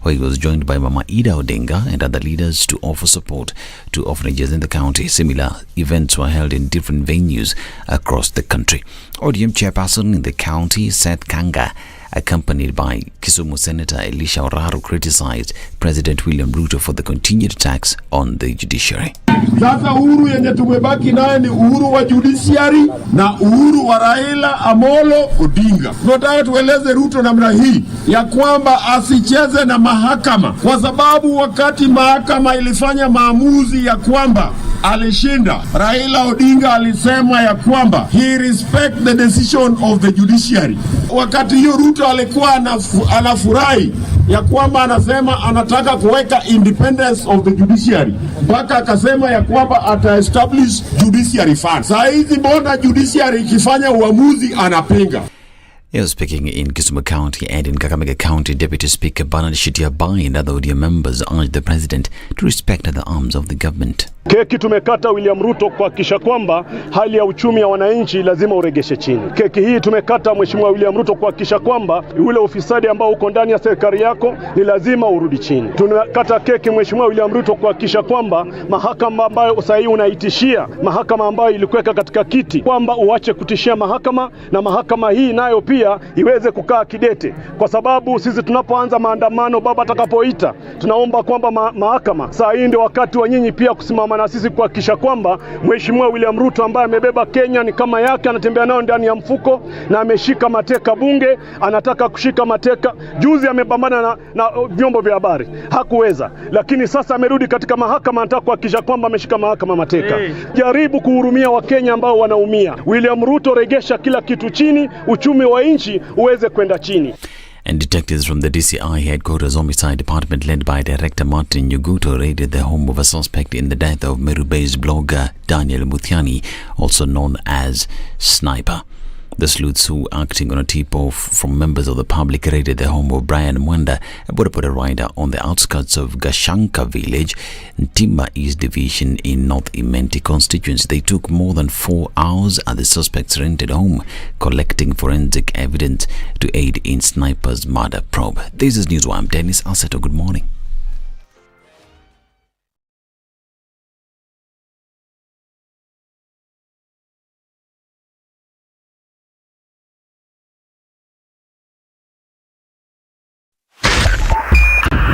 where he was joined by Mama Ida Odinga and other leaders to offer support to orphanages in the county. Similar events were held in different venues across the country. ODM chairperson in the county, Seth Kanga, accompanied by Kisumu Senator Elisha Oraro, criticized President William Ruto for the continued attacks on the judiciary. Sasa uhuru yenye tumebaki naye ni uhuru wa judiciary na uhuru wa Raila Amolo Odinga. Tunataka tueleze Ruto namna hii ya kwamba asicheze na mahakama, kwa sababu wakati mahakama ilifanya maamuzi ya kwamba alishinda, Raila Odinga alisema ya kwamba he respect the decision of the judiciary. Wakati hiyo Ruto alikuwa anafurahi ya kwamba anasema anataka kuweka independence of the judiciary, mpaka akasema ya kwamba ata-establish judiciary fund. Saa hizi mbona judiciary ikifanya uamuzi anapinga? He was speaking in Kisumu County and in Kakamega County. Deputy Speaker Bernard Shitiabai and other ODM members urged the President to respect the arms of the government. Keki tumekata William Ruto kuhakikisha kwamba hali ya uchumi ya wananchi lazima uregeshe chini. Keki hii tumekata Mheshimiwa William Ruto kuhakikisha kwamba ule ufisadi ambao uko ndani ya serikali yako ni lazima urudi chini. Tunakata keki Mheshimiwa William Ruto kuhakikisha kwamba mahakama ambayo sasa hivi unaitishia, mahakama ambayo ilikuweka katika kiti, kwamba uache kutishia mahakama, na mahakama hii nayo pia iweze kukaa kidete, kwa sababu sisi tunapoanza maandamano baba atakapoita, tunaomba kwamba mahakama saa hii ndio wakati wa nyinyi pia kusimama na sisi kuhakikisha kwamba Mheshimiwa William Ruto ambaye amebeba Kenya ni kama yake, anatembea nayo ndani ya mfuko na ameshika mateka bunge, anataka kushika mateka. Juzi amepambana na vyombo vya habari, hakuweza, lakini sasa amerudi katika mahakama, anataka kuhakikisha kwamba ameshika mahakama mateka. Jaribu kuhurumia Wakenya ambao wanaumia. William Ruto, regesha kila kitu chini, uchumi wa nchi uweze kwenda chini. And detectives from the DCI Headquarters Homicide Department, led by Director Martin Nyuguto, raided the home of a suspect in the death of Meru-based blogger Daniel Muthiani, also known as Sniper. The sleuths, who acting on a tip-off from members of the public, raided the home of Brian Mwanda, a bodaboda rider on the outskirts of Gashanka village, Timba East Division in North Imenti constituency. They took more than 4 hours at the suspect's rented home, collecting forensic evidence to aid in Sniper's murder probe. This is News. I'm Dennis Aseto. Good morning.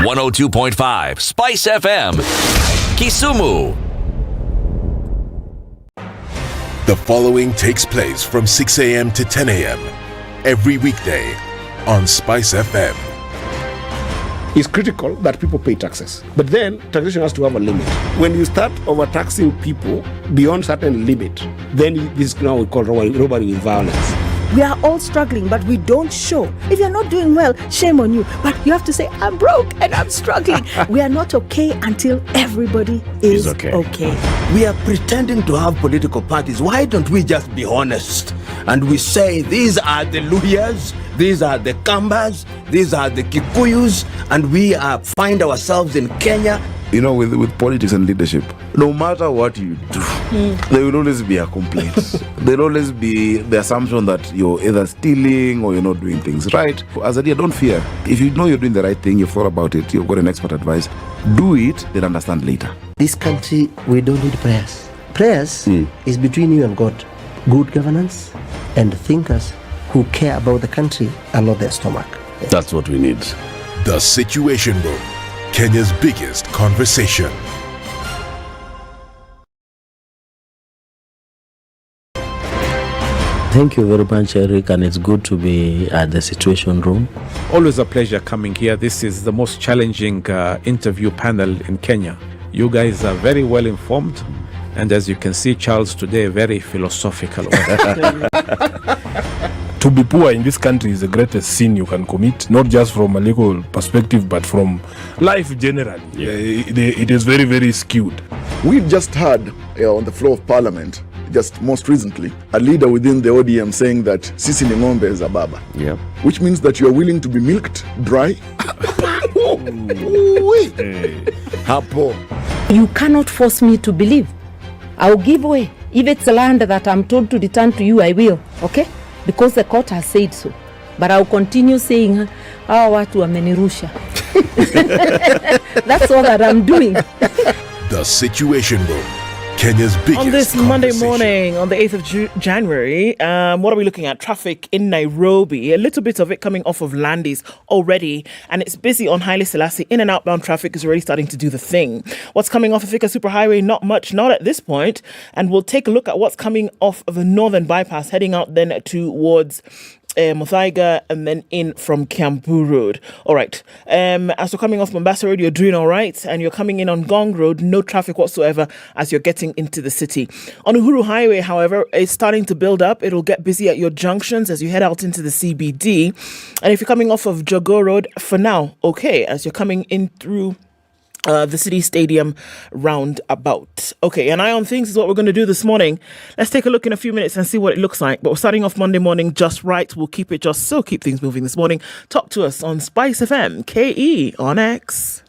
.5 SpiceFM, Kisumu. The following takes place from 6 a.m. to 10 a.m. every weekday on SpiceFM. It's critical that people pay taxes, but then taxation has to have a limit. When you start overtaxing people beyond certain limit, then this is now we call robbery with violence. We are all struggling, but we don't show. If you're not doing well, shame on you. But you have to say, I'm broke and I'm struggling. We are not okay until everybody is okay. We are pretending to have political parties. Why don't we just be honest? And we say, these are the Luyas, these are the Kambas, these are the Kikuyus, and we find ourselves in Kenya. You know, with politics and leadership, no matter what you do, there will always be a complaint. There will always be the assumption that you're either stealing or you're not doing things right. As a leader, don't fear. If you know you're doing the right thing, you've thought about it, you've got an expert advice, do it, then understand later. This country, we don't need prayers. Prayers is between you and God. Good governance and thinkers who care about the country and not their stomach. That's what we need. The Situation Room, Kenya's biggest conversation. Thank you very much, Eric, and it's good to be at the Situation Room. Always a pleasure coming here. This is the most challenging interview panel in Kenya. You guys are very well informed, and as you can see, Charles today, very philosophical. To be poor in this country is the greatest sin you can commit, not just from a legal perspective, but from life generally. Yeah. It is very, very skewed. We've just heard on the floor of Parliament, just most recently, a leader within the ODM saying that Sisi ni ng'ombe is a baba. Yeah. Which means that you are willing to be milked dry. Hapo. You cannot force me to believe. I'll give way. If it's land that I'm told to return to you, I will. Okay? Because the court has said so. But I'll continue saying, hawa watu wamenirusha. That's all that I'm doing. The Situation Room, Kenya's biggest On this Monday conversation. morning, on the 8th of January, what are we looking at? Traffic in Nairobi. A little bit of it coming off of Landis already, and it's busy on Haile Selassie. In and outbound traffic is already starting to do the thing. What's coming off of Thika Superhighway? Not much, not at this point. And we'll take a look at what's coming off of the Northern Bypass, heading out then towards Muthaiga and then in from Kiambu Road. All right. As you're coming off Mombasa Road, you're doing all right. And you're coming in on Gong Road, no traffic whatsoever as you're getting into the city. On Uhuru Highway, however, it's starting to build up. It'll get busy at your junctions as you head out into the CBD. And if you're coming off of Jogo Road, for now, okay, as you're coming in through the City Stadium roundabout. Okay, an eye on things is what we're going to do this morning. Let's take a look in a few minutes and see what it looks like. But we're starting off Monday morning just right. We'll keep it just so, keep things moving this morning. Talk to us on SpiceFM, KE on X.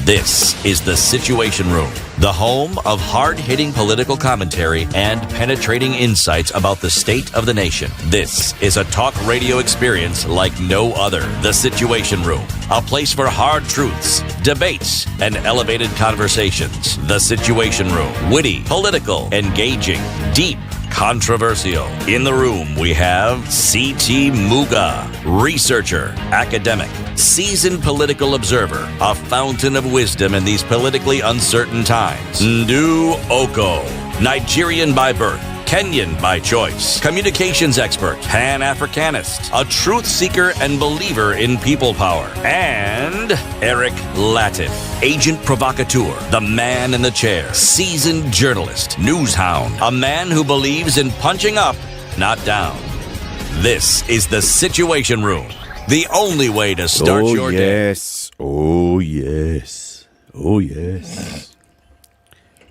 This is The Situation Room, the home of hard-hitting political commentary and penetrating insights about the state of the nation. This is a talk radio experience like no other. The Situation Room, a place for hard truths, debates, and elevated conversations. The Situation Room, witty, political, engaging, deep, controversial. In the room, we have C.T. Muga, researcher, academic, seasoned political observer, a fountain of wisdom in these politically uncertain times. Ndu Okoh, Nigerian by birth, Kenyan by choice, communications expert, Pan-Africanist, a truth seeker and believer in people power, and Eric Latiff, agent provocateur, the man in the chair, seasoned journalist, news hound, a man who believes in punching up, not down. This is The Situation Room, the only way to start your day. Oh, yes. Oh, yes.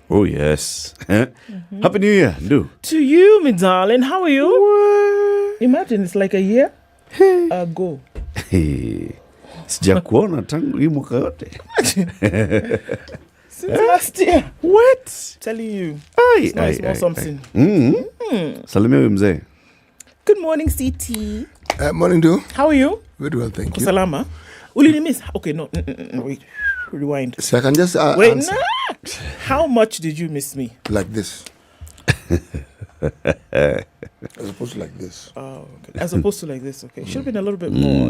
Oh, yes. Happy New Year, Ndu. To you, my darling. How are you? What? Imagine it's like a year ago. Sijakuona tangu hii mwaka yote. Since last year. What? Telling you. Small something. Salimia huyu mzee. Good morning, CT. Morning, Ndu. How are you? Very well, thank you. Salama. Ulini miss? Okay, no. Wait. Rewind. So I can just wait, answer. Nah. How much did you miss me? Like this. As opposed to like this. Oh, okay. As opposed to like this, okay. Should have been a little bit more,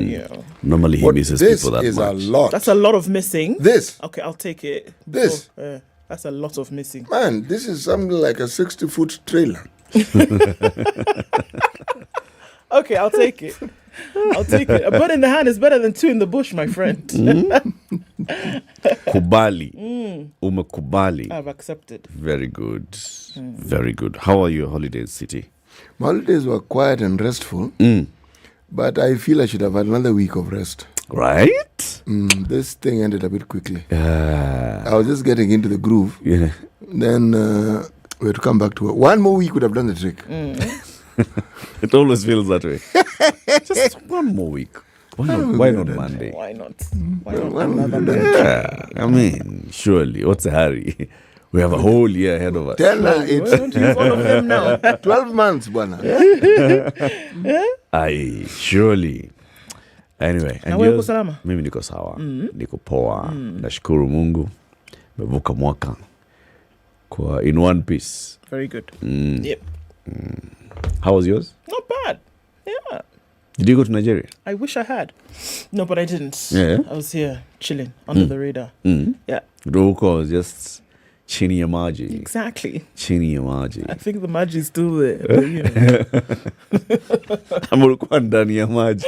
Normally he misses people that much. This is a lot. That's a lot of missing. This. Okay, I'll take it. This. That's a lot of missing. Man, this is something like a 60-foot trailer. Okay, I'll take it. I'll take it. A bird in the hand is better than two in the bush, my friend. Kubali. Umekubali. I've accepted. Very good. Very good. How are your holidays, City? My holidays were quiet and restful. But I feel I should have had another week of rest. Right? This thing ended a bit quickly. I was just getting into the groove. Yeah. Then we had to come back to work. One more week would have done the trick. It always feels that way. Just one more week. Why not Monday? Why not? Why not another Monday? Yeah, I mean, surely. What's the hurry? We have a whole year ahead of us. Tell her it's don't use all of them now. 12 months, bwana. Aye, surely. Anyway, na wewe uko salama? Mimi niko sawa. Niko poa. Nashukuru Mungu. Mevuka mwaka kwa in one piece. Very good. Yep. How was yours? Not bad. Yeah. Did you go to Nigeria? I wish I had. No, but I didn't. Yeah. I was here chilling under the radar. Yeah. Okoh was just chini ya maji. Exactly. Chini ya maji. I think the maji is still there. But, you know. Amulikuwa ndani ya maji.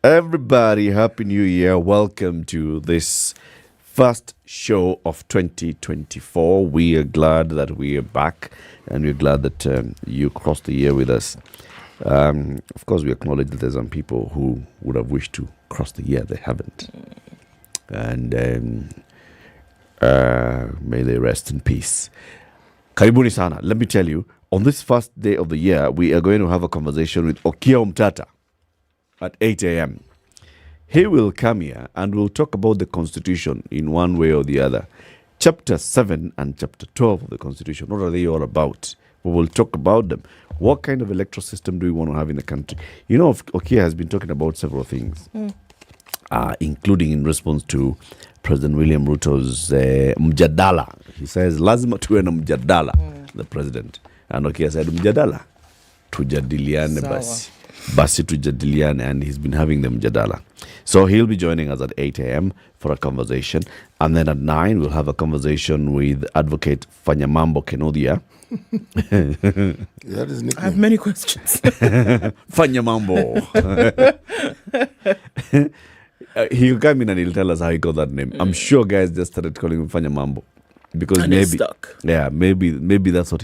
Everybody, Happy New Year. Welcome to this first show of 2024. We are glad that we are back, and we're glad that you crossed the year with us. Of course, we acknowledge that there's some people who would have wished to cross the year. They haven't. And may they rest in peace. Karibuni sana. Let me tell you, on this first day of the year, we are going to have a conversation with Okiya Omtata at 8 a.m. He will come here and we'll talk about the Constitution in one way or the other. Chapter 7 and Chapter 12 of the Constitution, what are they all about? We will talk about them. What kind of electoral system do we want to have in the country? You know, Okoh has been talking about several things, including in response to President William Ruto's mjadala. He says, lazima tuwe na mjadala, the president. And Okoh said, mjadala, tujadiliane basi. Basi tujadiliane, and he's been having the mjadala. So he'll be joining us at 8 a.m. for a conversation. And then at 9, we'll have a conversation with Advocate Fanyamambo Kenodia. That is nickname. I have many questions. Fanyamambo. He'll come in and he'll tell us how he got that name. I'm sure guys just started calling him Fanyamambo. Because and maybe, stuck. Yeah, maybe that's what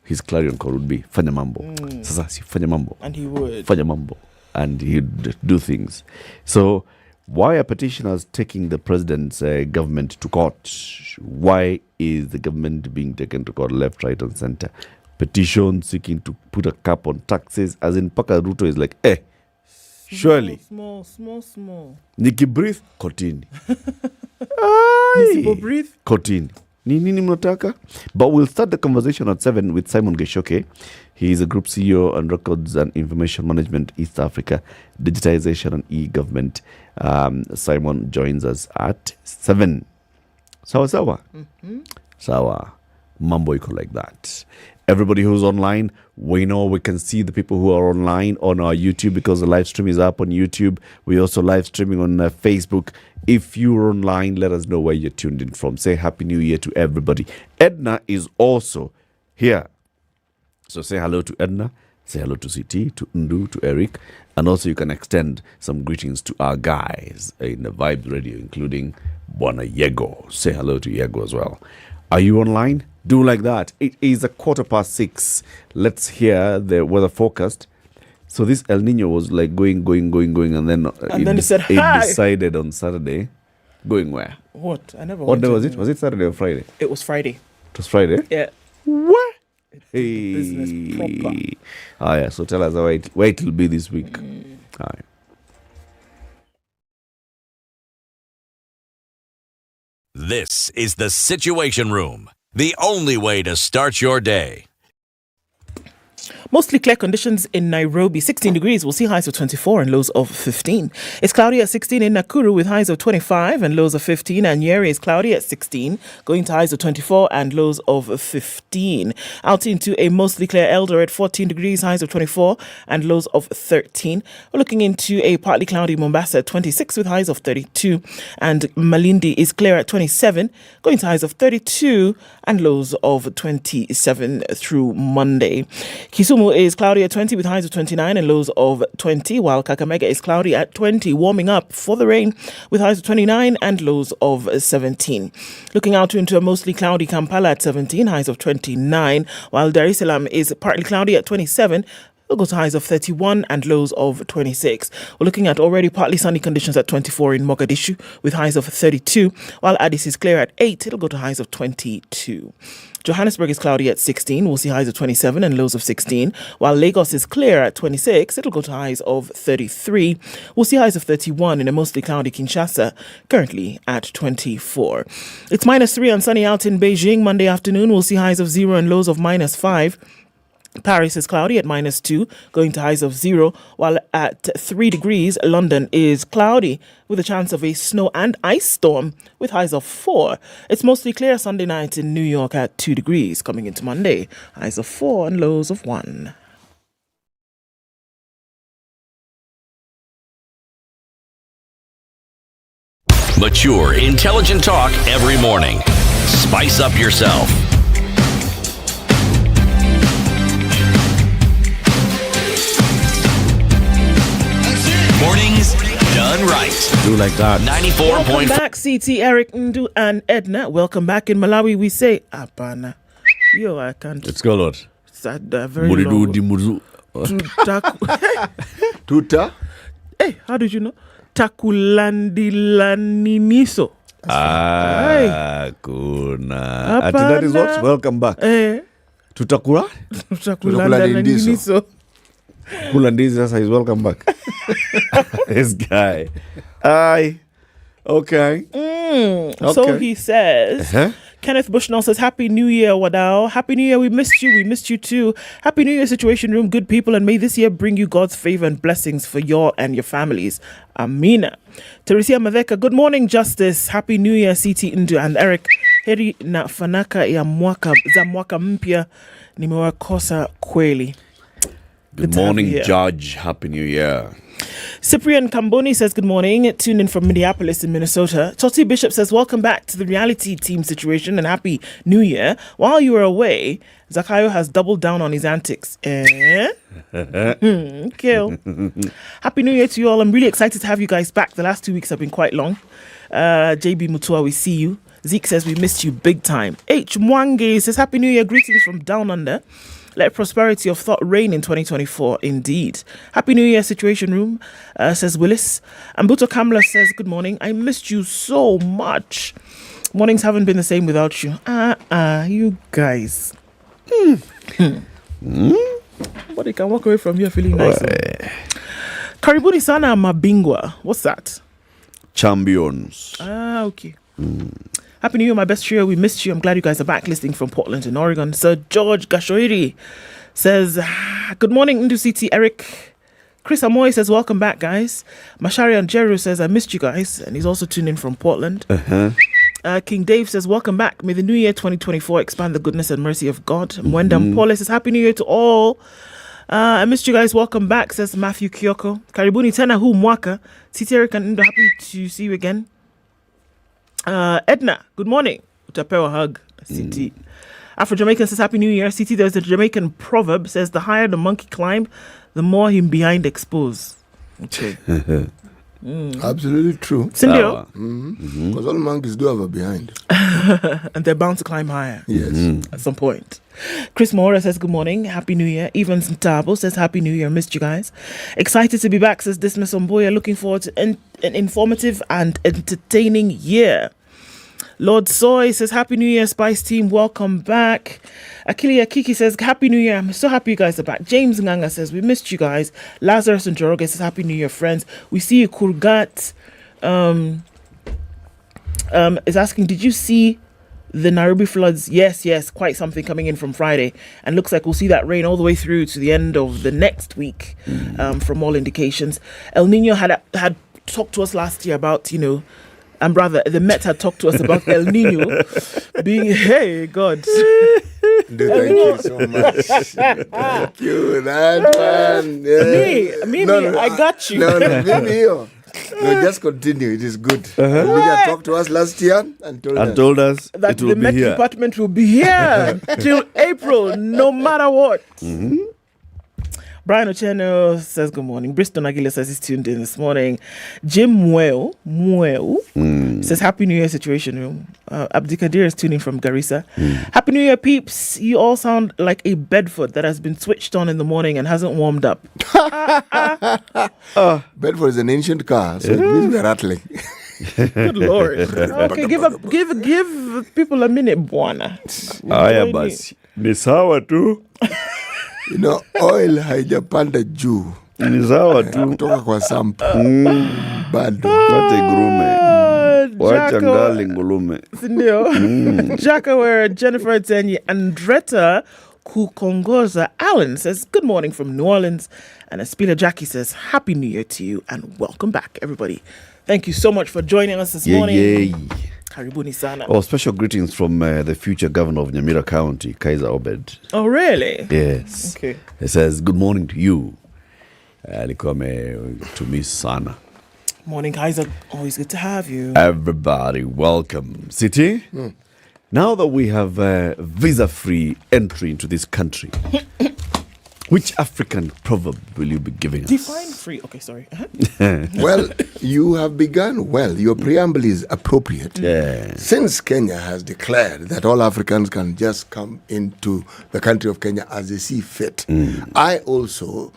his clarion call would be. Fanyamambo. Sasa si Fanyamambo. And he would. Fanyamambo. And he'd do things. So, why are petitioners taking the president's government to court? Why is the government being taken to court left, right, and center? Petition seeking to put a cap on taxes, as in Paka Ruto is like, surely. Small. Niki breathe, kotini. Nisipo breathe, kotini. Nini mnataka? But we'll start the conversation at 7 with Simon Geshoke. He is a Group CEO on Records and Information Management East Africa, Digitization and e-government. Simon joins us at 7. Sawa. Sawa. Mambo iko like that. Everybody who's online, we know we can see the people who are online on our YouTube because the live stream is up on YouTube. We're also live streaming on Facebook. If you're online, let us know where you're tuned in from. Say Happy New Year to everybody. Ednah is also here. So say hello to Ednah. Say hello to CT, to Ndu, to Eric. And also you can extend some greetings to our guys in the Vibes Radio, including Bwana Yego. Say hello to Yego as well. Are you online? Do like that. It is 6:15. Let's hear the weather forecast. So this El Nino was like going, and then it said, hi. It decided on Saturday. Going where? What? I never. What day was it? Was it Saturday or Friday? It was Friday. It was Friday? Yeah. What? Hey. Business proper. Yeah. So tell us where it will be this week. All right. This is the Situation Room, the only way to start your day. Mostly clear conditions in Nairobi, 16 degrees. We'll see highs of 24 and lows of 15. It's cloudy at 16 in Nakuru with highs of 25 and lows of 15. And Nyeri is cloudy at 16, going to highs of 24 and lows of 15. Out into a mostly clear Eldoret, 14 degrees, highs of 24 and lows of 13. We're looking into a partly cloudy Mombasa, 26 with highs of 32. And Malindi is clear at 27, going to highs of 32 and lows of 27 through Monday. Kisumu is cloudy at 20 with highs of 29 and lows of 20, while Kakamega is cloudy at 20, warming up for the rain with highs of 29 and lows of 17. Looking out into a mostly cloudy Kampala at 17, highs of 29, while Dar es Salaam is partly cloudy at 27, we'll go to highs of 31 and lows of 26. We're looking at already partly sunny conditions at 24 in Mogadishu with highs of 32, while Addis is clear at 8. It'll go to highs of 22. Johannesburg is cloudy at 16. We'll see highs of 27 and lows of 16, while Lagos is clear at 26. It'll go to highs of 33. We'll see highs of 31 in a mostly cloudy Kinshasa, currently at 24. It's -3 and sunny out in Beijing. Monday afternoon, we'll see highs of 0 and lows of -5. Paris is cloudy at -2, going to highs of 0, while at 3 degrees, London is cloudy with a chance of a snow and ice storm with highs of 4. It's mostly clear Sunday night in New York at 2 degrees, coming into Monday, highs of 4 and lows of 1. Mature, intelligent talk every morning. Spice up yourself. Mornings done right. Do like that. 94.5. Welcome back, CT, Eric, Ndu, and Ednah. Welcome back. In Malawi, we say, Apana. Yo, I can't. Let's go, Lord. Very long. Tuta? Hey, how did you know? Takulandilaniniso. Kuna. Ati that is what? Welcome back. Tutakura? Takulandilaniniso. Kulandizi sasa is welcome back. This guy. Aye. Okay. So he says, Kenneth Bushnell says, Happy New Year, Wadao. Happy New Year. We missed you. We missed you too. Happy New Year, Situation Room. Good people. And may this year bring you God's favor and blessings for you and your families. Amina. Teresia Madeka. Good morning, Justice. Happy New Year, CT Indu and Eric. Heri na fanaka ya za mwaka mpya. Nimewakosa kweli. Good morning, Judge. Happy New Year. Cyprian Kamboni says, good morning. Tuned in from Minneapolis in Minnesota. Toti Bishop says, welcome back to the reality team situation and Happy New Year. While you were away, Zakayo has doubled down on his antics. Kill. Happy New Year to you all. I'm really excited to have you guys back. The last 2 weeks have been quite long. JB Mutua, we see you. Zeke says, we missed you big time. H. Mwangi says, Happy New Year. Greetings from down under. Let prosperity of thought reign in 2024, indeed. Happy New Year, Situation Room, says Willis. Ambuto Kamla says, good morning. I missed you so much. Mornings haven't been the same without you. You guys. Nobody can walk away from here feeling nice. Karibuni sana mabingwa. What's that? Champions. Okay. Happy New Year, my best trio. We missed you. I'm glad you guys are back listening from Portland in Oregon. Sir George Gashoiri says, good morning, Ndu CT Eric. Chris Amoy says, welcome back, guys. Mashari Anjeru says, I missed you guys. And he's also tuned in from Portland. King Dave says, welcome back. May the new year 2024 expand the goodness and mercy of God. Mwenda Paul says, Happy New Year to all. I missed you guys. Welcome back, says Matthew Kyoko. Karibuni tena hu mwaka. CT Eric and Ndu, happy to see you again. Ednah, good morning. Utapewa hug. CT. Afro-Jamaican says, Happy New Year. CT, there's a Jamaican proverb says, the higher the monkey climb, the more him behind expose. Okay. Absolutely true. Sindio? Because all monkeys do have a behind. And they're bound to climb higher. Yes. At some point. Chris Moura says, good morning. Happy New Year. Evans Ntabo says, Happy New Year. Missed you guys. Excited to be back, says Dismiss Omboya. Looking forward to an informative and entertaining year. Lord Soy says, Happy New Year, Spice Team. Welcome back. Akili Akiki says, Happy New Year. I'm so happy you guys are back. James Nganga says, we missed you guys. Lazarus and Joroge says, Happy New Year, friends. We see you, Kurgat. Is asking, did you see the Nairobi floods? Yes. Quite something coming in from Friday. And looks like we'll see that rain all the way through to the end of the next week, from all indications. El Nino had talked to us last year about, and rather, the Met had talked to us about El Nino being, hey, God. Thank you so much. Thank you, that man. Me, I got you. No, just continue. It is good. Media talked to us last year and told us that it will the be Met here. Department will be here till April, no matter what. Brian Ocheno says good morning. Bristol Nagila says he's tuned in this morning. Jim Muel says Happy New Year, Situation Room. Abdikadir is tuning from Garissa. Happy New Year, peeps. You all sound like a Bedford that has been switched on in the morning and hasn't warmed up. Bedford is an ancient car, so it means we're rattling. Good Lord. Okay, give people a minute, bwana. Aya basi. Ni sawa tu. Oil haijapanda juu. Ni sawa tu. Kutoka kwa sample. Bado. Wate ngurume. Wacha ngali ngulume. Sindio. Jaka where Jennifer Tenyi Andretta Kukongoza Allen says, good morning from New Orleans. And Espila Jackie says, Happy New Year to you and welcome back, everybody. Thank you so much for joining us this morning. Karibuni sana. Oh, special greetings from the future governor of Nyamira County, Kaiser Obed. Oh, really? Yes. Okay. He says, good morning to you. To me sana. Morning, Kaiser. Always good to have you. Everybody, welcome. City, now that we have visa-free entry into this country, which African proverb will you be giving us? Define free. Okay, sorry. Well, you have begun well. Your preamble is appropriate. Since Kenya has declared that all Africans can just come into the country of Kenya as they see fit, I also,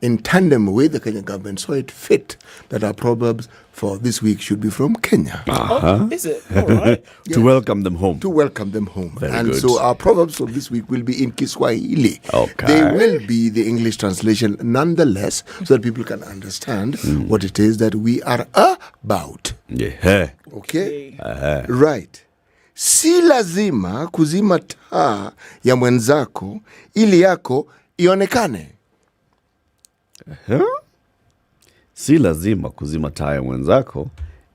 in tandem with the Kenyan government, saw it fit that our proverbs for this week should be from Kenya. Oh, is it? All right. To welcome them home. To welcome them home. Very good. So our proverbs for this week will be in Kiswahili. Okay. They will be the English translation nonetheless, so that people can understand what it is that we are about. Yeah. Okay? Right. si lazima kuzima taa ya mwenzako ili yako ionekane. Si lazima kuzima taa ya mwenzako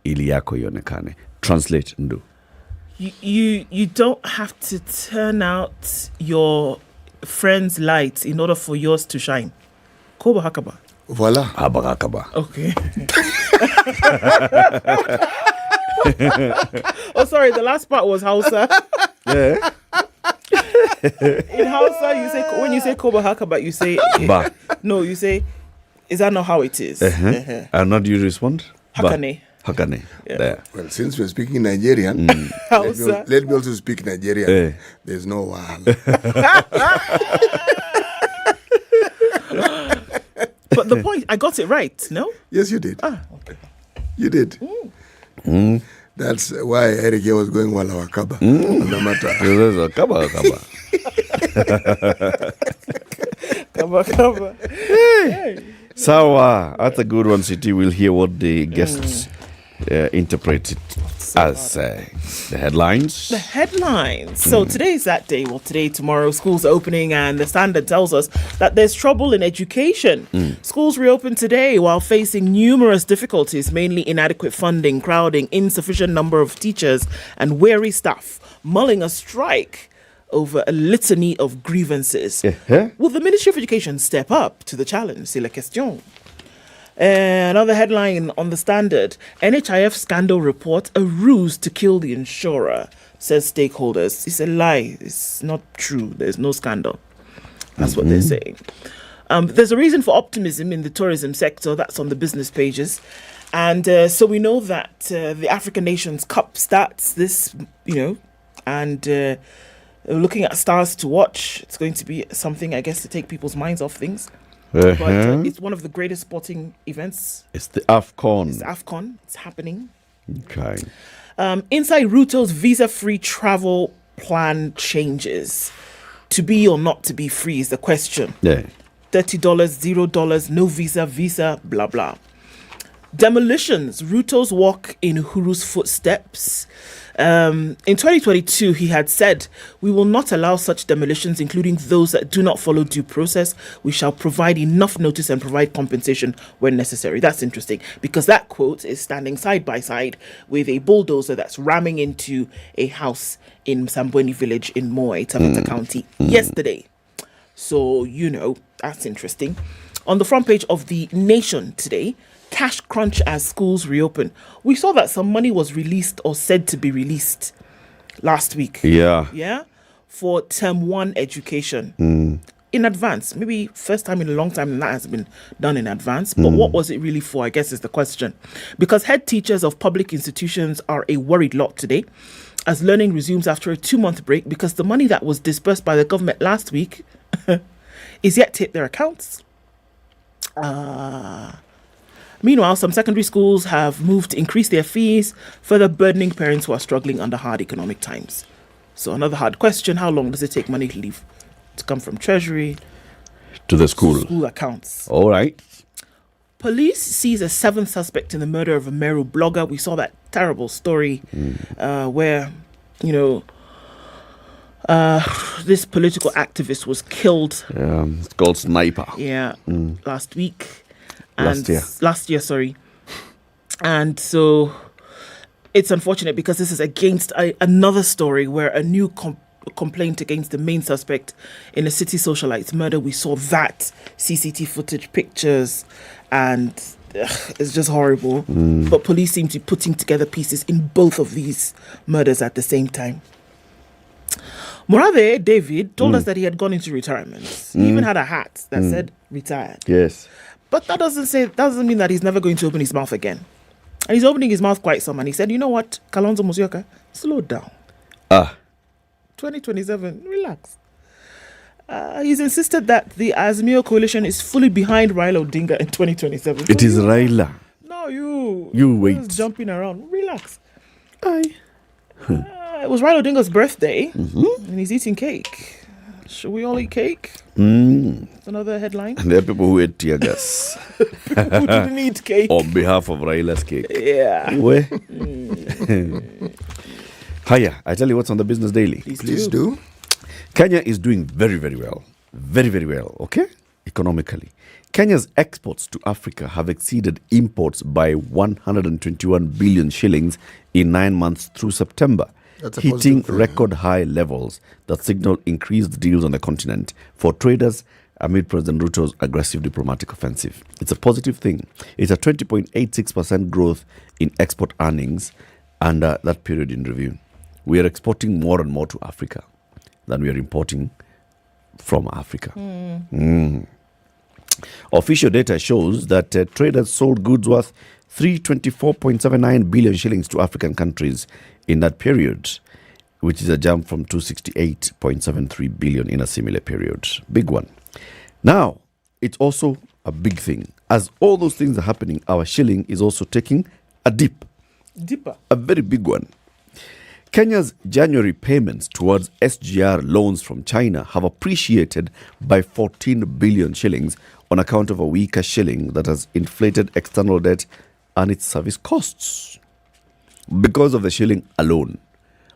ili yako ionekane. Translate, Ndu. You don't have to turn out your friend's lights in order for yours to shine. Koba hakaba. Voila. Hakaba. Okay. Oh, sorry. The last part was Hausa. Yeah. In Hausa, you say when you say Koba hakaba, you say Ba. No, you say. Is that not how it is? And not you respond? Hakane. Hakane. Yeah. There. Well, since we're speaking Nigerian, let me also speak Nigerian. There's no one. But the point, I got it right, no? Yes, you did. Okay. You did. That's why Eric here was going wala wakaba on the matter. Kaba. Kaba. Hey. Sawa, that's a good one, City. We'll hear what the guests interpret it as. The headlines. The headlines. So today is that day. Well, today, tomorrow, schools are opening, and the Standard tells us that there's trouble in education. Schools reopen today while facing numerous difficulties, mainly inadequate funding, crowding, insufficient number of teachers, and weary staff, mulling a strike over a litany of grievances. Will the Ministry of Education step up to the challenge? C'est la question. Another headline on the Standard: NHIF scandal report, a ruse to kill the insurer, says stakeholders. It's a lie. It's not true. There's no scandal. That's what they're saying. There's a reason for optimism in the tourism sector. That's on the business pages. And so we know that the African Nations Cup starts this, and looking at stars to watch. It's going to be something, I guess, to take people's minds off things. But it's one of the greatest sporting events. It's the AFCON. It's AFCON. It's happening. Okay. Inside Ruto's visa-free travel plan changes. To be or not to be free is the question. Yeah. $30, $0, no visa, blah, blah. Demolitions. Ruto's walk in Uhuru's footsteps. In 2022, he had said, "We will not allow such demolitions, including those that do not follow due process. We shall provide enough notice and provide compensation when necessary." That's interesting, because that quote is standing side by side with a bulldozer that's ramming into a house in Sambweni village in Moe, Taveta County, yesterday. So, that's interesting. On the front page of The Nation today, cash crunch as schools reopen. We saw that some money was released or said to be released last week. Yeah. For term 1 education. In advance. Maybe first time in a long time that has been done in advance. But what was it really for, I guess, is the question. Because head teachers of public institutions are a worried lot today as learning resumes after a 2-month break, because the money that was disbursed by the government last week is yet to hit their accounts. Meanwhile, some secondary schools have moved to increase their fees, further burdening parents who are struggling under hard economic times. So another hard question: how long does it take money to leave to come from Treasury to the school accounts? All right. Police seize a 7th suspect in the murder of a Meru blogger. We saw that terrible story where, this political activist was killed. It's called Sniper. Last week. Last year, sorry. And so it's unfortunate because this is against another story where a new complaint against the main suspect in a city socialite's murder. We saw that CCTV footage, pictures, and it's just horrible. But police seem to be putting together pieces in both of these murders at the same time. Morade David told us that he had gone into retirement. He even had a hat that said retired. Yes. But that doesn't mean that he's never going to open his mouth again. And he's opening his mouth quite some. And he said, "You know what, Kalonzo Musyoka, slow down. 2027, relax." He's insisted that the Azimio coalition is fully behind Raila Odinga in 2027. It is Raila. No, you wait. Just jumping around. Relax. It was Raila Odinga's birthday, and he's eating cake. Should we all eat cake? That's another headline. And there are people who ate tear gas. People who didn't eat cake. On behalf of Raila's cake. Yeah. Hiya, I tell you what's on the Business Daily. Please do. Kenya is doing very, very well. Very, very well, okay? Economically. Kenya's exports to Africa have exceeded imports by 121 billion shillings in 9 months through September, That's a hitting positive thing, record high levels that signal increased deals on the continent for traders amid President Ruto's aggressive diplomatic offensive. It's a positive thing. It's a 20.86% growth in export earnings under that period in review. We are exporting more and more to Africa than we are importing from Africa. Official data shows that traders sold goods worth 324.79 billion shillings to African countries in that period, which is a jump from 268.73 billion in a similar period. Big one. Now, it's also a big thing. As all those things are happening, our shilling is also taking a dip. Dipper. A very big one. Kenya's January payments towards SGR loans from China have appreciated by 14 billion shillings on account of a weaker shilling that has inflated external debt and its service costs. Because of the shilling alone,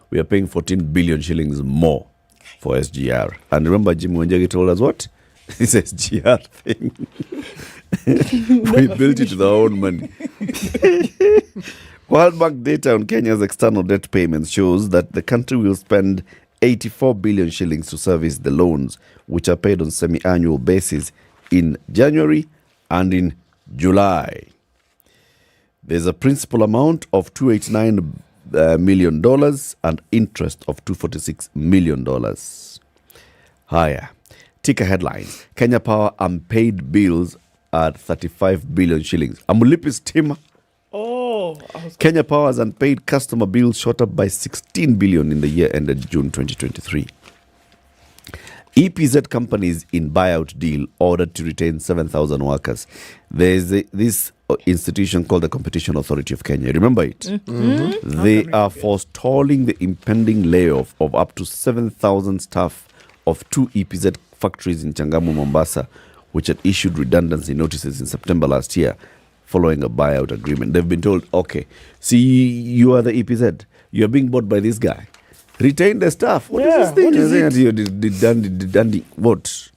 we are paying 14 billion shillings more for SGR. And remember, Jim Wanjagi told us what? This SGR thing. We built it with our own money. World Bank data on Kenya's external debt payments shows that the country will spend 84 billion shillings to service the loans, which are paid on semi-annual basis in January and in July. There's a principal amount of $289 million and interest of $246 million. Higher. Ticker headlines. Kenya Power unpaid bills at 35 billion shillings. Amulipi Stima. Kenya Power's unpaid customer bills shot up by 16 billion in the year ended June 2023. EPZ companies in buyout deal ordered to retain 7,000 workers. There's this institution called the Competition Authority of Kenya. Remember it? They are forestalling the impending layoff of up to 7,000 staff of 2 EPZ factories in Changamu, Mombasa, which had issued redundancy notices in September last year following a buyout agreement. They've been told, okay, see, you are the EPZ. You're being bought by this guy. Retain the staff. What is this thing? What is it? What?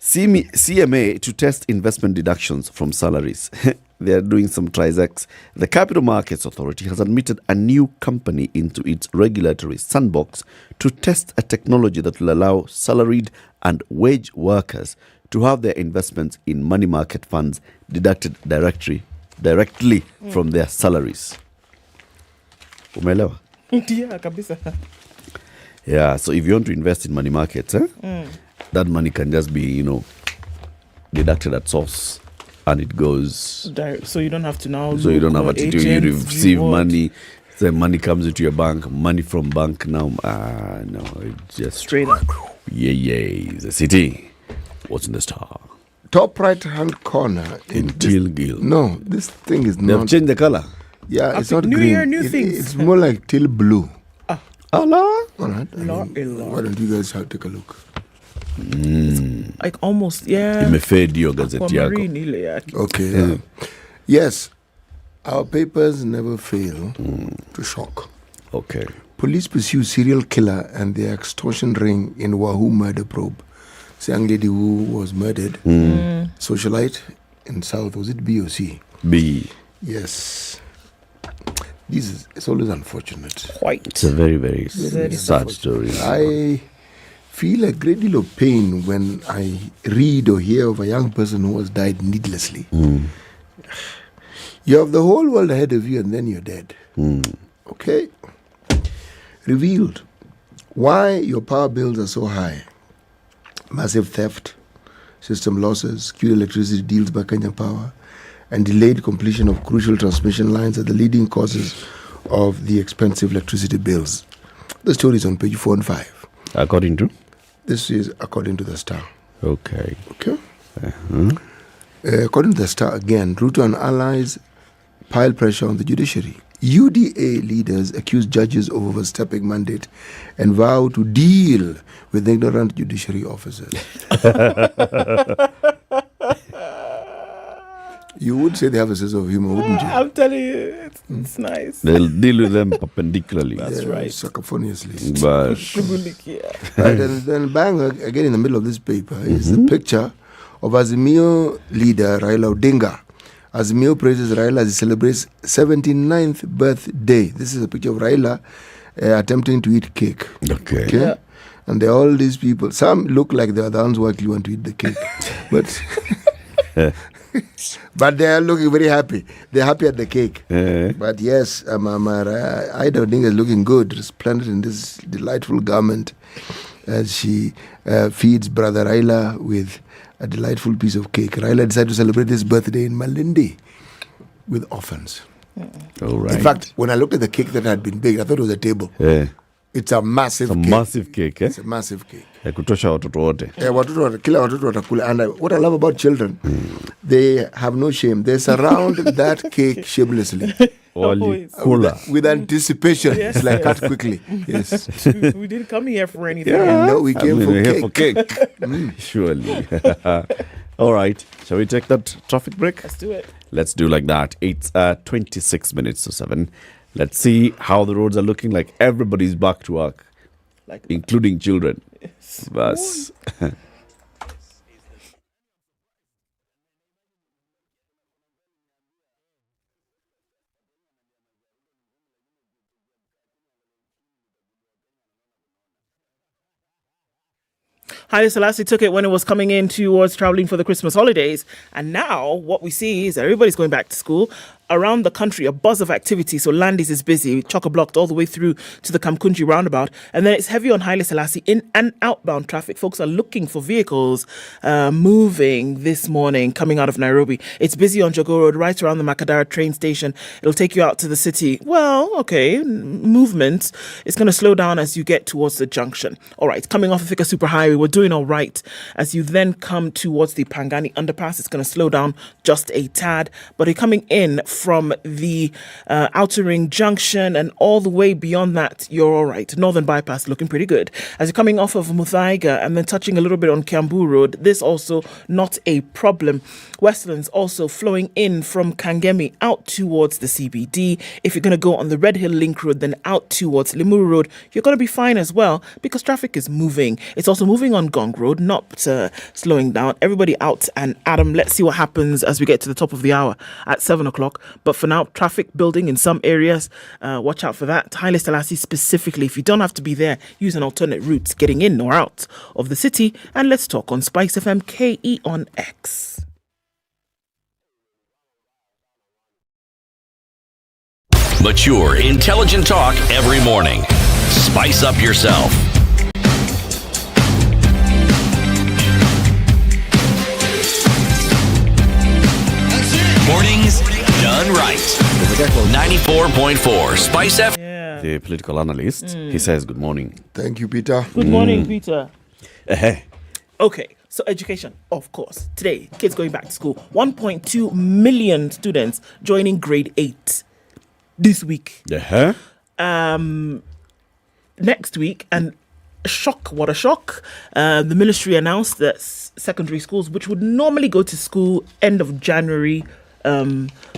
CMA to test investment deductions from salaries. They are doing some transacts. The Capital Markets Authority has admitted a new company into its regulatory sandbox to test a technology that will allow salaried and wage workers to have their investments in money market funds deducted directly from their salaries. Umeelewa? Yeah, kabisa. Yeah, so if you want to invest in money markets, that money can just be, deducted at source and it goes. So you don't have to now. So you don't have to do, you receive money. The money comes into your bank, money from bank now. No, it's just straight up. Yeah, the city. What's in the star? Top right-hand corner. In teal gill. No, this thing is not. They've changed the color. Yeah, it's not new green. Year, new things. It's more like teal blue. Allah. All right. Why don't you guys take a look? Like almost, yeah. Imefade hiyo gazeti yako. Okay. Yes, our papers never fail to shock. Okay. Police pursue serial killer and the extortion ring in Wahoo murder probe. It's a young lady who was murdered. Socialite in South. Was it B or C? B. Yes. It's always unfortunate. Quite. It's a very, very sad story. I feel a great deal of pain when I read or hear of a young person who has died needlessly. You have the whole world ahead of you and then you're dead. Okay? Revealed why your power bills are so high. Massive theft, system losses, skewed electricity deals by Kenya Power, and delayed completion of crucial transmission lines are the leading causes of the expensive electricity bills. The story is on page 4 and 5. According to? This is according to the Star. Okay. According to the Star again, Ruto and allies pile pressure on the judiciary. UDA leaders accuse judges of overstepping mandate and vow to deal with ignorant judiciary officers. You would say they have a sense of humor, wouldn't you? I'm telling you, it's nice. They'll deal with them perpendicularly. That's right. Sacophoniously. But Right, and then bang, again in the middle of this paper is the picture of Azimio leader Raila Odinga. Azimio praises Raila as he celebrates 79th birthday. This is a picture of Raila attempting to eat cake. Okay. Yeah. And there are all these people. Some look like they are the ones who actually want to eat the cake. But they are looking very happy. They're happy at the cake. But yes, Aida Odinga is looking good, resplendent in this delightful garment as she feeds brother Raila with a delightful piece of cake. Raila decided to celebrate his birthday in Malindi with orphans. All right. In fact, when I looked at the cake that had been baked, I thought it was a table. Yeah. It's a massive cake. Massive cake, eh? It's a massive cake. Ya kutosha watoto wote. Kila watoto watakula. And what I love about children, they have no shame. They surround that cake shamelessly. With anticipation. Yes, it's like yes. cut quickly. Yes. We didn't come here for anything. No, we came we're here for cake. Surely. All right. Shall we take that traffic break? Let's do it. Let's do like that. It's 26 minutes to 7. Let's see how the roads are looking like. Everybody's back to work, including children. Yes. Bas. Haile Selassie took it when it was coming in towards traveling for the Christmas holidays. And now what we see is everybody's going back to school. Around the country, a buzz of activity. So Landis is busy, chock-a-blocked all the way through to the Kamkunji roundabout. And then it's heavy on Haile Selassie in and outbound traffic. Folks are looking for vehicles moving this morning coming out of Nairobi. It's busy on Jogoo Road, right around the Makadara train station. It'll take you out to the city. Well, okay, movement is going to slow down as you get towards the junction. All right, coming off of Thika Superhighway, we're doing all right. As you then come towards the Pangani underpass, it's going to slow down just a tad. But you're coming in from the Outer Ring Junction and all the way beyond that, you're all right. Northern Bypass looking pretty good. As you're coming off of Muthaiga and then touching a little bit on Kiambu Road, this also not a problem. Westlands also flowing in from Kangemi out towards the CBD. If you're going to go on the Red Hill Link Road, then out towards Limuru Road, you're going to be fine as well because traffic is moving. It's also moving on Gong Road, not slowing down. Everybody out and Adam, let's see what happens as we get to the top of the hour at 7 o'clock. But for now, traffic building in some areas. Watch out for that. Haile Selassie specifically, if you don't have to be there, use an alternate route getting in or out of the city. And let's talk on SpiceFM KE on X. Mature, intelligent talk every morning. Spice up yourself. Mornings done right. 94.4 Spice FM. The political analyst, he says good morning. Thank you, Peter. Good morning, Peter. Okay, so education, of course. Today, kids going back to school. 1.2 million students joining grade 8 this week. Next week, and what a shock. The ministry announced that secondary schools, which would normally go to school end of January,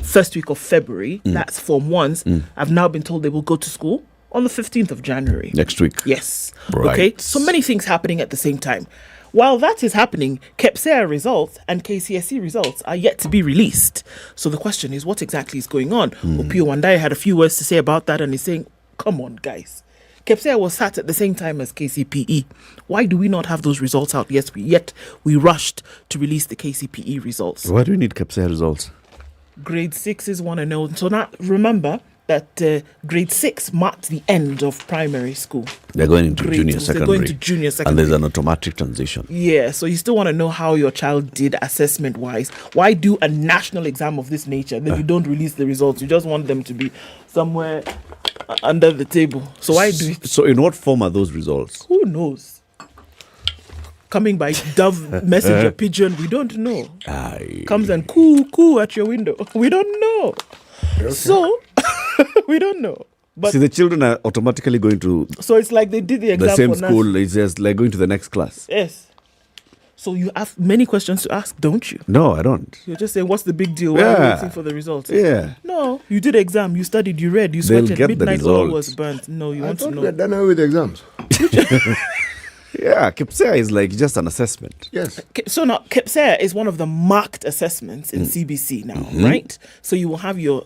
first week of February, that's Form 1s, I've now been told they will go to school on the 15th of January. Next week. Yes. Right. Okay, so many things happening at the same time. While that is happening, KPSEA results and KCSE results are yet to be released. So the question is, what exactly is going on? Opio Wandai had a few words to say about that, and he's saying, come on, guys. KPSEA was sat at the same time as KCPE. Why do we not have those results out? Yet we rushed to release the KCPE results. Why do we need KPSEA results? Grade 6s want to know. So now remember that grade 6 marked the end of primary school. They're going into Grade junior 2s, secondary. They're going to junior And secondary. there's an automatic transition. Yeah, so you still want to know how your child did assessment-wise. Why do a national exam of this nature? Then you don't release the results. You just want them to be somewhere under the table. So why do it? So in what form are those results? Who knows? Coming by dove, messenger, pigeon, we don't know. Comes and coo at your window. We don't know. Okay. So, we don't know. But See, the children are automatically going to so it's like they did the exam the same for school. nursery. It's just like going to the next class. Yes. So you have many questions to ask, don't you? No, I don't. You're just saying, what's the big deal? Why are you waiting for the results? Yeah. No, you did exam, you studied, you read, you They'll sweated, get the midnight oil results. was burnt. No, you want to know. We're done away with exams. Yeah, KPSEA is like just an assessment. Yes. So now, KPSEA is one of the marked assessments in CBC now, right? So you will have your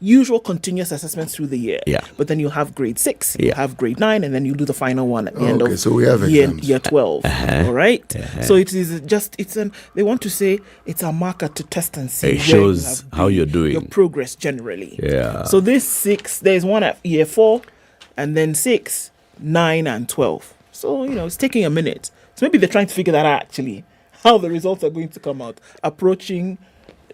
usual continuous assessments through the year. Yeah. But then you'll have grade 6, you have grade 9, and then you do the final one at the end of so we have year, exams. year 12. All right? So it is just, they want to say it's a marker to test and see It where shows you have how you're doing. your progress generally. Yeah. So this 6, there's one at year 4, and then 6, 9, and 12. So, it's taking a minute. So maybe they're trying to figure that out actually, how the results are going to come out. Approaching,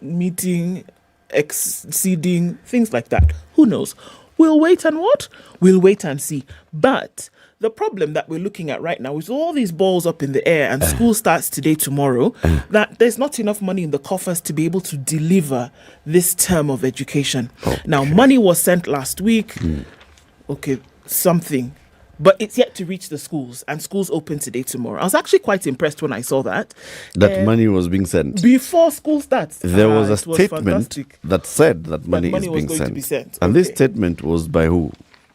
meeting, exceeding, things like that. Who knows? We'll wait and what? We'll wait and see. But the problem that we're looking at right now is all these balls up in the air and school starts today, tomorrow, that there's not enough money in the coffers to be able to deliver this term of education. Now, money was sent last week. Okay, something. But it's yet to reach the schools, and schools open today, tomorrow. I was actually quite impressed when I saw that. That money was being sent. Before school starts. There was a it statement fantastic. that said that money is was being going sent. to be sent. And this statement was by who?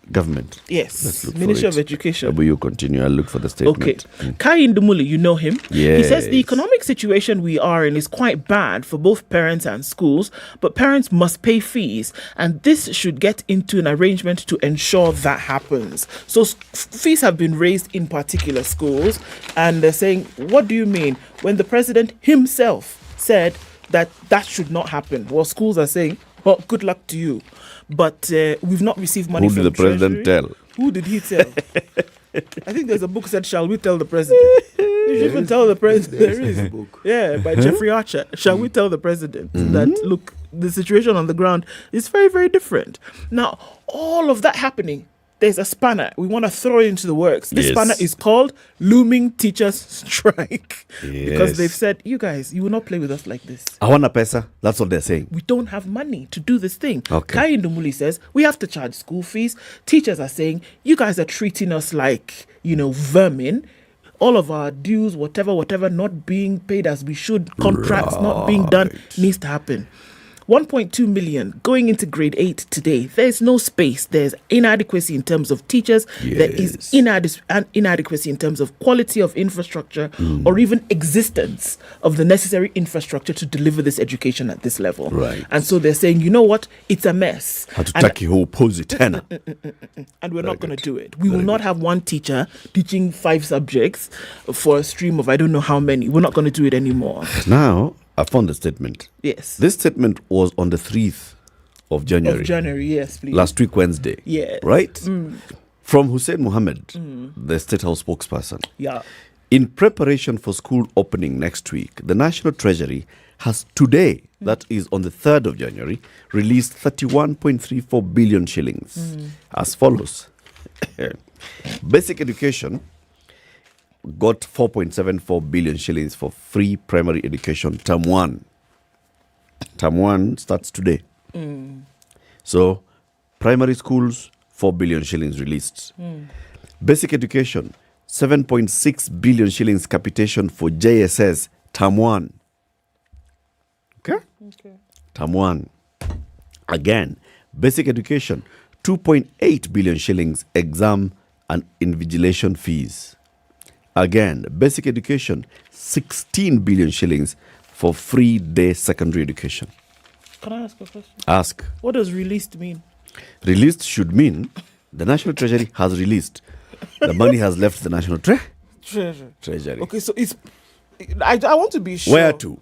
Government. Yes, Let's look for Ministry it. of Education. Will you continue? I'll look for the statement. Okay. Kai Ndumuli, you know him. Yes. He says the economic situation we are in is quite bad for both parents and schools, but parents must pay fees, and this should get into an arrangement to ensure that happens. So fees have been raised in particular schools, and they're saying, what do you mean? When the president himself said that should not happen. Well, schools are saying, well, good luck to you. But we've not received money from Who did the president Treasury. tell? Who did he tell? I think there's a book said, Shall We Tell the President? You should even tell the president. There is a book. Yeah, by Jeffrey Archer. Shall we tell the president that, look, the situation on the ground is very, very different. Now, all of that happening, there's a spanner. We want to throw it into the works. This spanner is called looming teachers strike. Because they've said, you guys, you will not play with us like this. Hawana pesa. That's what they're saying. We don't have money to do this thing. Okay. Kai Ndumuli says, we have to charge school fees. Teachers are saying, you guys are treating us like, vermin. All of our dues, whatever, not being paid as we should. Contracts not being done needs to happen. 1.2 million going into grade 8 today. There's no space. There's inadequacy in terms of teachers. There is inadequacy in terms of quality of infrastructure or even existence of the necessary infrastructure to deliver this education at this level. Right. And so they're saying, you know what? It's a mess. And we're not going to do it. We will not have one teacher teaching 5 subjects for a stream of I don't know how many. We're not going to do it anymore. Now, I found the statement. Yes. This statement was on the 3rd of January. Yes, please. Last week, Wednesday. Yes. Right? From Hussein Mohammed, the State House spokesperson. Yeah. In preparation for school opening next week, the National Treasury has today, that is on the 3rd of January, released 31.34 billion shillings as follows. Basic education got 4.74 billion shillings for free primary education term 1. Term 1 starts today. So primary schools, 4 billion shillings released. Basic education, 7.6 billion shillings capitation for JSS term 1. Okay? Term 1. Again, basic education, 2.8 billion shillings exam and invigilation fees. Again, basic education, 16 billion shillings for free day secondary education. Can I ask a question? Ask. What does released mean? Released should mean the National Treasury has released. The money has left the National Treasury. Okay, so it's... I want to be sure. Where to?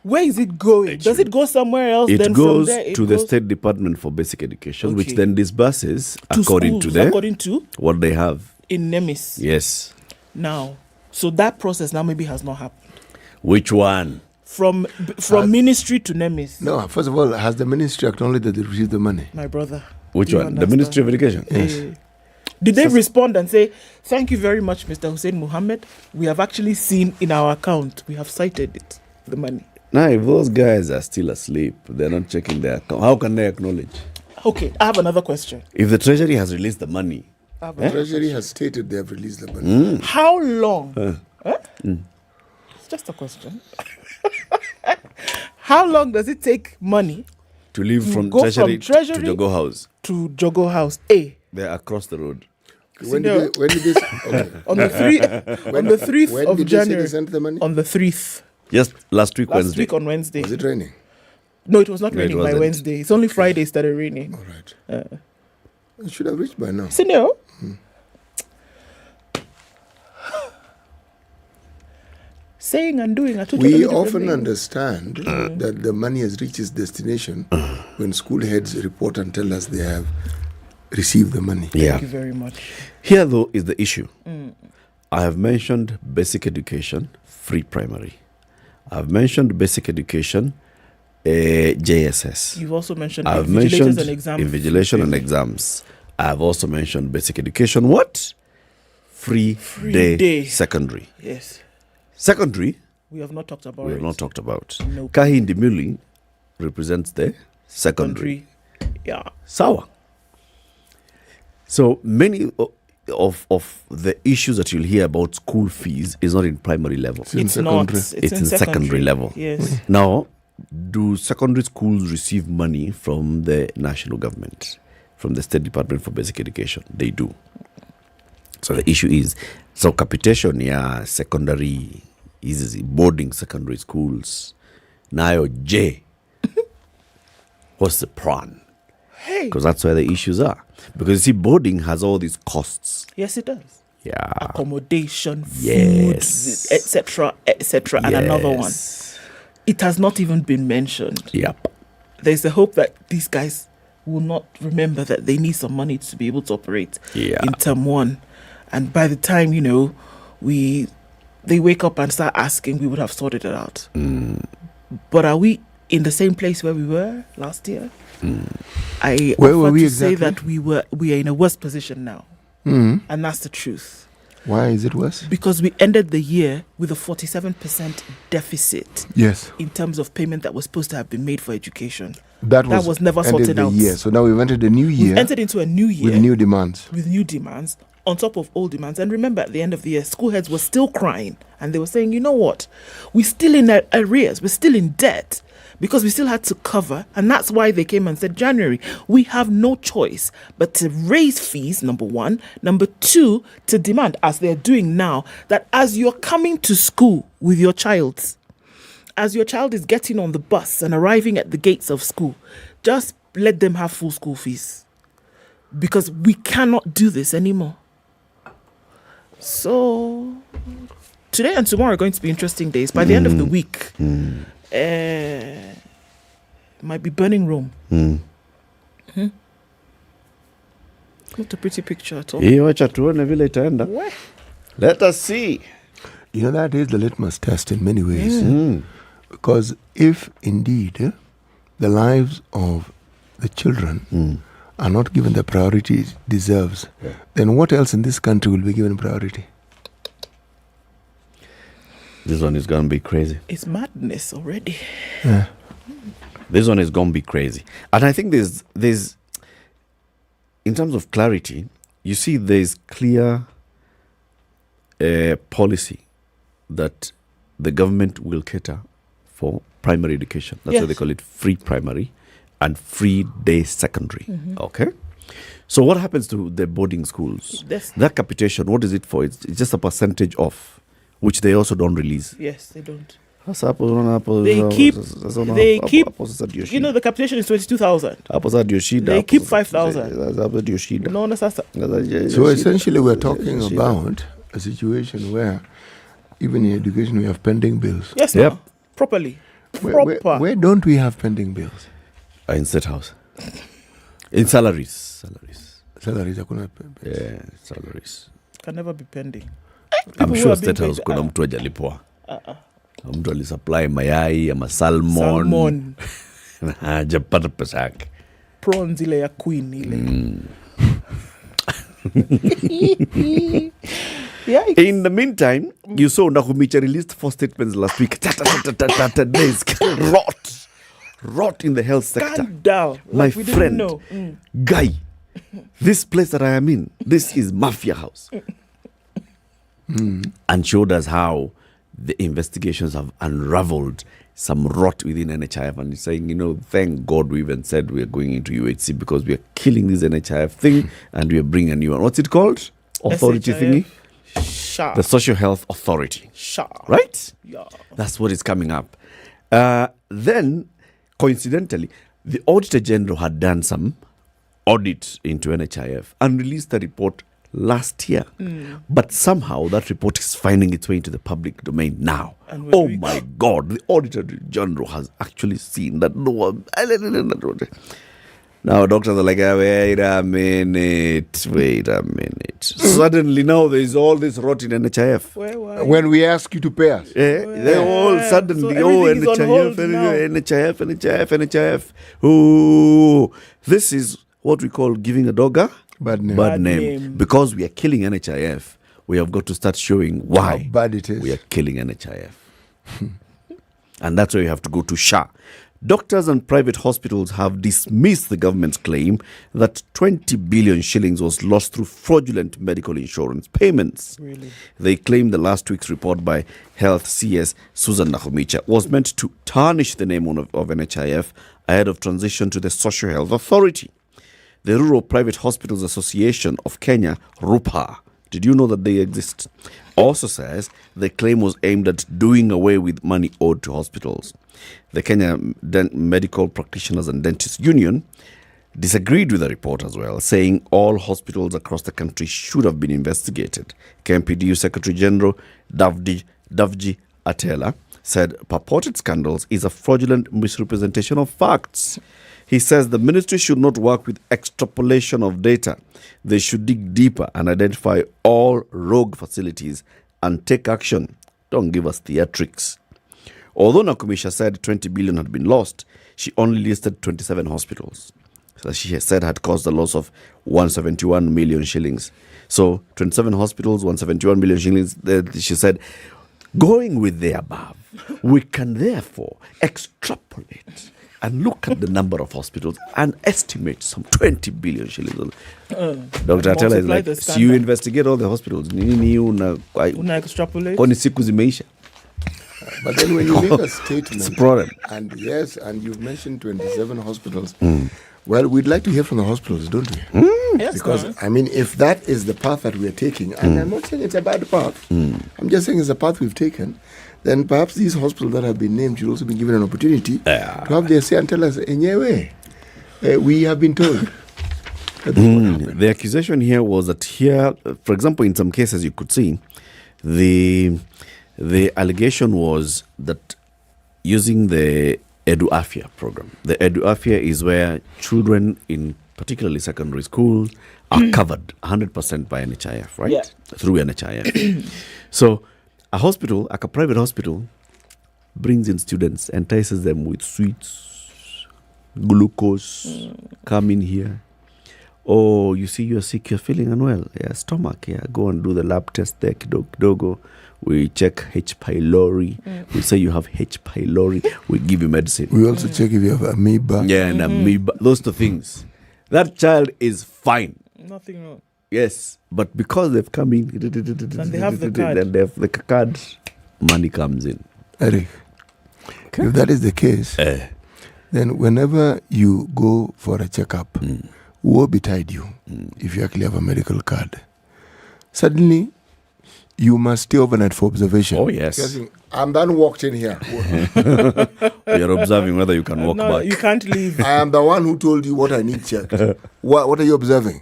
Where is it going? Does it go somewhere else? It then goes from there, to the State Department for Basic Education, which Okay. then disburses To according schools, to according to? what they have. In NEMIS. Yes. Now, so that process now maybe has not happened. Which one? From ministry to NEMIS. No, first of all, has the ministry acknowledged that they received the money? My brother. Which do you one? The understand? Ministry of Education? Yes. Did they respond and say, thank you very much, Mr. Hussein Mohammed? We have actually seen in our account, we have cited it, the money. Now, if those guys are still asleep, they're not checking their account, how can they acknowledge? Okay, I have another question. If the Treasury has released the money, The Treasury has stated they have released the money. How long It's just a question. How long does it take money To leave from go Treasury, from Treasury to Jogo House. to Jogo House? A. They're across the road. When did this? Okay. On the 3rd When of did they say January. they sent the money? On the 3rd. Just last week, Last Wednesday. week on Wednesday. Was it raining? No, it was not No, it raining by wasn't. Wednesday. It's only Friday it started raining. All right. It should have reached by now. Senior. Saying and doing are two totally We different often things. understand that the money has reached its destination when school heads report and tell us they have received the money. Yeah. Thank you very much. Here, though, is the issue. I have mentioned basic education, free primary. I've mentioned basic education, JSS. You've also mentioned I've invigilators mentioned and exam invigilation and exams. I've also mentioned basic education. What? Free day secondary. Yes. Secondary, We have not talked about we it. have not talked about. Nope. Kahindi Muli represents the secondary. Yeah. Sawa. So many of the issues that you'll hear about school fees is not in primary level. It's not. It's in secondary level. Yes. Now, do secondary schools receive money from the national government, from the State Department for Basic Education? They do. So the issue is, so capitation, yeah, secondary, is boarding secondary schools. Now, J, what's the plan? Hey. Because that's where the issues are. Because you see, boarding has all these costs. Yes, it does. Yeah. Accommodation, food, Yes. etc., and another one. It has not even been mentioned. Yep. There's the hope that these guys will not remember that they need some money to be able to operate in term one. And by the time, they wake up and start asking, we would have sorted it out. But are we in the same place where we were last year? I Where were offer we to exactly? say that we are in a worse position now. And that's the truth. Why is it worse? Because we ended the year with a 47% deficit. Yes. In terms of payment that was supposed to have been made for education. That was never ended sorted the out. year. So now we've entered a new year. We've entered into a new year. with new demands. With new demands on top of old demands. And remember, at the end of the year, school heads were still crying. And they were saying, you know what? We're still in arrears. We're still in debt. Because we still had to cover. And that's why they came and said, January, we have no choice but to raise fees, number one. Number two, to demand, as they're doing now, that as you're coming to school with your child, as your child is getting on the bus and arriving at the gates of school, just let them have full school fees. Because we cannot do this anymore. So, today and tomorrow are going to be interesting days. By the end of the week, might be burning Rome. Not a pretty picture at all. Wacha tuone vile itaenda. Let us see. You know, that is the litmus test in many ways. Because if indeed the lives of the children are not given the priority it deserves, then what else in this country will be given priority? This one is going to be crazy. It's madness already. Yeah. This one is going to be crazy. And I think there's in terms of clarity, you see there's clear policy that the government will cater for primary education. That's why they call it free primary and free day secondary. Okay? So what happens to the boarding schools? That capitation, what is it for? It's just a percentage off, which they also don't release. Yes, they don't. They keep, you know, the capitation is 22,000. They keep 5,000. No, no, So essentially we're talking about a situation where even in education we have pending bills. Yes, sir. Properly. Where don't we have pending bills? In State House. In salaries. Salaries. Yeah, salaries. Can never be pending. I'm sure State House kuna mtu ajalipwa. Mtu alisupply mayai ama salmon. Hajapata pesa yake. Prawns ile ya queen ile. In the meantime, you saw Nakumicha released 4 statements last week. Days rot in the health sector. Scandal. My Like we didn't friend, know. Guy, this place that I am in, this is mafia house. and showed us how the investigations have unraveled some rot within NHIF, and he's saying, thank God we even said we are going into UHC because we are killing this NHIF thing and we are bringing a new one. What's it called? Authority SHIF. thingy? The Social Health Authority. Right? Yeah. That's what is coming up. Then, coincidentally, the Auditor General had done some audit into NHIF and released a report last year. But somehow that report is finding its way into the public domain now. Oh my God, the Auditor General has actually seen that no one. Now doctors are like, wait a minute. Suddenly now there is all this rot in NHIF. When we ask you to pay us. They all suddenly, NHIF. This is what we call giving a dog a bad name. Because we are killing NHIF, we have got to start showing why how bad it is. We are killing NHIF. And that's why we have to go to SHA. Doctors and private hospitals have dismissed the government's claim that 20 billion shillings was lost through fraudulent medical insurance payments. Really? They claim the last week's report by Health CS Susan Nakhumicha was meant to tarnish the name of NHIF ahead of transition to the Social Health Authority. The Rural Private Hospitals Association of Kenya, RUPA, did you know that they exist? Also says the claim was aimed at doing away with money owed to hospitals. The Kenya Medical Practitioners and Dentists Union disagreed with the report as well, saying all hospitals across the country should have been investigated. KMPDU Secretary General Davji Atela said purported scandals is a fraudulent misrepresentation of facts. He says the ministry should not work with extrapolation of data. They should dig deeper and identify all rogue facilities and take action. Don't give us theatrics. Although Nakumisha said 20 billion had been lost, she only listed 27 hospitals that she said had caused a loss of 171 million shillings. So 27 hospitals, 171 million shillings. She said, going with the above, we can therefore extrapolate and look at the number of hospitals and estimate some 20 billion shillings. Dr. Atela is like, so you investigate all the hospitals. Una extrapolate? But then when you make a statement, it's a problem. And yes, and you've mentioned 27 hospitals, well, we'd like to hear from the hospitals, don't we? Yes, because, if that is the path that we're taking, and I'm not saying it's a bad path, I'm just saying it's a path we've taken, then perhaps these hospitals that have been named should also be given an opportunity to have their say and tell us, anyway, we have been told. The accusation here was that here, for example, in some cases you could see, the allegation was that using the EduAfia program. The EduAfia is where children in particularly secondary school are covered 100% by NHIF, right? Yeah. Through NHIF. So a hospital, like a private hospital, brings in students, entices them with sweets, glucose, come in here. Oh, you see you're sick, you're feeling unwell. Yeah, stomach, go and do the lab test there, kidogo. We check H. pylori. We say you have H. pylori. We give you medicine. We also check if you have amoeba. Yeah, and amoeba. Those two things. That child is fine. Nothing wrong. Yes, but because they've come in, and they have the card. Then they have the card, money comes in. Eric, if that is the case, then whenever you go for a checkup, woe betide you if you actually have a medical card. Suddenly, you must stay overnight for observation. Oh, yes. I'm done walked in here. You're observing whether you can walk back. You can't leave. I am the one who told you what I need checked. What are you observing?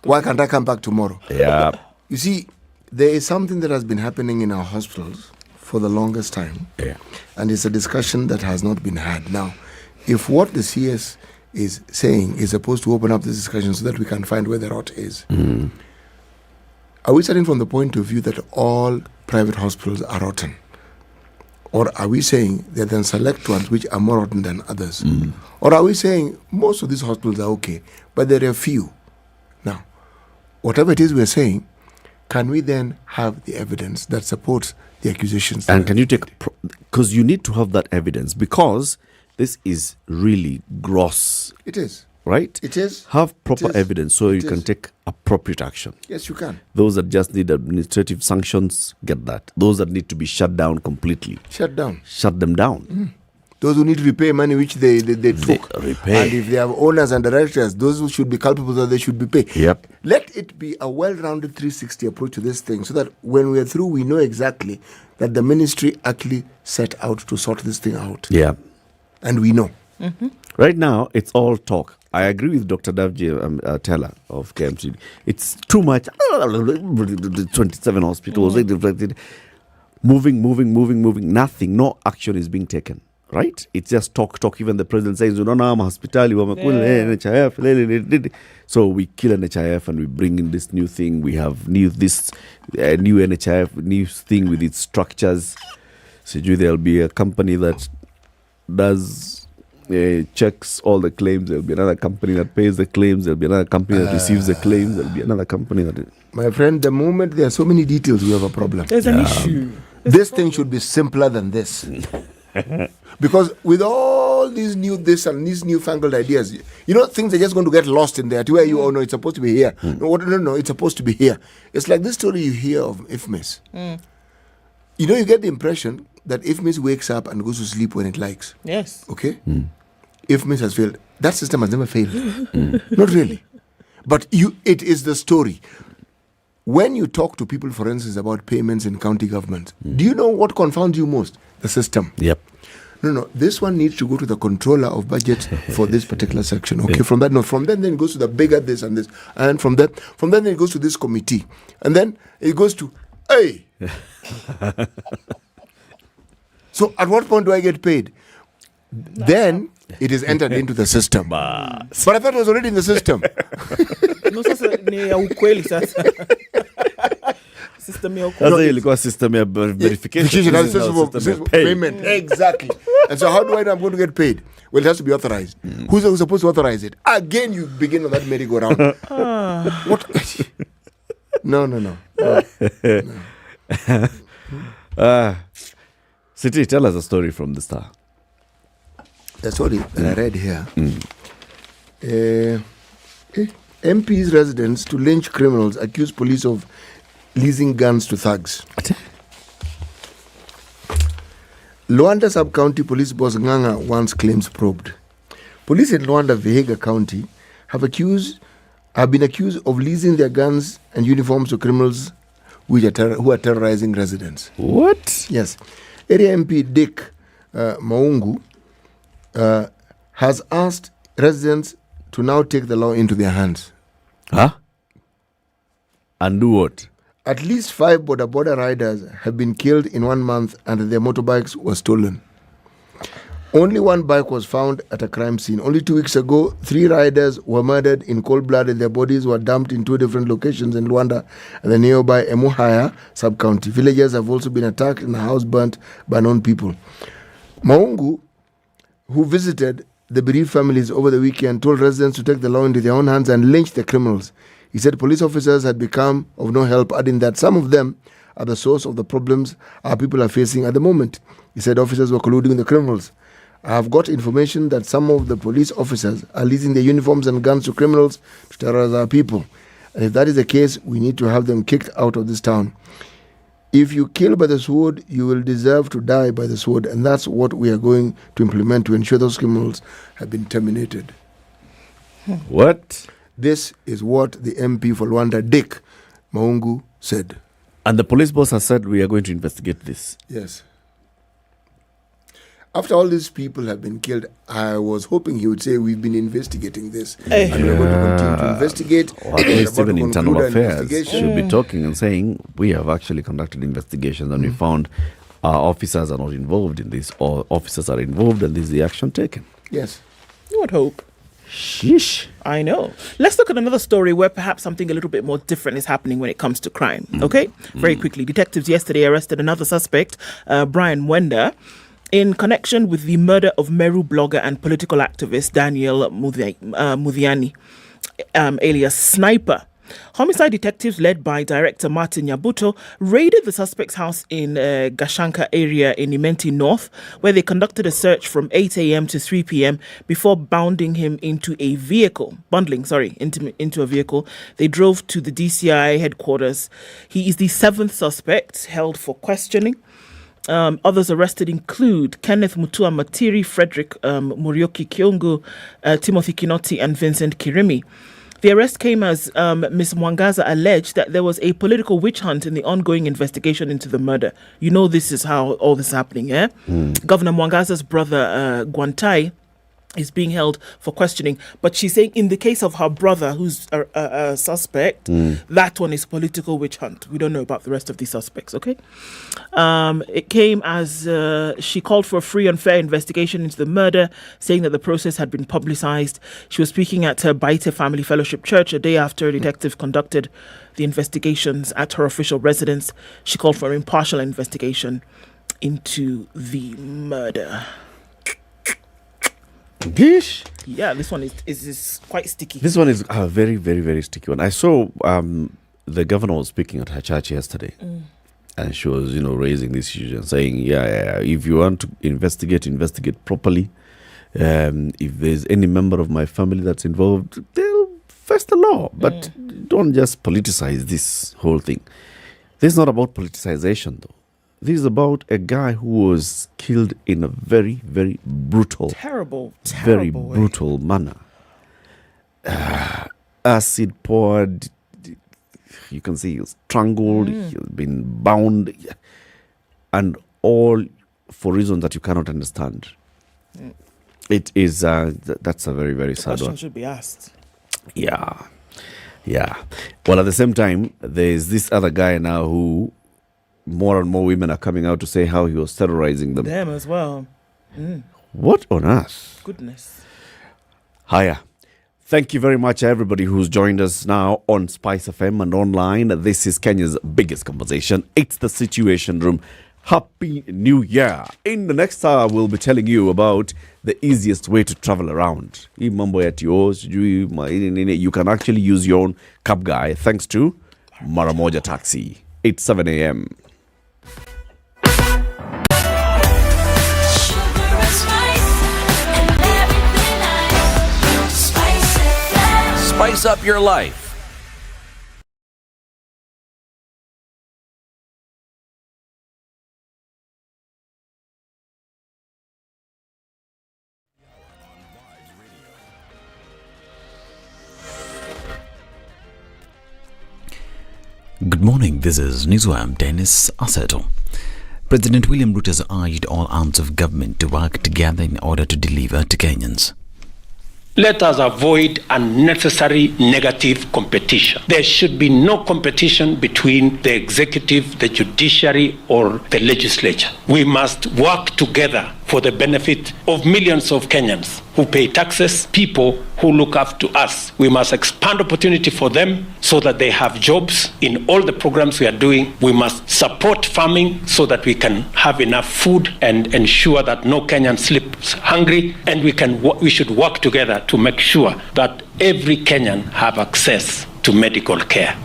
Why can't I come back tomorrow? Yeah. You see, there is something that has been happening in our hospitals for the longest time. Yeah. And it's a discussion that has not been had. Now, if what the CS is saying is supposed to open up this discussion so that we can find where the rot is, are we starting from the point of view that all private hospitals are rotten? Or are we saying there are then select ones which are more rotten than others? Or are we saying most of these hospitals are okay, but there are a few? Now, whatever it is we're saying, can we then have the evidence that supports the accusations? And can you take, because you need to have that evidence, because this is really gross. It is. right? It is. Have proper It is. evidence so It you can is. take appropriate action. Yes, you can. Those that just need administrative sanctions, get that. Those that need to be shut down completely, Shut down. shut them down. Those who need to repay money which they took. repay. And if they have owners and directors, those who should be culpable, that they should be paid. Yep. Let it be a well-rounded 360 approach to this thing so that when we're through, we know exactly that the ministry actually set out to sort this thing out. Yeah. And we know. Right now, it's all talk. I agree with Dr. Davji Teller of KMC. It's too much. 27 hospitals. Moving. Nothing. No action is being taken. Right? It's just talk. Even the president says, hospitali, NHIF. So we kill NHIF and we bring in this new thing. We have new NHIF, new thing with its structures. So there'll be a company that does checks all the claims. There'll be another company that pays the claims. There'll be another company that receives the claims. There'll be another company that... My friend, the moment there are so many details, we have a problem. There's an issue. This thing should be simpler than this. Because with all these new this and these newfangled ideas, things are just going to get lost in there. To where no, it's supposed to be here. No, it's supposed to be here. It's like this story you hear of IFMIS. You get the impression that IFMIS wakes up and goes to sleep when it likes. Yes. Okay? IFMIS has failed. That system has never failed. Not really. But it is the story. When you talk to people, for instance, about payments in county government, do you know what confounds you most? The system. Yep. No. This one needs to go to the controller of budget for this particular section. Okay. Yep. From then it goes to the bigger this and this, and from then it goes to this committee, and then it goes to hey. So at what point do I get paid? Then it is entered into the system. But I thought it was already in the system. No, sasa ni ya ukweli sasa. System ya ukweli. Sasa ilikuwa system ya verification. System of payment. Exactly. And so how do I know I'm going to get paid? Well, it has to be authorized. Who's supposed to authorize it? Again, you begin on that merry-go-round. What? No. City, tell us a story from the Star. The story that I read here. MP's residents to lynch criminals accuse police of leasing guns to thugs. Luanda Sub-County Police Boss Nganga once claims probed. Police in Luanda, Vihiga County have been accused of leasing their guns and uniforms to criminals who are terrorizing residents. What? Yes. Area MP Dick Maungu has asked residents to now take the law into their hands. Huh? And do what? At least 5 border riders have been killed in 1 month and their motorbikes were stolen. Only 1 bike was found at a crime scene. Only 2 weeks ago, 3 riders were murdered in cold blood and their bodies were dumped in 2 different locations in Luanda and the nearby Emuhaya sub-county. Villagers have also been attacked and a house burnt by known people. Maungu, who visited the bereaved families over the weekend, told residents to take the law into their own hands and lynch the criminals. He said police officers had become of no help, adding that some of them are the source of the problems our people are facing at the moment. He said officers were colluding with the criminals. I have got information that some of the police officers are leasing their uniforms and guns to criminals to terrorize our people. And if that is the case, we need to have them kicked out of this town. If you kill by the sword, you will deserve to die by the sword. And that's what we are going to implement to ensure those criminals have been terminated. What? This is what the MP for Luanda, Dick Maungu, said. And the police boss has said we are going to investigate this. Yes. After all these people have been killed, I was hoping he would say we've been investigating this. And we're going to continue to investigate. Or at least even internal affairs should be talking and saying we have actually conducted investigations and we found our officers are not involved in this, or officers are involved and this is the action taken. Yes. You would hope. Sheesh. I know. Let's look at another story where perhaps something a little bit more different is happening when it comes to crime. Okay? Very quickly. Detectives yesterday arrested another suspect, Brian Mwenda, in connection with the murder of Meru blogger and political activist Daniel Muthiani, alias Sniper. Homicide detectives led by Director Martin Nyabuto raided the suspect's house in Gashanka area in Imenti North, where they conducted a search from 8 a.m. to 3 p.m. before bundling him into a vehicle. Into a vehicle. They drove to the DCI headquarters. He is the 7th suspect held for questioning. Others arrested include Kenneth Mutua Matiri, Frederick Murioki Kiongu, Timothy Kinoti, and Vincent Kirimi. The arrest came as Ms. Mwangaza alleged that there was a political witch hunt in the ongoing investigation into the murder. You know this is how all this is happening, yeah? Governor Mwangaza's brother, Gwantai, is being held for questioning. But she's saying in the case of her brother, who's a suspect, that one is political witch hunt. We don't know about the rest of the suspects, okay? It came as she called for a free and fair investigation into the murder, saying that the process had been publicized. She was speaking at her Baite Family Fellowship Church a day after a detective conducted the investigations at her official residence. She called for an impartial investigation into the murder. Dish. Yeah, this one is quite sticky. This one is a very, very, very sticky one. I saw the governor was speaking at her church yesterday, and she was, raising this issue and saying, if you want to investigate properly. If there's any member of my family that's involved, they'll face the law. But don't just politicize this whole thing. This is not about politicization, though. This is about a guy who was killed in a very, very brutal, very brutal manner. Acid poured. You can see he was strangled. He's been bound, and all for reasons that you cannot understand. It is. That's a very, very sad one. Question should be asked. Yeah. Well, at the same time, there's this other guy now who. More and more women are coming out to say how he was terrorizing them. Them as well. What on earth? Goodness. Hiya. Thank you very much, everybody who's joined us now on SpiceFM and online. This is Kenya's biggest conversation. It's the Situation Room. Happy New Year. In the next hour, we'll be telling you about the easiest way to travel around. You can actually use your own cab guy thanks to Maramoja Taxi. It's 7 a.m. Spice up your life. Good morning, this is Newswam Dennis Aseto. President William Ruto has urged all arms of government to work together in order to deliver to Kenyans. Let us avoid unnecessary negative competition. There should be no competition between the executive, the judiciary, or the legislature. We must work together for the benefit of millions of Kenyans who pay taxes, people who look after us. We must expand opportunity for them so that they have jobs in all the programs we are doing. We must support farming so that we can have enough food and ensure that no Kenyan sleeps hungry. And we should work together to make sure that every Kenyan have access to medical care.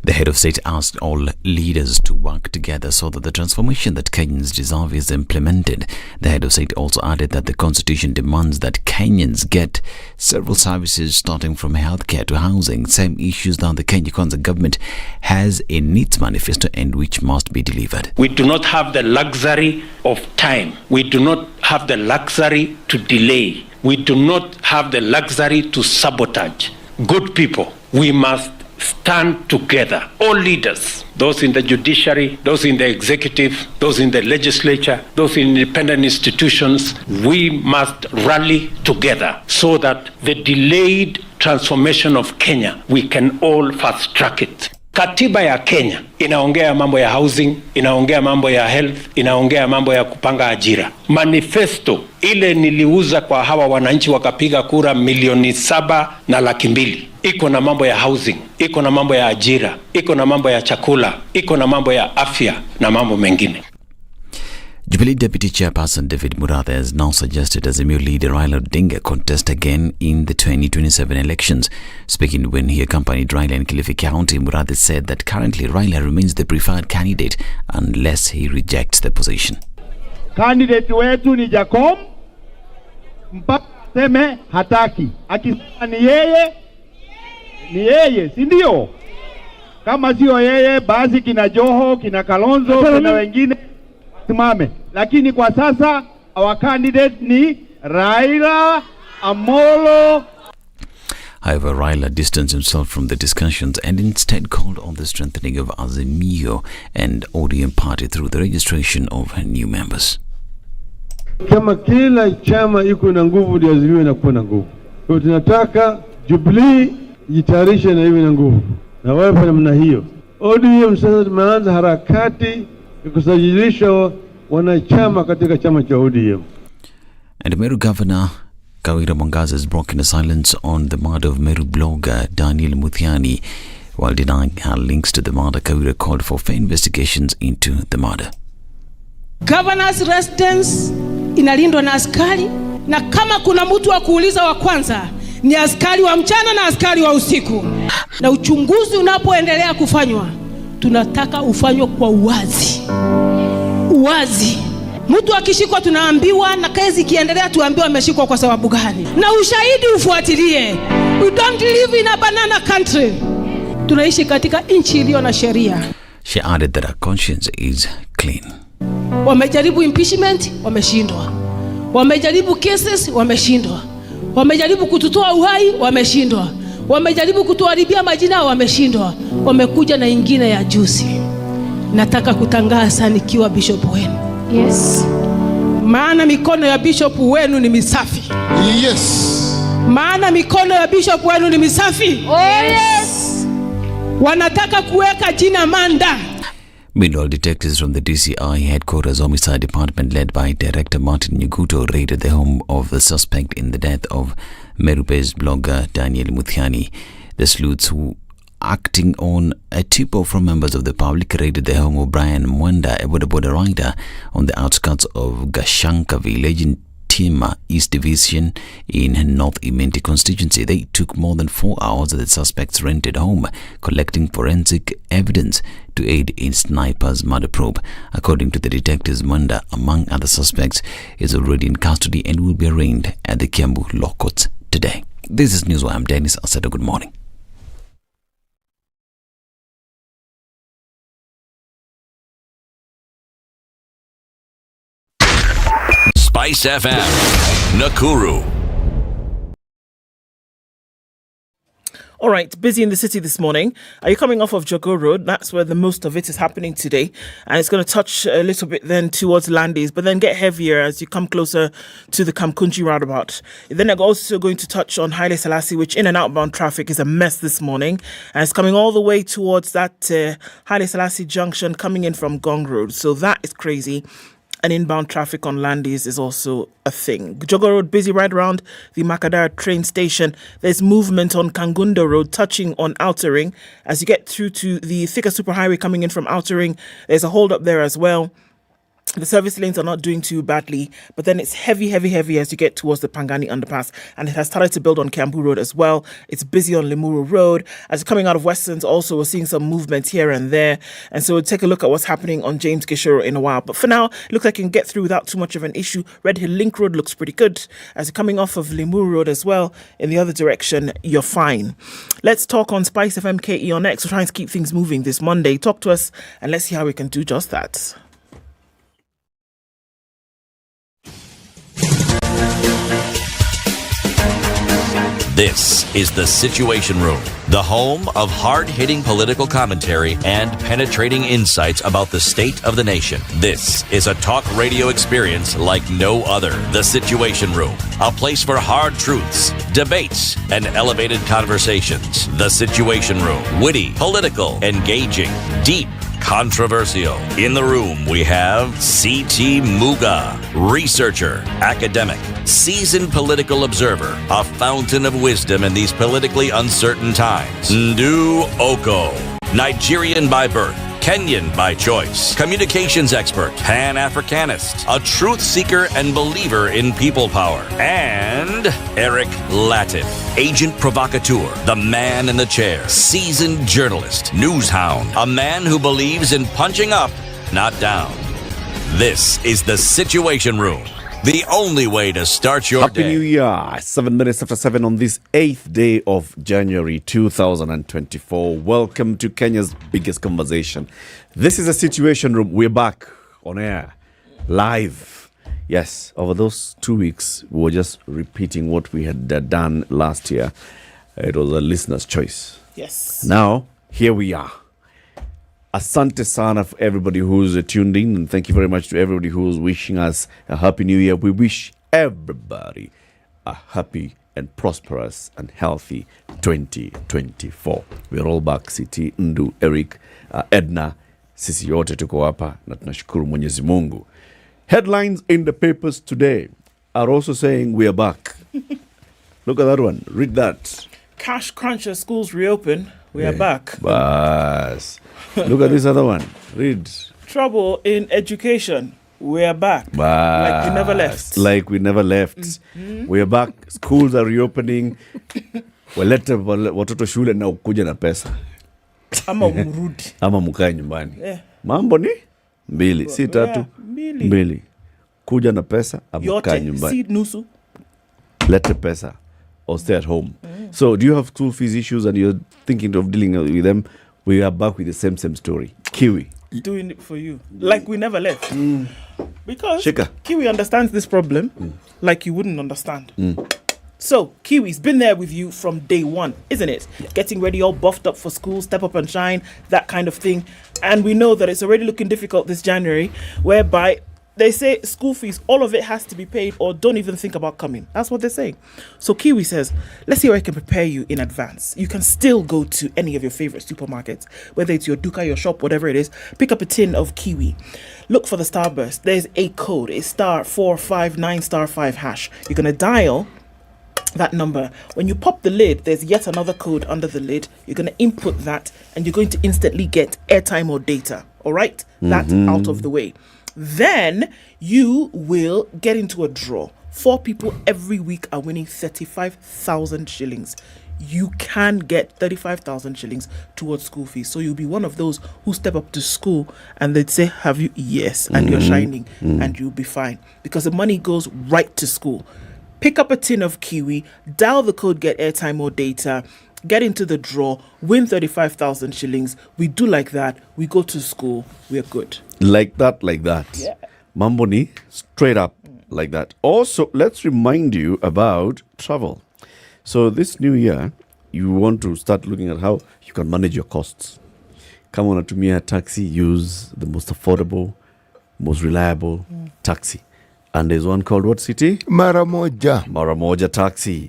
The head of state asked all leaders to work together so that the transformation that Kenyans deserve is implemented. The head of state also added that the constitution demands that Kenyans get several services starting from healthcare to housing, same issues that the Kenya Kwanza government has in its manifesto and which must be delivered. We do not have the luxury of time. We do not have the luxury to delay. We do not have the luxury to sabotage. Good people, we must stand together, all leaders, those in the judiciary, those in the executive, those in the legislature, those in independent institutions. We must rally together so that the delayed transformation of Kenya, we can all fast track it. Katiba ya Kenya inaongea mambo ya housing, inaongea mambo ya health, inaongea mambo ya kupanga ajira. Manifesto ile niliuza kwa hawa wananchi wakapiga kura 7.2 iko na mambo ya housing, iko na mambo ya ajira, iko na mambo ya chakula, iko na mambo ya afya na mambo mengine. Jubilee Deputy Chairperson David Murathe has now suggested Azimio leader Raila Odinga contest again in the 2027 elections. Speaking when he accompanied Raila in Kilifi County, Murathe said that currently Raila remains the preferred candidate unless he rejects the position. Candidate wetu ni Jacob mpaka seme hataki. Akisema ni yeye, si ndio? Kama sio yeye basi kina Joho, kina Kalonzo, kina wengine simame. Lakini kwa sasa our candidate ni Raila Amolo. However, Raila distanced himself from the discussions and instead called on the strengthening of Azimio and ODM party through the registration of new members. Kama kila chama iko na nguvu ndio Azimio inakuwa na nguvu. Kwa tunataka Jubilee jitayarishe na iwe na nguvu. Na wewe kwa namna hiyo. ODM sasa tumeanza harakati ya kusajilisha wanachama katika chama cha ODM. And Meru Governor Kawira Mwangaza has broken the silence on the murder of Meru blogger Daniel Muthiani. While denying her links to the murder, Kawira called for fair investigations into the murder. Governor's residence inalindwa na askari, na kama kuna mtu wa kuuliza wa kwanza ni askari wa mchana na askari wa usiku. Na uchunguzi unapoendelea kufanywa, tunataka ufanywe kwa uwazi. Mtu akishikwa tunaambiwa, na kesi ikiendelea tuambiwa ameshikwa kwa sababu gani. Na ushahidi ufuatilie. We don't live in a banana country. Tunaishi katika nchi iliyo na sheria. She added that her conscience is clean. Wamejaribu impeachment, wameshindwa. Wamejaribu cases, wameshindwa. Wamejaribu kututoa uhai, wameshindwa. Wamejaribu kutuharibia majina, wameshindwa. Wamekuja na ingine ya juzi. Nataka kutangaza nikiwa bishop wenu. Yes. Maana mikono ya bishop wenu ni misafi. Yes. Maana mikono ya bishop wenu ni misafi. Oh yes. Wanataka kuweka jina Manda. Meanwhile, detectives from the DCI headquarters homicide department led by Director Martin Nyuguto raided the home of the suspect in the death of Meru-based blogger Daniel Muthiani. The sleuths, who acting on a tip from members of the public, raided the home of Brian Mwenda, a boda rider on the outskirts of Gashanka village in Tima East Division in North Imenti constituency. They took more than 4 hours at the suspect's rented home, collecting forensic evidence to aid in sniper's murder probe. According to the detectives, Mwenda, among other suspects, is already in custody and will be arraigned at the Kiambu Law Courts today. This is News. I'm Dennis Asedo. Good morning. SpiceFM, Nakuru. All right, busy in the city this morning. Are you coming off of Jogoo Road? That's where the most of it is happening today. And it's going to touch a little bit then towards Landis, but then get heavier as you come closer to the Kamkunji roundabout. Then I'm also going to touch on Haile Selassie, which in and outbound traffic is a mess this morning. And it's coming all the way towards that Haile Selassie junction coming in from Gong Road. So that is crazy. And inbound traffic on Landis is also a thing. Jogoo Road busy right around the Makadara train station. There's movement on Kangunda Road touching on Outer Ring. As you get through to the Thika Superhighway coming in from Outer Ring, there's a hold up there as well. The service lanes are not doing too badly, but then it's heavy as you get towards the Pangani underpass, and it has started to build on Kiambu Road as well. It's busy on Limuru Road. As you're coming out of Westlands also, we're seeing some movement here and there, and so we'll take a look at what's happening on James Gishoro in a while. But for now, it looks like you can get through without too much of an issue. Red Hill Link Road looks pretty good. As you're coming off of Limuru Road as well, in the other direction, you're fine. Let's talk on Spice FM KE on X. We're trying to keep things moving this Monday. Talk to us, and let's see how we can do just that. This is the Situation Room, the home of hard-hitting political commentary and penetrating insights about the state of the nation. This is a talk radio experience like no other. The Situation Room, a place for hard truths, debates, and elevated conversations. The Situation Room, witty, political, engaging, deep, controversial. In the room, we have C.T. Muga, researcher, academic, seasoned political observer, a fountain of wisdom in these politically uncertain times. Ndu Okoh, Nigerian by birth, Kenyan by choice, communications expert, Pan-Africanist, a truth seeker and believer in people power, and Eric Latiff, agent provocateur, the man in the chair, seasoned journalist, news hound, a man who believes in punching up, not down. This is the Situation Room. The only way to start your Happy day. New Year. 7 minutes after 7 on this 8th day of January 2024. Welcome to Kenya's biggest conversation. This is a Situation Room. We're back on air, live. Yes, over those 2 weeks, we were just repeating what we had done last year. It was a listener's choice. Yes. Now, here we are. Asante sana for everybody who's tuned in, and thank you very much to everybody who's wishing us a happy new year. We wish everybody a happy and prosperous and healthy 2024. We're all back. City, Ndu, Eric, Ednah, sisi yote tuko hapa na tunashukuru Mwenyezi Mungu. Headlines in the papers today are also saying we are back. Look at that one. Read that. Cash cruncher, schools reopen. We are back. Bas. Look at this other one. Read. Trouble in education. We are back. Bas. Like we never left. Like we never left. Mm-hmm. We are back. Schools are reopening. Walete watoto shule na ukuja na pesa. Ama urudi. Ama mukae nyumbani. Yeah. Mambo ni mbili, si tatu. Mbili. Kuja na pesa ama kaa nyumbani. Yote, si nusu. Lete pesa or stay at home. So do you have school fees issues and you're thinking of dealing with them? We are back with the same story. Kiwi. Doing it for you. Like we never left. Because Shika. Kiwi understands this problem like you wouldn't understand. So, Kiwi's been there with you from day one, isn't it? Getting ready, all buffed up for school, step up and shine, that kind of thing. And we know that it's already looking difficult this January, whereby they say school fees, all of it has to be paid or don't even think about coming. That's what they're saying. So Kiwi says, let's see how I can prepare you in advance. You can still go to any of your favorite supermarkets, whether it's your Duka, your shop, whatever it is, pick up a tin of Kiwi. Look for the Starburst. There's a code. It's *459*5#. You're going to dial that number. When you pop the lid, there's yet another code under the lid. You're going to input that and you're going to instantly get airtime or data. All right? That's out of the way. Then you will get into a draw. 4 people every week are winning 35,000 shillings. You can get 35,000 shillings towards school fees. So you'll be one of those who step up to school and they'd say, have you? Yes. And you're shining and you'll be fine. Because the money goes right to school. Pick up a tin of Kiwi, dial the code, get airtime or data, get into the draw, win 35,000 shillings. We do like that. We go to school. We're good. Like that. Yeah. Mambo ni straight up like that. Also, let's remind you about travel. So this new year, you want to start looking at how you can manage your costs. Kama unatumia taxi, use the most affordable, most reliable taxi. And there's one called what city? Maramoja Taxi.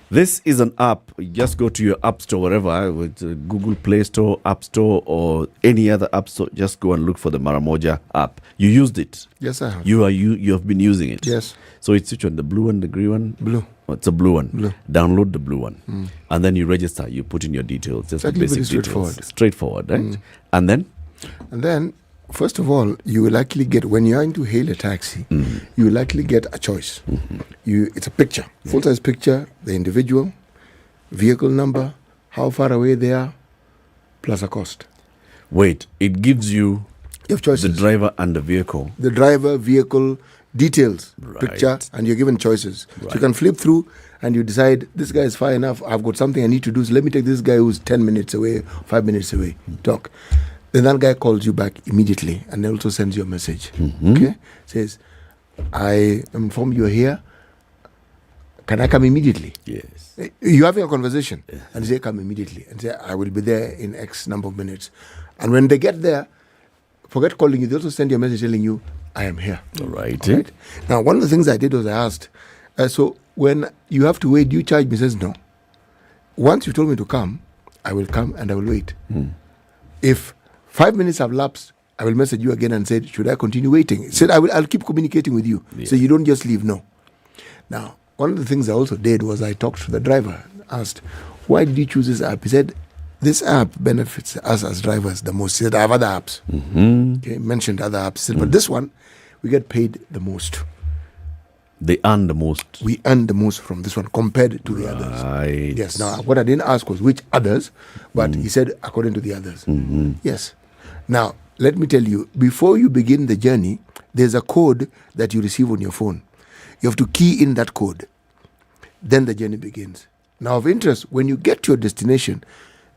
This is an app. You just go to your app store, wherever, with Google Play Store, App Store, or any other app store. Just go and look for the Maramoja app. You used it. Yes, I have. You have been using it. Yes. So it's which one? The blue one, the green one? Blue. Oh, it's a blue one. Blue. Download the blue one. And then you register. You put in your details. Just the basic details. Straightforward, right? And then? And then, first of all, you will likely get, when you're going to hail a taxi, you will likely get a choice. It's a picture, full-size picture, the individual, vehicle number, how far away they are, plus a cost. Wait, it gives you have choices. The driver and the vehicle. The driver, vehicle, details, picture, and you're given choices. So you can flip through and you decide, this guy is far enough, I've got something I need to do, so let me take this guy who's 10 minutes away, 5 minutes away, talk. Then that guy calls you back immediately and also sends you a message. Okay? Says, I am informed you're here. Can I come immediately? Yes. You're having a conversation and say, come immediately. And say, I will be there in X number of minutes. And when they get there, forget calling you. They also send you a message telling you, I am here. All right. Now, one of the things I did was I asked, so when you have to wait, do you charge me? He says, no. Once you told me to come, I will come and I will wait. If 5 minutes have lapsed, I will message you again and say, should I continue waiting? He said, I'll keep communicating with you. So you don't just leave, no. Now, one of the things I also did was I talked to the driver, asked, why did you choose this app? He said, This app benefits us as drivers the most. I have other apps. Okay, mentioned other apps, but this one, we get paid the most. They earn the most. We earn the most from this one compared to the others. Right. Yes. Now, what I didn't ask was which others, but he said according to the others. Yes. Now, let me tell you, before you begin the journey, there's a code that you receive on your phone. You have to key in that code. Then the journey begins. Now, of interest, when you get to your destination,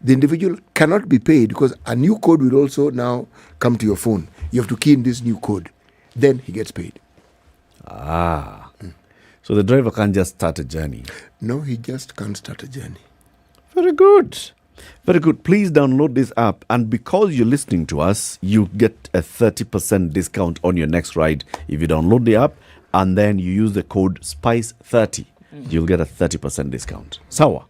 the individual cannot be paid because a new code will also now come to your phone. You have to key in this new code. Then he gets paid. So the driver can't just start a journey. No, he just can't start a journey. Very good. Very good. Please download this app. And because you're listening to us, you get a 30% discount on your next ride. If you download the app and then you use the code SPICE30, you'll get a 30% discount. Sawa,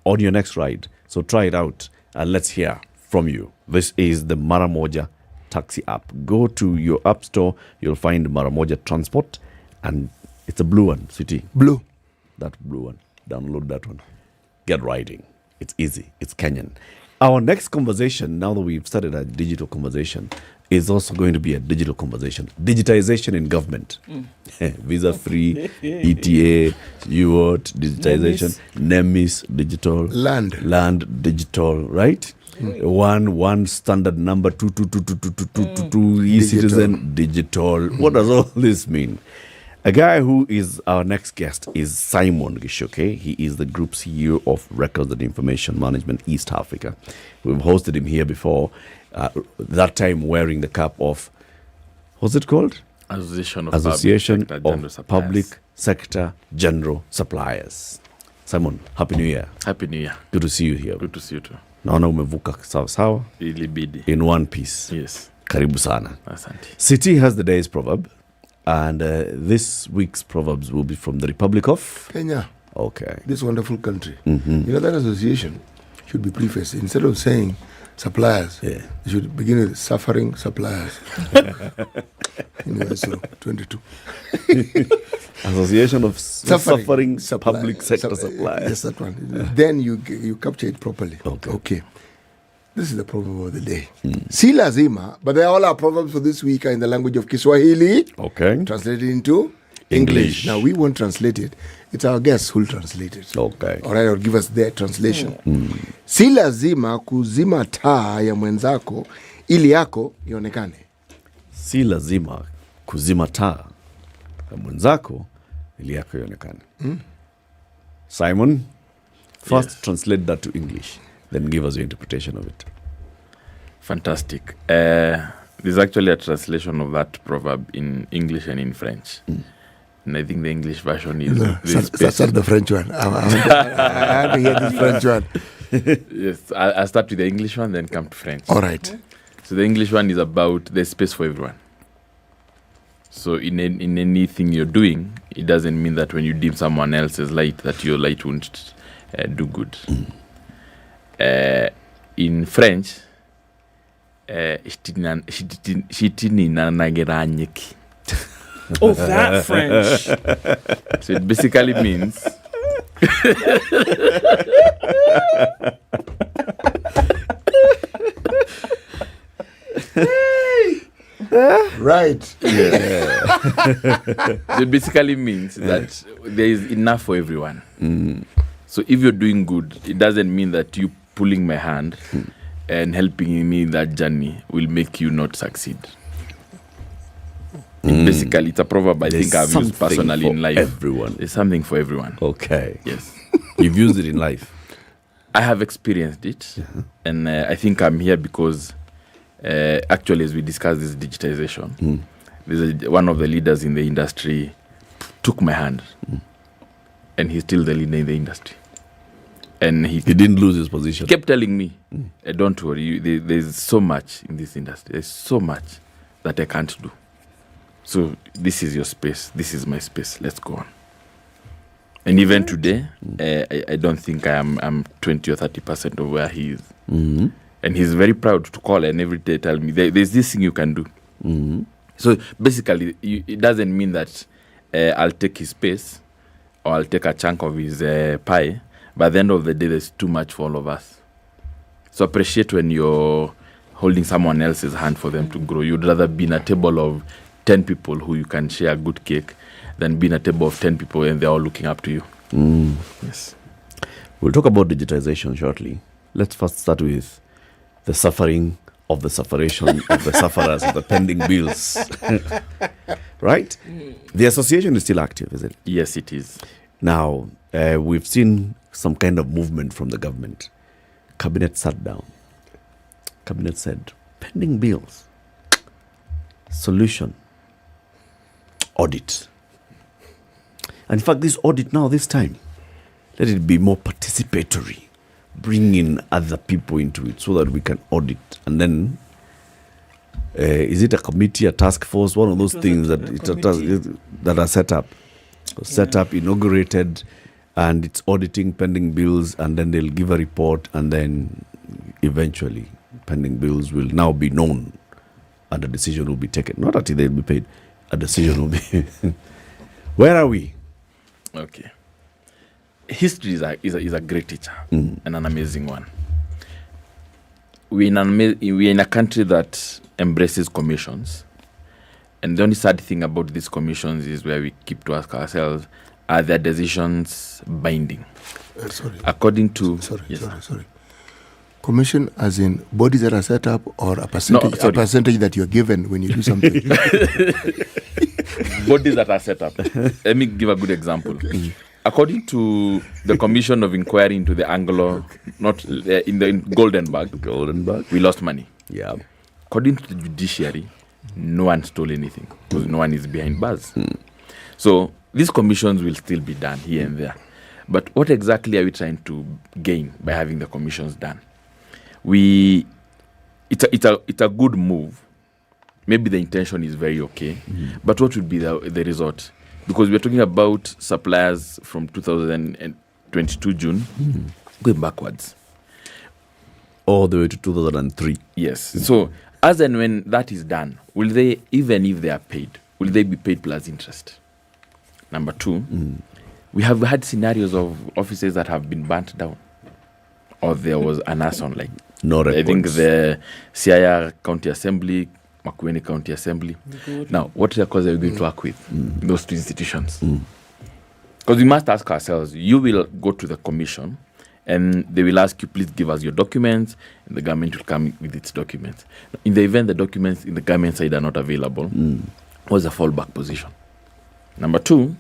on your next ride. So try it out and let's hear from you. This is the Maramoja taxi app. Go to your app store. You'll find Maramoja Transport. And it's a blue one, City. Blue. That blue one. Download that one. Get riding. It's easy. It's Kenyan. Our next conversation, now that we've started a digital conversation, is also going to be a digital conversation. Digitization in government. Visa-free, ETA, UOT, digitization, NEMIS, digital. Land, digital, right? One standard number, 2222222, e-citizen, digital. What does all this mean? A guy who is our next guest is Simon Gishoke. He is the Group CEO of Records and Information Management East Africa. We've hosted him here before, that time wearing the cap of, what's it called? Association of Public Sector General Suppliers. Simon, Happy New Year. Happy New Year. Good to see you here. Good to see you too. Naona umevuka sawa. Ilibidi. In one piece. Yes. Karibu sana. Asante. City has the day's proverb. And this week's proverbs will be from the Republic of Kenya. Okay. This wonderful country. You know, that association should be prefaced. Instead of saying suppliers, they should begin with suffering suppliers. Anyway, so 22. Association of Suffering Public Sector Suppliers. Yes, that one. Then you capture it properly. Okay. This is the proverb of the day. Si lazima, but they all are proverbs for this week are in the language of Kiswahili. Okay. Translated into English. Now, we won't translate it. It's our guests who'll translate it. Okay. All right, or give us their translation. Si lazima kuzima taa ya mwenzako ili yako ionekane. Si lazima kuzima taa ya mwenzako ili yako ionekane. Simon, first translate that to English. Then give us your interpretation of it. Fantastic. There's actually a translation of that proverb in English and in French. And I think the English version is... Start the French one. I have to hear this French one. Yes, I'll start with the English one, then come to French. All right. So the English one is about there's space for everyone. So in anything you're doing, it doesn't mean that when you dim someone else's light, that your light won't do good. In French, oh, that French. So it basically means right. Yeah. So it basically means that there is enough for everyone. So if you're doing good, it doesn't mean that you pulling my hand and helping me in that journey will make you not succeed. Basically, it's a proverb I think I've used personally in life. Everyone. There's something for everyone. Okay. Yes. You've used it in life? I have experienced it. And I think I'm here because actually as we discussed this digitization, there's one of the leaders in the industry took my hand. And he's still the leader in the industry. And he didn't lose his position. He kept telling me, don't worry, there's so much in this industry. There's so much that I can't do. So this is your space. This is my space. Let's go on. And even today, I don't think I'm 20 or 30% of where he is. And he's very proud to call and every day tell me, there's this thing you can do. So basically, it doesn't mean that I'll take his space or I'll take a chunk of his pie. By the end of the day, there's too much for all of us. So appreciate when you're holding someone else's hand for them to grow. You'd rather be in a table of 10 people who you can share a good cake than be in a table of 10 people and they're all looking up to you. Yes. We'll talk about digitization shortly. Let's first start with the suffering of the sufferation of the sufferers of the pending bills. Right? The association is still active, is it? Yes, it is. Now, we've seen some kind of movement from the government. Cabinet sat down. Cabinet said, pending bills, solution, audit. And in fact, this audit now, this time, let it be more participatory. Bring in other people into it so that we can audit. And then, is it a committee, a task force, one of those things that are set up? Set up, inaugurated, and it's auditing pending bills, and then they'll give a report, and then eventually pending bills will now be known, and a decision will be taken. Not until they'll be paid, a decision will be. Where are we? Okay. History is a great teacher and an amazing one. We're in a country that embraces commissions. And the only sad thing about these commissions is where we keep to ask ourselves, are their decisions binding? According to... Sorry. Commission as in bodies that are set up, or a percentage that you're given when you do something? Bodies that are set up. Let me give a good example. According to the Commission of Inquiry into the Anglo, in the Goldenberg, we lost money. Yeah. According to the Judiciary, no one stole anything because no one is behind bars. So these commissions will still be done here and there. But what exactly are we trying to gain by having the commissions done? It's a good move. Maybe the intention is very okay, but what would be the result? Because we're talking about suppliers from 2022 June going backwards. All the way to 2003. Yes. So as and when that is done, will they, even if they are paid, will they be paid plus interest? Number two, we have had scenarios of offices that have been burnt down, or there was an arson, like no records. I think the Siaya County Assembly, Makueni County Assembly. Now, what records are we going to work with those two institutions? Because we must ask ourselves, you will go to the commission and they will ask you, please give us your documents, and the government will come with its documents. In the event the documents in the government side are not available, what's the fallback position? Number two,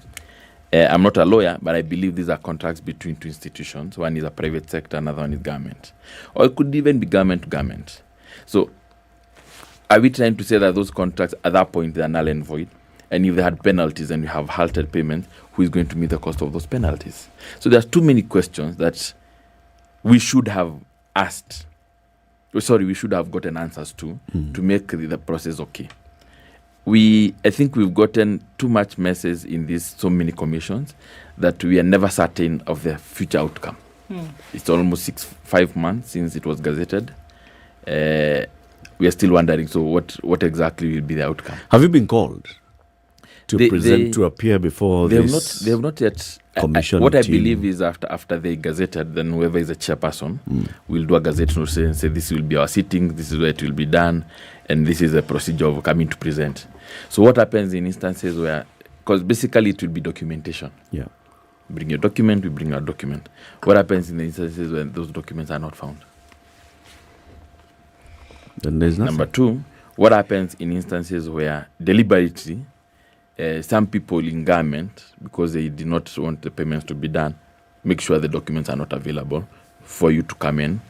I'm not a lawyer, but I believe these are contracts between two institutions. One is a private sector, another one is government. Or it could even be government to government. So are we trying to say that those contracts at that point they are null and void? And if they had penalties and we have halted payments, who is going to meet the cost of those penalties? So there's too many questions that we should have asked. We should have gotten answers to make the process okay. I think we've gotten too much messes in these so many commissions that we are never certain of the future outcome. It's almost 5 months since it was gazetted. We are still wondering, so what exactly will be the outcome? Have you been called to appear before this? They have not yet. Commission what I team. believe is after they gazetted, then whoever is a chairperson will do a gazette notice and say this will be our sitting, this is where it will be done, and this is the procedure of coming to present. So what happens in instances where, because basically it will be documentation. Yeah. Bring your document, we bring our document. What happens in the instances when those documents are not found? Then there's nothing. Number two, what happens in instances where deliberately some people in government, because they did not want the payments to be done, make sure the documents are not available for you to come in,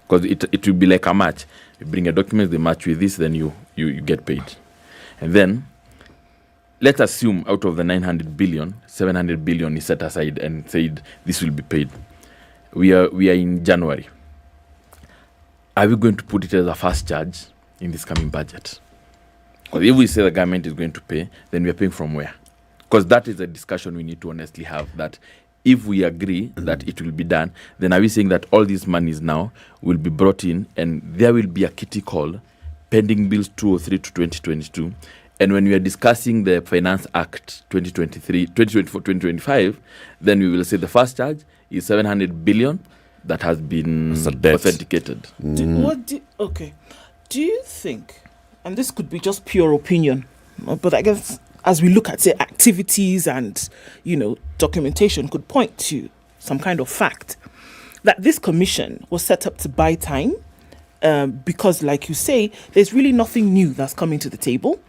because it will be like a match. You bring your documents, they match with this, then you get paid. And then let's assume out of the 900 billion, 700 billion is set aside and said this will be paid. We are in January. Are we going to put it as a fast charge in this coming budget? Because if we say the government is going to pay, then we are paying from where? Because that is a discussion we need to honestly have, that if we agree that it will be done, then are we saying that all these monies now will be brought in and there will be a kitty call, pending bills 203 to 2022, and when we are discussing the Finance Act 2024-2025, then we will say the first charge is 700 billion, that has been authenticated. Do you think, and this could be just pure opinion, but I guess as we look at say activities and documentation could point to some kind of fact that this commission was set up to buy time, because like you say, there's really nothing new that's coming to the table.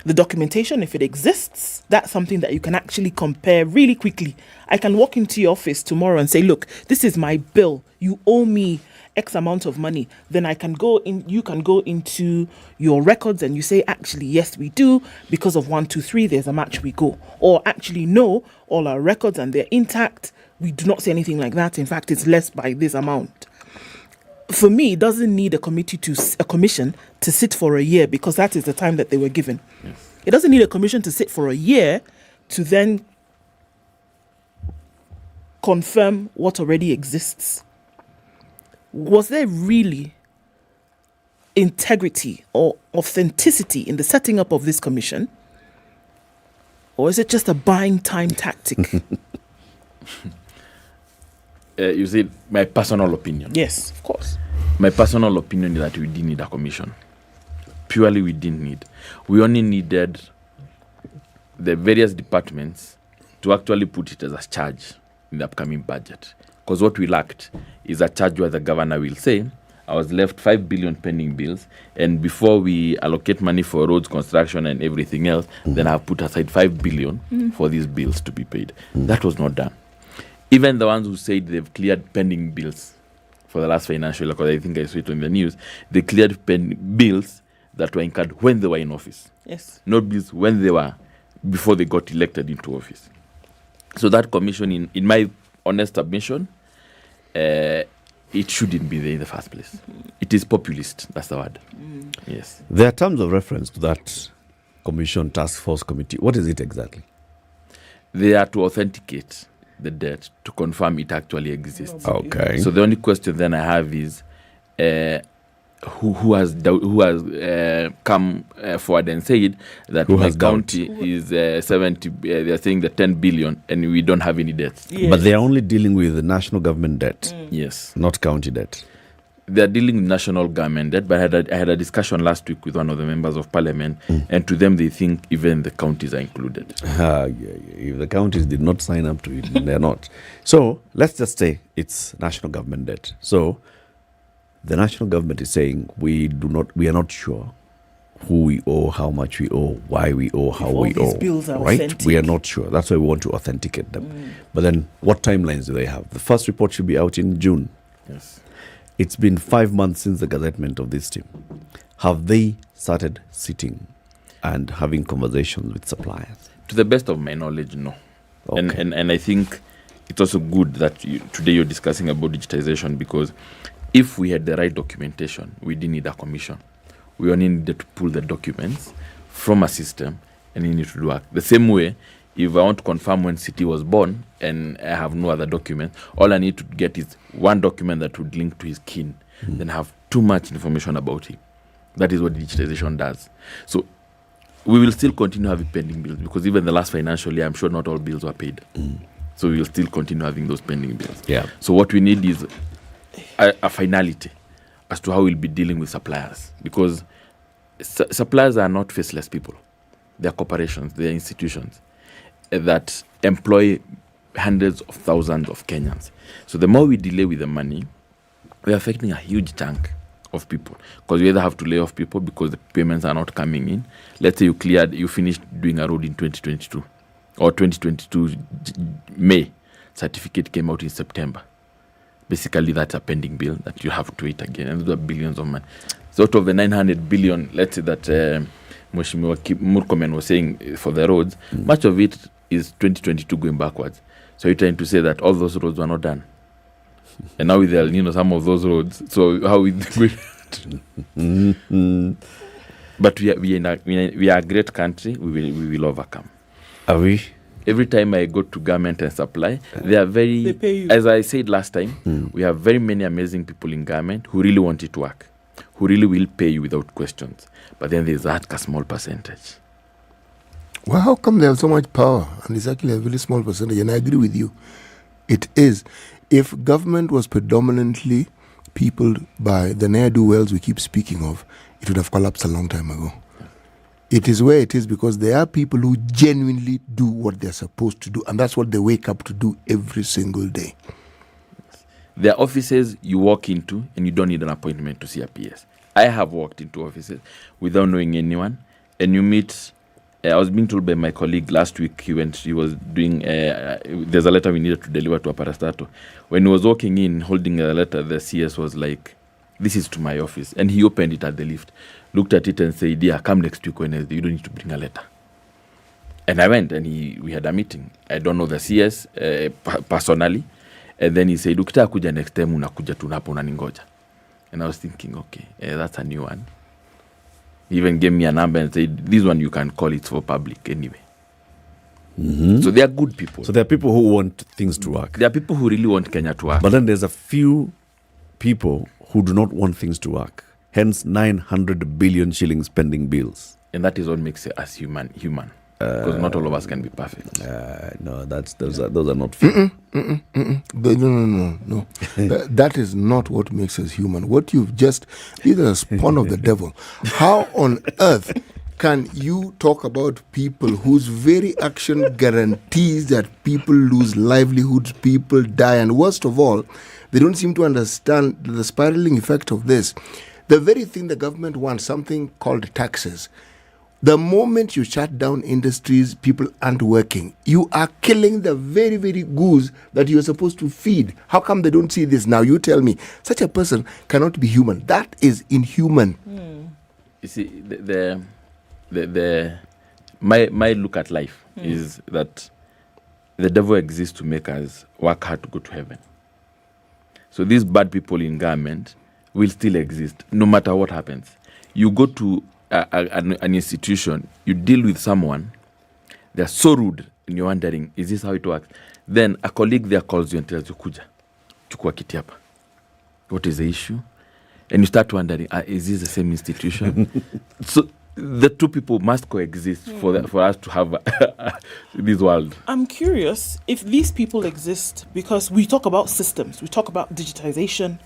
The documentation, if it exists, that's something that you can actually compare really quickly. I can walk into your office tomorrow and say, look, this is my bill. You owe me X amount of money. Then I can go in, you can go into your records and you say, actually, yes, we do. Because of 1, 2, 3, there's a match, we go. Or actually, no, all our records and they're intact. We do not say anything like that. In fact, it's less by this amount. For me, it doesn't need a commission to sit for a year, because that is the time that they were given. Yes. It doesn't need a commission to sit for a year to then confirm what already exists. Was there really integrity or authenticity in the setting up of this commission? Or is it just a buying time tactic? You see, my personal opinion. Yes, of course. My personal opinion is that we didn't need a commission. Purely we didn't need. We only needed the various departments to actually put it as a charge in the upcoming budget. Because what we lacked is a charge where the governor will say, I was left 5 billion pending bills, and before we allocate money for roads construction and everything else, then I've put aside 5 billion for these bills to be paid. That was not done. Even the ones who said they've cleared pending bills for the last financial year, because I think I saw it on the news, they cleared bills that were incurred when they were in office. Yes. Not bills before they got elected into office. So that commission, in my honest admission, it shouldn't be there in the first place. It is populist, that's the word. Yes. There are terms of reference to that commission task force committee. What is it exactly? They are to authenticate the debt, to confirm it actually exists. Okay. So the only question then I have is, who has come forward and said that my county is 70, they're saying the 10 billion and we don't have any debts. Yes. But they are only dealing with the national government debt. Yes. Not county debt. They're dealing with national government debt, but I had a discussion last week with one of the members of parliament, and to them they think even the counties are included. If the counties did not sign up to it, then they're not. So let's just say it's national government debt. So the national government is saying we are not sure who we owe, how much we owe, why we owe, how we owe. Bills are right? authentic. We are not sure. That's why we want to authenticate them. But then what timelines do they have? The first report should be out in June. Yes. It's been 5 months since the gazettement of this team. Have they started sitting and having conversations with suppliers? To the best of my knowledge, no. Okay. And I think it's also good that today you're discussing about digitization, because if we had the right documentation, we didn't need a commission. We only needed to pull the documents from a system and it needed to do work. The same way, if I want to confirm when City was born and I have no other document, all I need to get is one document that would link to his kin, then have too much information about him. That is what digitization does. So we will still continue having pending bills, because even the last financial year, I'm sure not all bills were paid. So we will still continue having those pending bills. Yeah. So what we need is a finality as to how we'll be dealing with suppliers, because suppliers are not faceless people. They are corporations, they are institutions that employ hundreds of thousands of Kenyans. So the more we delay with the money, we're affecting a huge chunk of people, because we either have to lay off people because the payments are not coming in. Let's say you finished doing a road in 2022 or 2022 May, certificate came out in September. Basically, that's a pending bill that you have to wait again, and those are billions of money. So out of the 900 billion, let's say that Mheshimiwa Murkomen was saying for the roads, much of it is 2022 going backwards. So you're trying to say that all those roads were not done. And now with the El Nino, some of those roads, so how we But we are a great country. We will overcome. Are we? Every time I go to government and supply, they are very, as I said last time, we have very many amazing people in government who really want it to work, who really will pay you without questions. But then there's that small percentage. Well, how come they have so much power and it's actually a very small percentage? And I agree with you. It is. If government was predominantly peopled by the ne'er-do-wells we keep speaking of, it would have collapsed a long time ago. It is where it is because there are people who genuinely do what they're supposed to do, and that's what they wake up to do every single day. There are offices you walk into and you don't need an appointment to see a PS. I have walked into offices without knowing anyone, and you meet. I was being told by my colleague last week. He was doing. There's a letter we needed to deliver to a parastato. When he was walking in, holding a letter, the CS was like, "This is to my office," and he opened it at the lift, looked at it, and said, "Dear, come next week Wednesday. You don't need to bring a letter." And I went, and we had a meeting. I don't know the CS personally, and then he said, "Ukitaka kuja next time unakuja tu hapo unaningoja." And I was thinking, okay, that's a new one. He even gave me a number and said, "This one you can call it for public anyway." Mm-hmm. So they are good people. So there are people who want things to work. There are people who really want Kenya to work. But then there's a few people who do not want things to work. Hence 900 billion shillings pending bills. And that is what makes us human. Because not all of us can be perfect. No, those are not fair. No. That is not what makes us human. What you've just, these are a spawn of the devil. How on earth can you talk about people whose very action guarantees that people lose livelihoods, people die, and worst of all, they don't seem to understand the spiraling effect of this. The very thing the government wants, something called taxes. The moment you shut down industries, people aren't working. You are killing the very, very goose that you're supposed to feed. How come they don't see this now? You tell me. Such a person cannot be human. That is inhuman. You see, my look at life is that the devil exists to make us work hard to go to heaven. So these bad people in government will still exist no matter what happens. You go to an institution, you deal with someone, they're so rude, and you're wondering, is this how it works? Then a colleague there calls you and tells you, "Kuja, chukua kiti hapa." What is the issue? And you start wondering, is this the same institution? So the two people must coexist for us to have this world. I'm curious if these people exist because we talk about systems, we talk about digitization,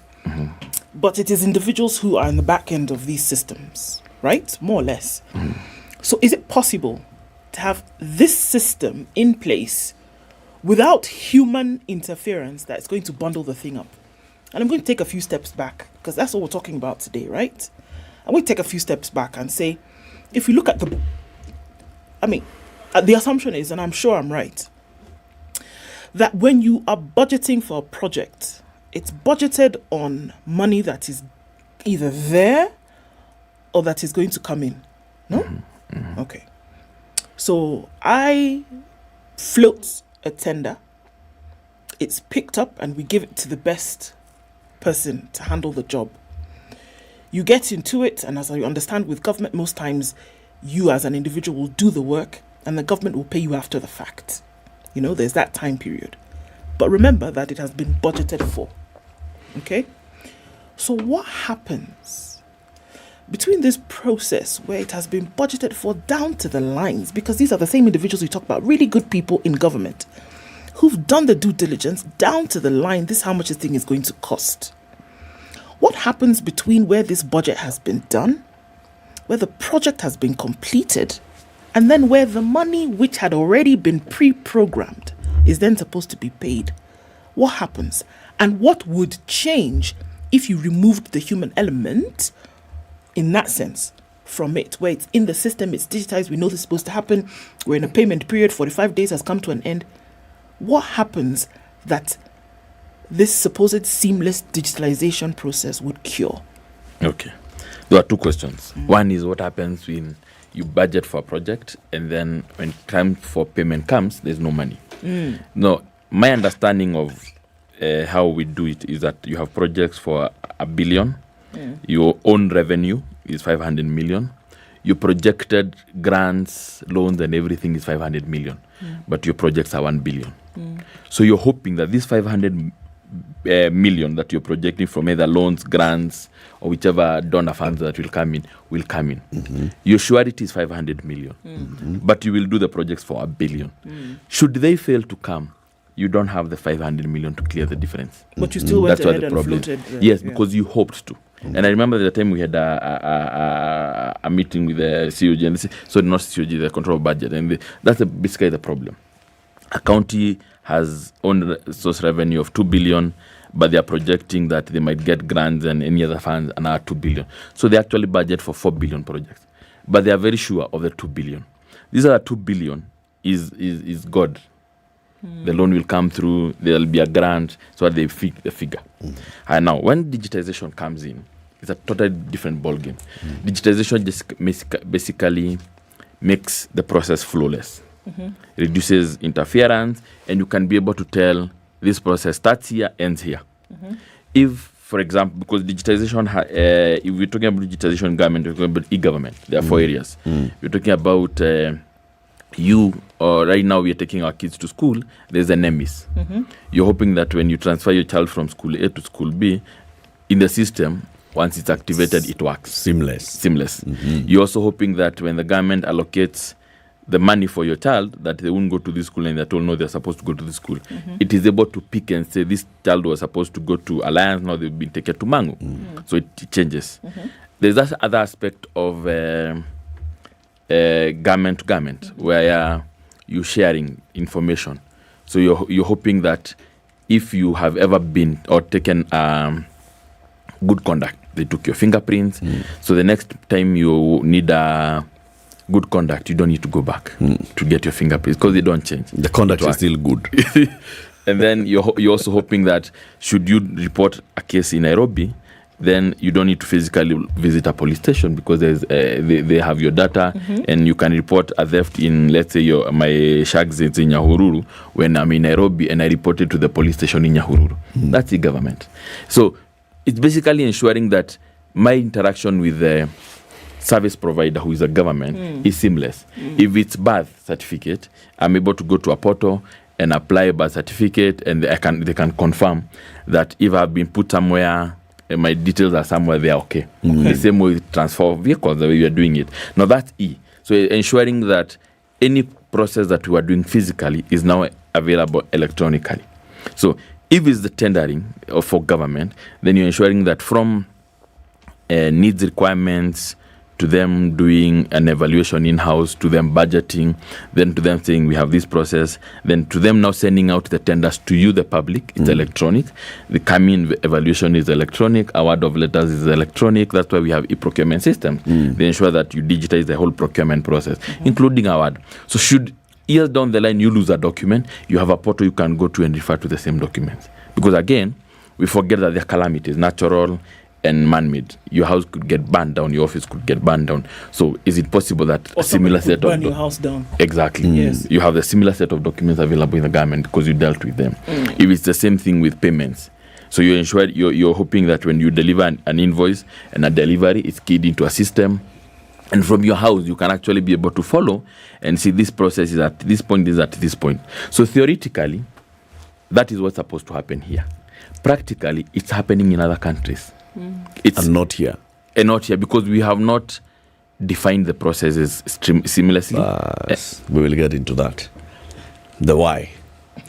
but it is individuals who are in the back end of these systems. Right? More or less. So is it possible to have this system in place without human interference that's going to bundle the thing up? And I'm going to take a few steps back because that's what we're talking about today, right? I'm going to take a few steps back and say, if you look at the assumption is, and I'm sure I'm right, that when you are budgeting for a project, it's budgeted on money that is either there or that is going to come in. No? Okay. So I float a tender. It's picked up and we give it to the best person to handle the job. You get into it, and as I understand with government, most times you as an individual will do the work and the government will pay you after the fact. You know, there's that time period. But remember that it has been budgeted for. Okay? So what happens between this process where it has been budgeted for down to the lines, because these are the same individuals we talk about, really good people in government who've done the due diligence down to the line, this is how much this thing is going to cost. What happens between where this budget has been done, where the project has been completed, and then where the money which had already been pre-programmed is then supposed to be paid? What happens? And what would change if you removed the human element in that sense from it, where it's in the system, it's digitized, we know this is supposed to happen, we're in a payment period, 45 days has come to an end. What happens that this supposed seamless digitalization process would cure? Okay. There are two questions. One is what happens when you budget for a project and then when time for payment comes, there's no money. No, my understanding of how we do it is that you have projects for 1 billion. Your own revenue is 500 million. Your projected grants, loans, and everything is 500 million. But your projects are 1 billion. So you're hoping that this 500 million that you're projecting from either loans, grants, or whichever donor funds that will come in. Your surety is 500 million. But you will do the projects for 1 billion. Should they fail to come, you don't have the 500 million to clear the difference. But you still went That's what ahead the and problem. floated. Yes, because you hoped to. And I remember the time we had a meeting with the COG, and so not COG, the control of budget, and that's basically the problem. A county has own source revenue of 2 billion, but they are projecting that they might get grants and any other funds another 2 billion. So they actually budget for 4 billion projects, but they are very sure of the 2 billion. These are 2 billion is God. The loan will come through, there will be a grant, so that they fit the figure. And now, when digitization comes in, it's a totally different ballgame. Digitization just basically makes the process flawless, reduces interference, and you can be able to tell this process starts here, ends here. If, for example, because digitization, if we're talking about digitization in government, we're talking about e-government. There are 4 areas. We're talking about right now we are taking our kids to school, there's an NEMIS. You're hoping that when you transfer your child from school A to school B, in the system, once it's activated, it works. Seamless. You're also hoping that when the government allocates the money for your child, that they won't go to this school and they're told, no, they're supposed to go to this school. It is able to pick and say, this child was supposed to go to Alliance, now they've been taken to Mangu. So it changes. There's that other aspect of government to government, where you're sharing information. So you're hoping that if you have ever been or taken good conduct, they took your fingerprints. So the next time you need a good conduct, you don't need to go back to get your fingerprints because they don't change. The conduct is still good. And then you're also hoping that should you report a case in Nairobi, then you don't need to physically visit a police station because they have your data, and you can report a theft in, let's say, my shags is in Nyahururu when I'm in Nairobi and I reported to the police station in Nyahururu. That's the government. So it's basically ensuring that my interaction with the service provider, who is a government, is seamless. If it's birth certificate, I'm able to go to a portal and apply a birth certificate, and they can confirm that if I've been put somewhere, my details are somewhere, they are okay. The same way with transfer of vehicles, the way we are doing it. Now that's E. So ensuring that any process that we are doing physically is now available electronically. So if it's the tendering for government, then you're ensuring that from needs requirements to them doing an evaluation in-house, to them budgeting, then to them saying we have this process, then to them now sending out the tenders to you, the public, it's electronic. The coming evaluation is electronic, award of letters is electronic. That's why we have e-procurement systems. They ensure that you digitize the whole procurement process, including award. So should years down the line you lose a document, you have a portal you can go to and refer to the same documents. Because again, we forget that there are calamities, natural and man-made. Your house could get burned down, your office could get burned down. So is it possible that or a similar set of burn your house down? Exactly. Yes. You have the similar set of documents available in the government because you dealt with them. If it's the same thing with payments, so you're hoping that when you deliver an invoice and a delivery, it's keyed into a system, and from your house you can actually be able to follow and see this process is at this point, is at this point. So theoretically, that is what's supposed to happen here. Practically, it's happening in other countries. It's not here. And not here because we have not defined the processes seamlessly. We will get into that. The why.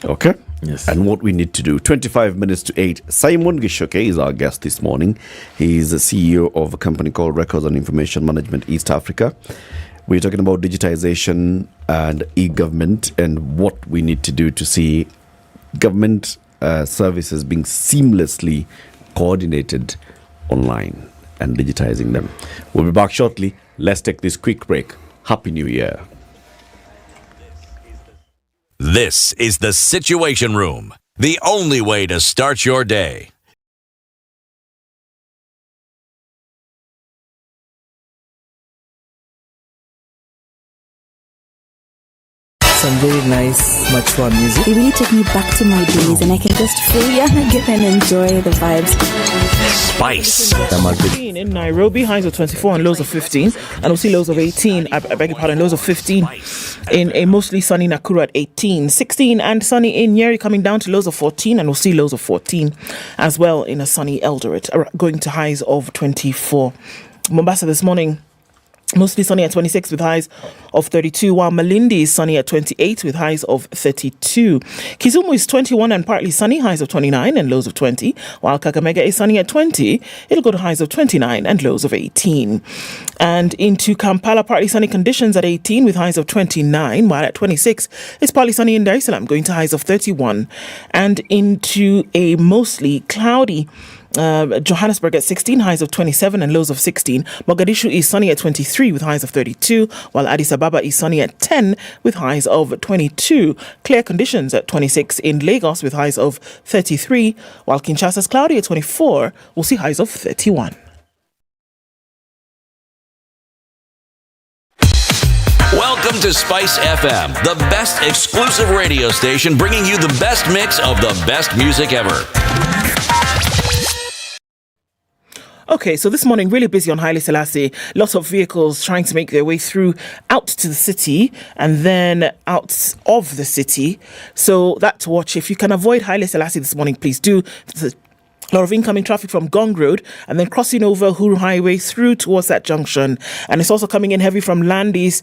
Okay? Yes. And what we need to do. 25 minutes to 8. Simon Gishoke is our guest this morning. He is the CEO of a company called Records and Information Management East Africa. We're talking about digitization and e-government and what we need to do to see government services being seamlessly coordinated online and digitizing them. We'll be back shortly. Let's take this quick break. Happy New Year. This is the Situation Room, the only way to start your day. Some very nice, mature music. They really take me back to my days, and I can just feel again and enjoy the vibes. Spice. In Nairobi, highs of 24 and lows of 15, and we'll see lows of 18. I beg your pardon, lows of 15 in a mostly sunny Nakuru at 18, 16 and sunny in Nyeri, coming down to lows of 14, and we'll see lows of 14 as well in a sunny Eldoret, going to highs of 24. Mombasa this morning. Mostly sunny at 26 with highs of 32, while Malindi is sunny at 28 with highs of 32. Kisumu is 21 and partly sunny, highs of 29 and lows of 20, while Kakamega is sunny at 20. It'll go to highs of 29 and lows of 18. And into Kampala, partly sunny conditions at 18 with highs of 29, while at 26, it's partly sunny in Dar es Salaam, going to highs of 31. And into a mostly cloudy Johannesburg at 16, highs of 27 and lows of 16. Mogadishu is sunny at 23 with highs of 32, while Addis Ababa is sunny at 10 with highs of 22. Clear conditions at 26 in Lagos with highs of 33, while Kinshasa is cloudy at 24. We'll see highs of 31. Welcome to Spice FM, the best exclusive radio station bringing you the best mix of the best music ever. Okay, so this morning, really busy on Haile Selassie. Lots of vehicles trying to make their way through out to the city and then out of the city. So that to watch. If you can avoid Haile Selassie this morning, please do. There's a lot of incoming traffic from Gong Road and then crossing over Huru Highway through towards that junction. And it's also coming in heavy from Landis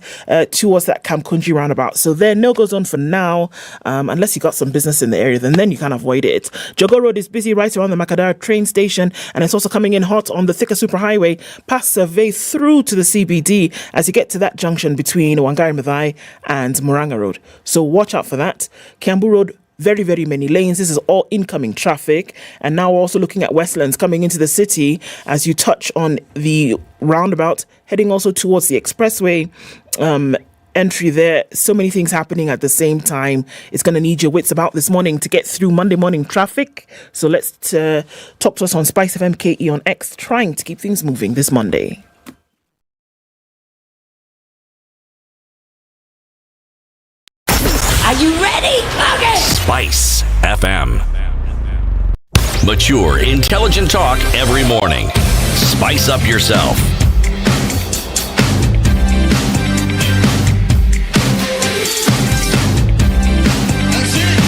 towards that Camp Kunji roundabout. So there, no goes on for now, unless you got some business in the area, then you can avoid it. Jogo Road is busy right around the Makadara train station, and it's also coming in hot on the Thika Superhighway past Survey through to the CBD as you get to that junction between Wangari Maathai and Muranga Road. So watch out for that. Kiambu Road, very, very many lanes. This is all incoming traffic. And now we're also looking at Westlands coming into the city as you touch on the roundabout, heading also towards the expressway entry there. So many things happening at the same time. It's going to need your wits about this morning to get through Monday morning traffic. So let's talk to us on SpiceFM KE on X, trying to keep things moving this Monday. Are you ready? Okay. Spice FM. Mature, intelligent talk every morning. Spice up yourself.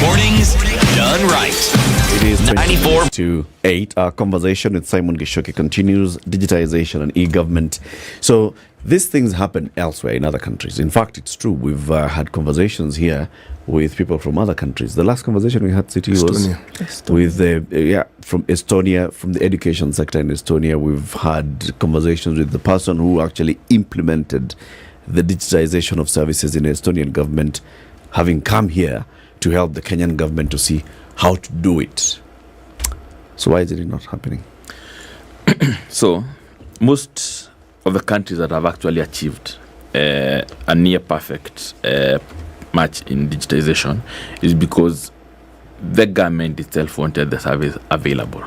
Mornings done right. It is 94 to 8. Our conversation with Simon Gishoki continues. Digitization and e-government. So these things happen elsewhere in other countries. In fact, it's true. We've had conversations here with people from other countries. The last conversation we had, City, was with from Estonia, from the education sector in Estonia. We've had conversations with the person who actually implemented the digitization of services in the Estonian government, having come here to help the Kenyan government to see how to do it. So why is it not happening? So most of the countries that have actually achieved a near perfect match in digitization is because the government itself wanted the service available.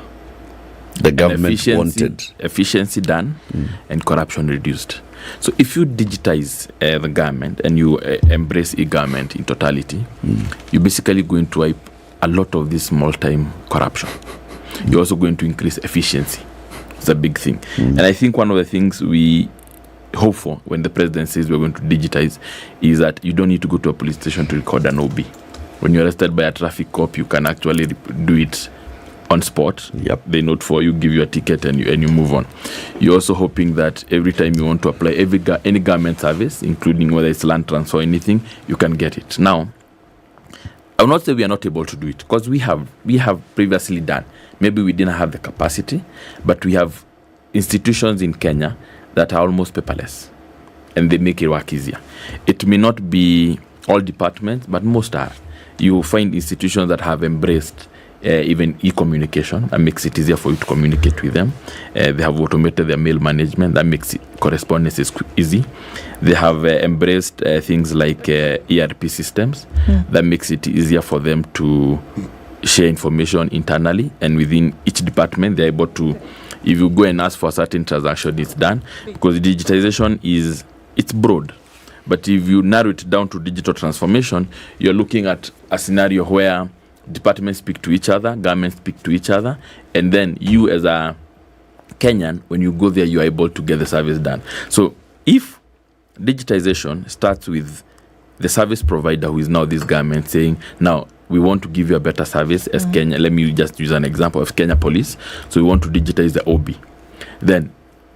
The government wanted efficiency done and corruption reduced. So if you digitize the government and you embrace e-government in totality, you're basically going to wipe a lot of this small-time corruption. You're also going to increase efficiency. It's a big thing. And I think one of the things we hope for when the president says we're going to digitize is that you don't need to go to a police station to record an OB. When you're arrested by a traffic cop, you can actually do it on spot. Yep. They note for you, give you a ticket, and you move on. You're also hoping that every time you want to apply any government service, including whether it's land transfer or anything, you can get it. Now, I will not say we are not able to do it, because we have previously done. Maybe we didn't have the capacity, but we have institutions in Kenya that are almost paperless, and they make it work easier. It may not be all departments, but most are. You find institutions that have embraced even e-communication. That makes it easier for you to communicate with them. They have automated their mail management. That makes correspondence easy. They have embraced things like ERP systems. That makes it easier for them to share information internally, and within each department they're able to, if you go and ask for a certain transaction, it's done, because digitization it's broad. But if you narrow it down to digital transformation, you're looking at a scenario where departments speak to each other, governments speak to each other, and then you as a Kenyan, when you go there, you're able to get the service done. So if digitization starts with the service provider, who is now this government, saying, now we want to give you a better service as Kenya. Let me just use an example of Kenya Police. So we want to digitize the OB. Then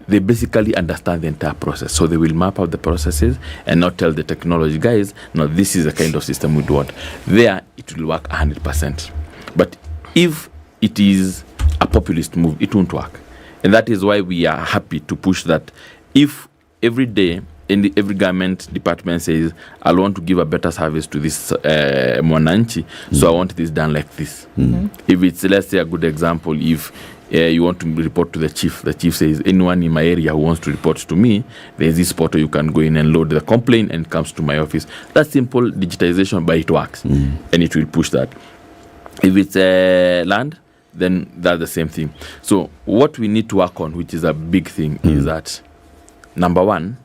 they basically understand the entire process. So they will map out the processes and not tell the technology guys, no, this is the kind of system we want. There, it will work 100%. But if it is a populist move, it won't work. And that is why we are happy to push that. If every day, every government department says, I want to give a better service to this Mwananchi, so I want this done like this. If it's, let's say, a good example, if you want to report to the chief says, anyone in my area who wants to report to me, there's this portal, you can go in and load the complaint and it comes to my office. That's simple digitization, but it works. And it will push that. If it's land, then that's the same thing. So what we need to work on, which is a big thing, is that, number one,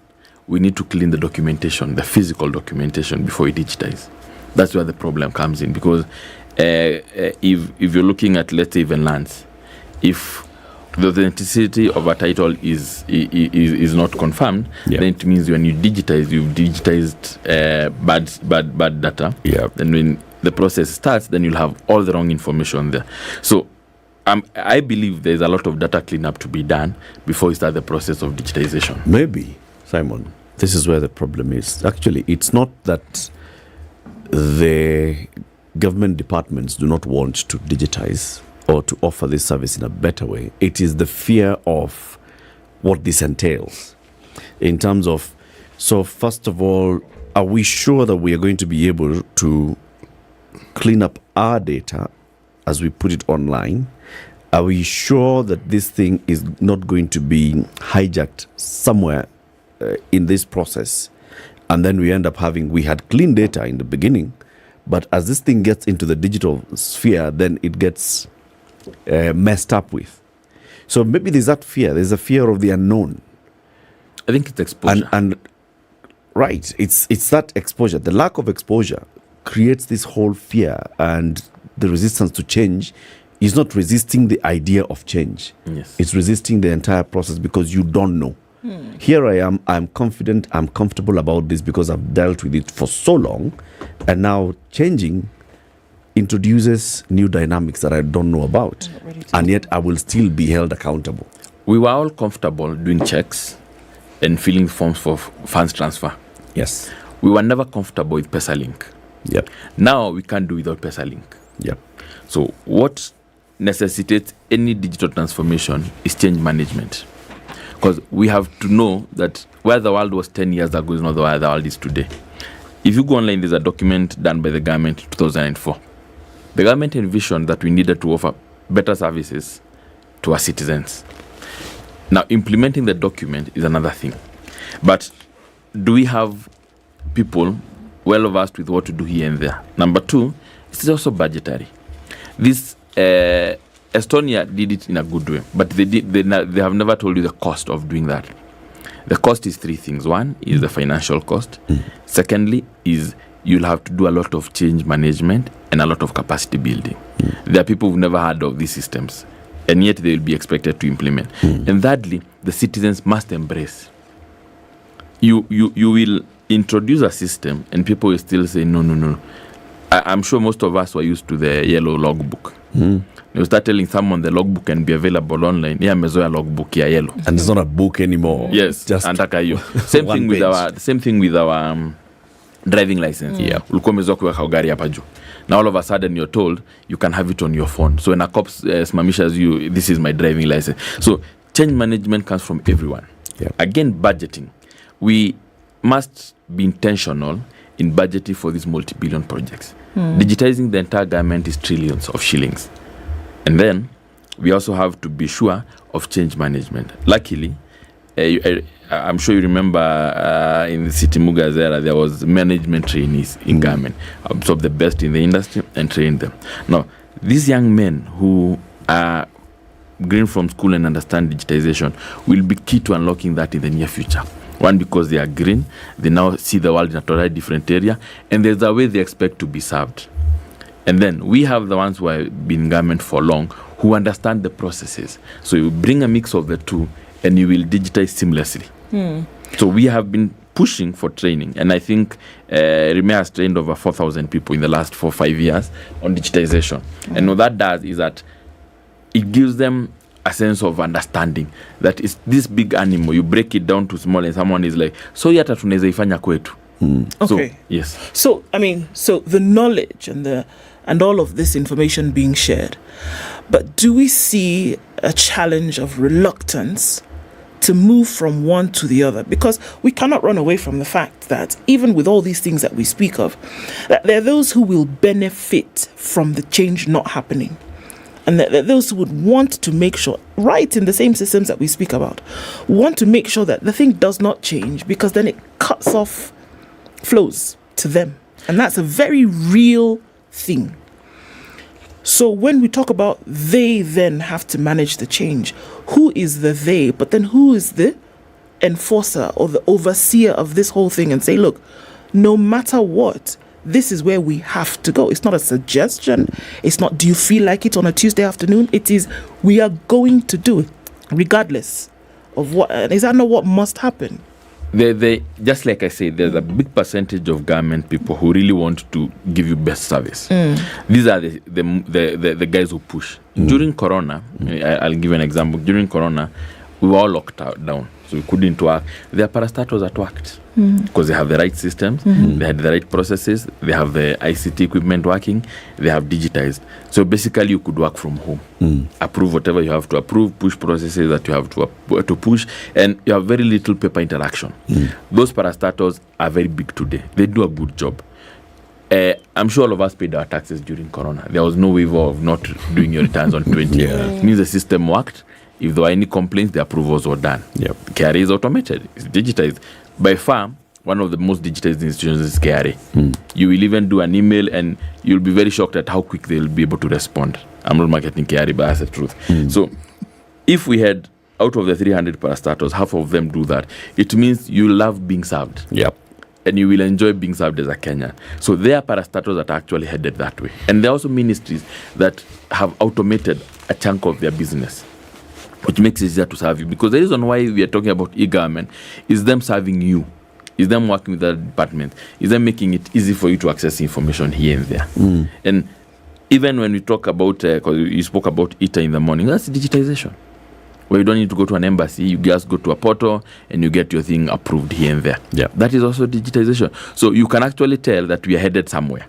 we need to clean the documentation, the physical documentation, before we digitize. That's where the problem comes in, because if you're looking at, let's say, even lands, if the authenticity of a title is not confirmed, then it means when you digitize, you've digitized bad data. And when the process starts, then you'll have all the wrong information there. So I believe there's a lot of data cleanup to be done before we start the process of digitization. Maybe, Simon, this is where the problem is. Actually, it's not that the government departments do not want to digitize or to offer this service in a better way. It is the fear of what this entails in terms of, so first of all, are we sure that we are going to be able to clean up our data as we put it online? Are we sure that this thing is not going to be hijacked somewhere in this process? And then we end up we had clean data in the beginning, but as this thing gets into the digital sphere, then it gets messed up with. So maybe there's that fear. There's a fear of the unknown. I think it's exposure. And right, it's that exposure. The lack of exposure creates this whole fear, and the resistance to change is not resisting the idea of change. Yes. It's resisting the entire process because you don't know. Here I am, I'm confident, I'm comfortable about this because I've dealt with it for so long, and now changing introduces new dynamics that I don't know about, and yet I will still be held accountable. We were all comfortable doing checks and filling forms for funds transfer. Yes. We were never comfortable with PesaLink. Yep. Now we can't do without PesaLink. Yep. So what necessitates any digital transformation is change management. Because we have to know that where the world was 10 years ago is not where the world is today. If you go online, there's a document done by the government in 2004. The government envisioned that we needed to offer better services to our citizens. Now, implementing the document is another thing. But do we have people well versed with what to do here and there? Number two, it's also budgetary. This Estonia did it in a good way, but they have never told you the cost of doing that. The cost is three things. One is the financial cost. Secondly is you'll have to do a lot of change management and a lot of capacity building. There are people who've never heard of these systems, and yet they will be expected to implement. And thirdly, the citizens must embrace. You will introduce a system and people will still say, no. I'm sure most of us were used to the yellow logbook. You start telling someone the logbook can be available online. Yeah, mezoea logbook ya yellow. And it's not a book anymore. Yes, just antaka hiyo. Same thing with our driving license. Yeah. Ulikuwa umezoea kuweka gari hapa juu. Now all of a sudden you're told you can have it on your phone. So when a cop smamishes you, this is my driving license. So change management comes from everyone. Yeah. Again, budgeting. We must be intentional in budgeting for these multi-billion projects. Digitizing the entire government is trillions of shillings. And then we also have to be sure of change management. Luckily, I'm sure you remember in the city Muga's era, there was management trainees in government, absorb the best in the industry and train them. Now, these young men who are green from school and understand digitization will be key to unlocking that in the near future. One, because they are green, they now see the world in a totally different area, and there's a way they expect to be served. And then we have the ones who have been in government for long, who understand the processes. So you bring a mix of the two, and you will digitize seamlessly. So we have been pushing for training, and I think Rime has trained over 4,000 people in the last 4-5 years on digitization. And what that does is that it gives them a sense of understanding that it's this big animal. You break it down to small, and someone is like, so yata tunaweza ifanya kwetu. Okay. So, yes. So the knowledge and all of this information being shared, but do we see a challenge of reluctance to move from one to the other? Because we cannot run away from the fact that even with all these things that we speak of, that there are those who will benefit from the change not happening. And that there are those who would want to make sure, right in the same systems that we speak about, want to make sure that the thing does not change, because then it cuts off flows to them. And that's a very real thing. So when we talk about they then have to manage the change, who is the they? But then who is the enforcer or the overseer of this whole thing and say, look, no matter what, this is where we have to go. It's not a suggestion. It's not, do you feel like it on a Tuesday afternoon? It is, we are going to do it regardless of what. Is that not what must happen? They just like I said, there's a big percentage of government people who really want to give you best service. These are the guys who push. During Corona, I'll give you an example. During Corona, we were all locked down, so we couldn't work. There are parastatals that worked because they have the right systems, they had the right processes, they have the ICT equipment working, they have digitized. So basically, you could work from home, approve whatever you have to approve, push processes that you have to push, and you have very little paper interaction. Those parastatals are very big today. They do a good job. I'm sure all of us paid our taxes during Corona. There was no waiver of not doing your returns on 20. It means the system worked. If there were any complaints, the approvals were done. KRA is automated. It's digitized. By far, one of the most digitized institutions is KRA. You will even do an email and you'll be very shocked at how quick they'll be able to respond. I'm not marketing KRA, but that's the truth. So if we had, out of the 300 parastatals, half of them do that, it means you love being served. And you will enjoy being served as a Kenyan. So there are parastatals that are actually headed that way. And there are also ministries that have automated a chunk of their business, which makes it easier to serve you. Because the reason why we are talking about e-government is them serving you, is them working with the department, is them making it easy for you to access information here and there. And even when we talk about, because you spoke about ITA in the morning, that's digitization. Where you don't need to go to an embassy, you just go to a portal and you get your thing approved here and there. That is also digitization. So you can actually tell that we are headed somewhere.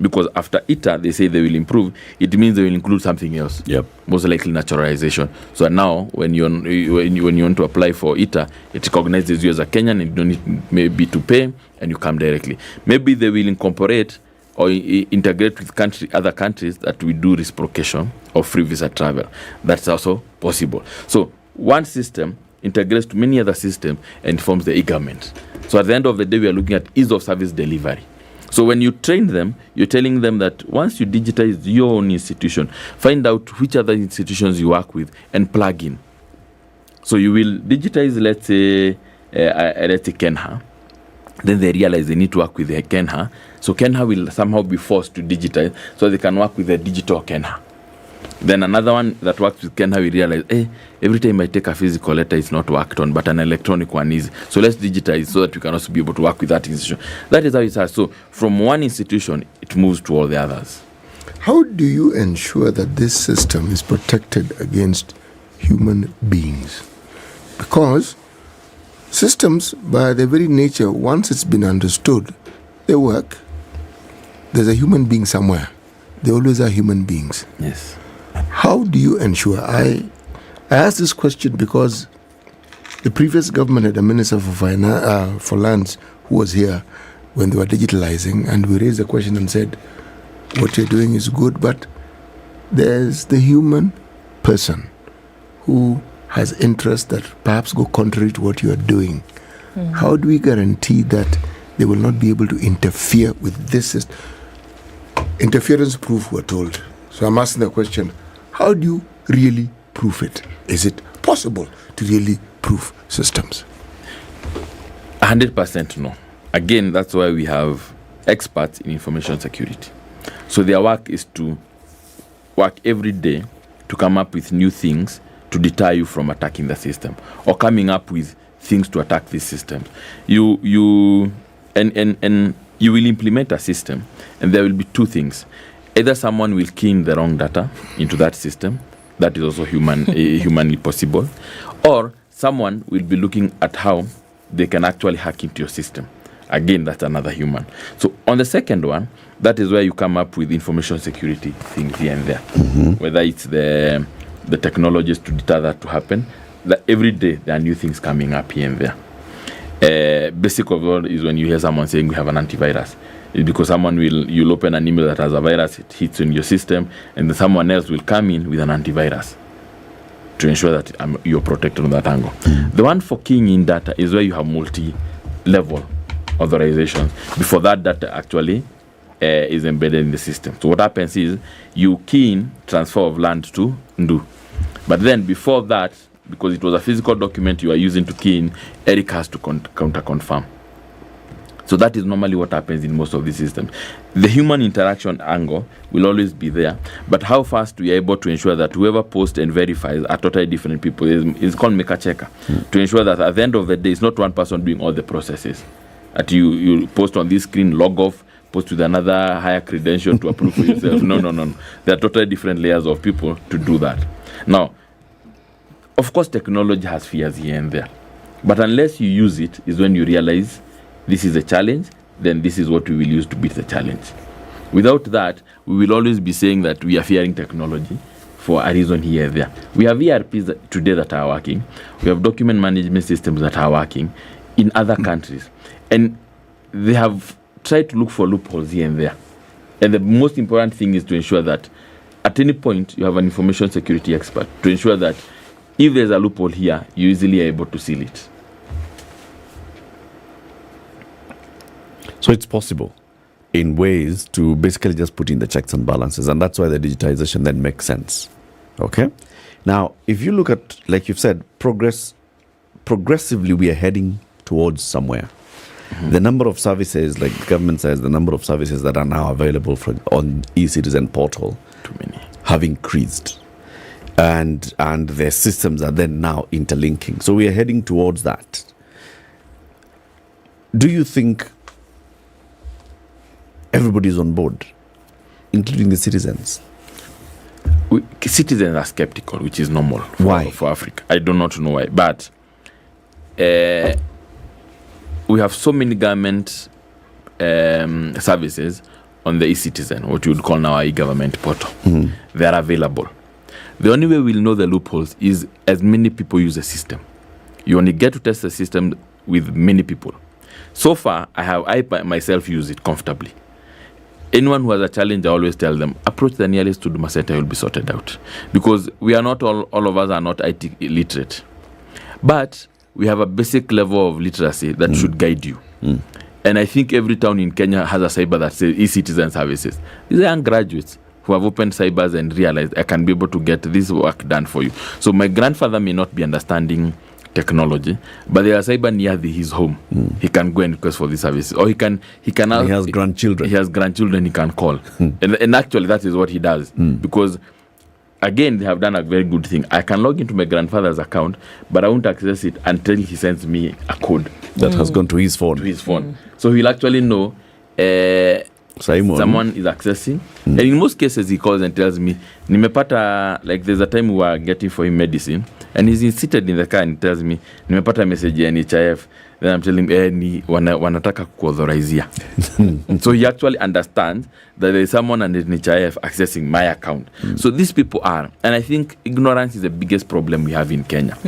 Because after ITA, they say they will improve. It means they will include something else. Most likely naturalization. So now, when you want to apply for ITA, it recognizes you as a Kenyan and you don't need maybe to pay, and you come directly. Maybe they will incorporate or integrate with other countries that we do reciprocation of free visa travel. That's also possible. So one system integrates to many other systems and forms the e-government. So at the end of the day, we are looking at ease of service delivery. So when you train them, you're telling them that once you digitize your own institution, find out which other institutions you work with and plug in. So you will digitize, let's say KENHA. Then they realize they need to work with the KENHA. So KENHA will somehow be forced to digitize so they can work with the digital KENHA. Then another one that works with KENHA will realize, every time I take a physical letter, it's not worked on, but an electronic one is. So let's digitize so that we can also be able to work with that institution. That is how it starts. So from one institution, it moves to all the others. How do you ensure that this system is protected against human beings? Because systems, by their very nature, once it's been understood, they work. There's a human being somewhere. They always are human beings. Yes. How do you ensure? I asked this question because the previous government had a minister for lands who was here when they were digitalizing, and we raised the question and said, what you're doing is good, but there's the human person who has interests that perhaps go contrary to what you are doing. How do we guarantee that they will not be able to interfere with this system? Interference proof, we're told. So I'm asking the question, how do you really prove it? Is it possible to really prove systems? 100% no. Again, that's why we have experts in information security. So their work is to work every day to come up with new things to deter you from attacking the system or coming up with things to attack this system. You will implement a system, and there will be two things. Either someone will key in the wrong data into that system, That is also humanly possible. Or someone will be looking at how they can actually hack into your system. Again, that's another human. So on the second one, that is where you come up with information security things here and there. Whether it's the technologies to deter that to happen. That every day there are new things coming up here and there. Basic of all is when you hear someone saying we have an antivirus. It's because you'll open an email that has a virus, it hits in your system, and then someone else will come in with an antivirus to ensure that you're protected on that angle. The one for keying in data is where you have multi-level authorizations before that data actually is embedded in the system. So what happens is you key in transfer of land to Ndu. But then before that, because it was a physical document you are using to key in, Eric has to counter-confirm. So that is normally what happens in most of these systems. The human interaction angle will always be there, but how fast we are able to ensure that whoever posts and verifies are totally different people is called maker-checker. To ensure that at the end of the day, it's not one person doing all the processes. That you post on this screen, log off, post with another higher credential to approve for yourself. No. There are totally different layers of people to do that. Now, of course, technology has fears here and there. But unless you use it, is when you realize this is a challenge, then this is what we will use to beat the challenge. Without that, we will always be saying that we are fearing technology for a reason here and there. We have ERPs today that are working. We have document management systems that are working in other countries. And they have tried to look for loopholes here and there. And the most important thing is to ensure that at any point you have an information security expert to ensure that if there's a loophole here, you easily are able to seal it. So it's possible in ways to basically just put in the checks and balances, and that's why the digitization then makes sense. Okay? Now, if you look at, like you've said, progressively we are heading towards somewhere. The number of services, like the government says, the number of services that are now available on e-citizen portal have increased. And their systems are then now interlinking. So we are heading towards that. Do you think everybody's on board, including the citizens? Citizens are skeptical, which is normal for Africa. I do not know why. But we have so many government services on the e-citizen, what you would call now our e-government portal. They are available. The only way we'll know the loopholes is as many people use the system. You only get to test the system with many people. So far, I myself use it comfortably. Anyone who has a challenge, I always tell them, approach the nearest Huduma Center, you'll be sorted out. Because we are not all of us are not IT literate. But we have a basic level of literacy that should guide you. And I think every town in Kenya has a cyber that says e-citizen services. These are young graduates who have opened cybers and realized I can be able to get this work done for you. So my grandfather may not be understanding technology, but there are cyber near his home. He can go and request for these services, or he has grandchildren. He has grandchildren he can call, and actually that is what he does because. Again, they have done a very good thing. I can log into my grandfather's account, but I won't access it until he sends me a code that has gone to his phone. So he'll actually know someone is accessing. And in most cases, he calls and tells me, nimepata, like there's a time we were getting for him medicine, and he's seated in the car and he tells me, nimepata message ya NHIF. Then I'm telling him, wanataka kuauthorizia. So he actually understands that there is someone under NHIF accessing my account. So these people are, and I think ignorance is the biggest problem we have in Kenya.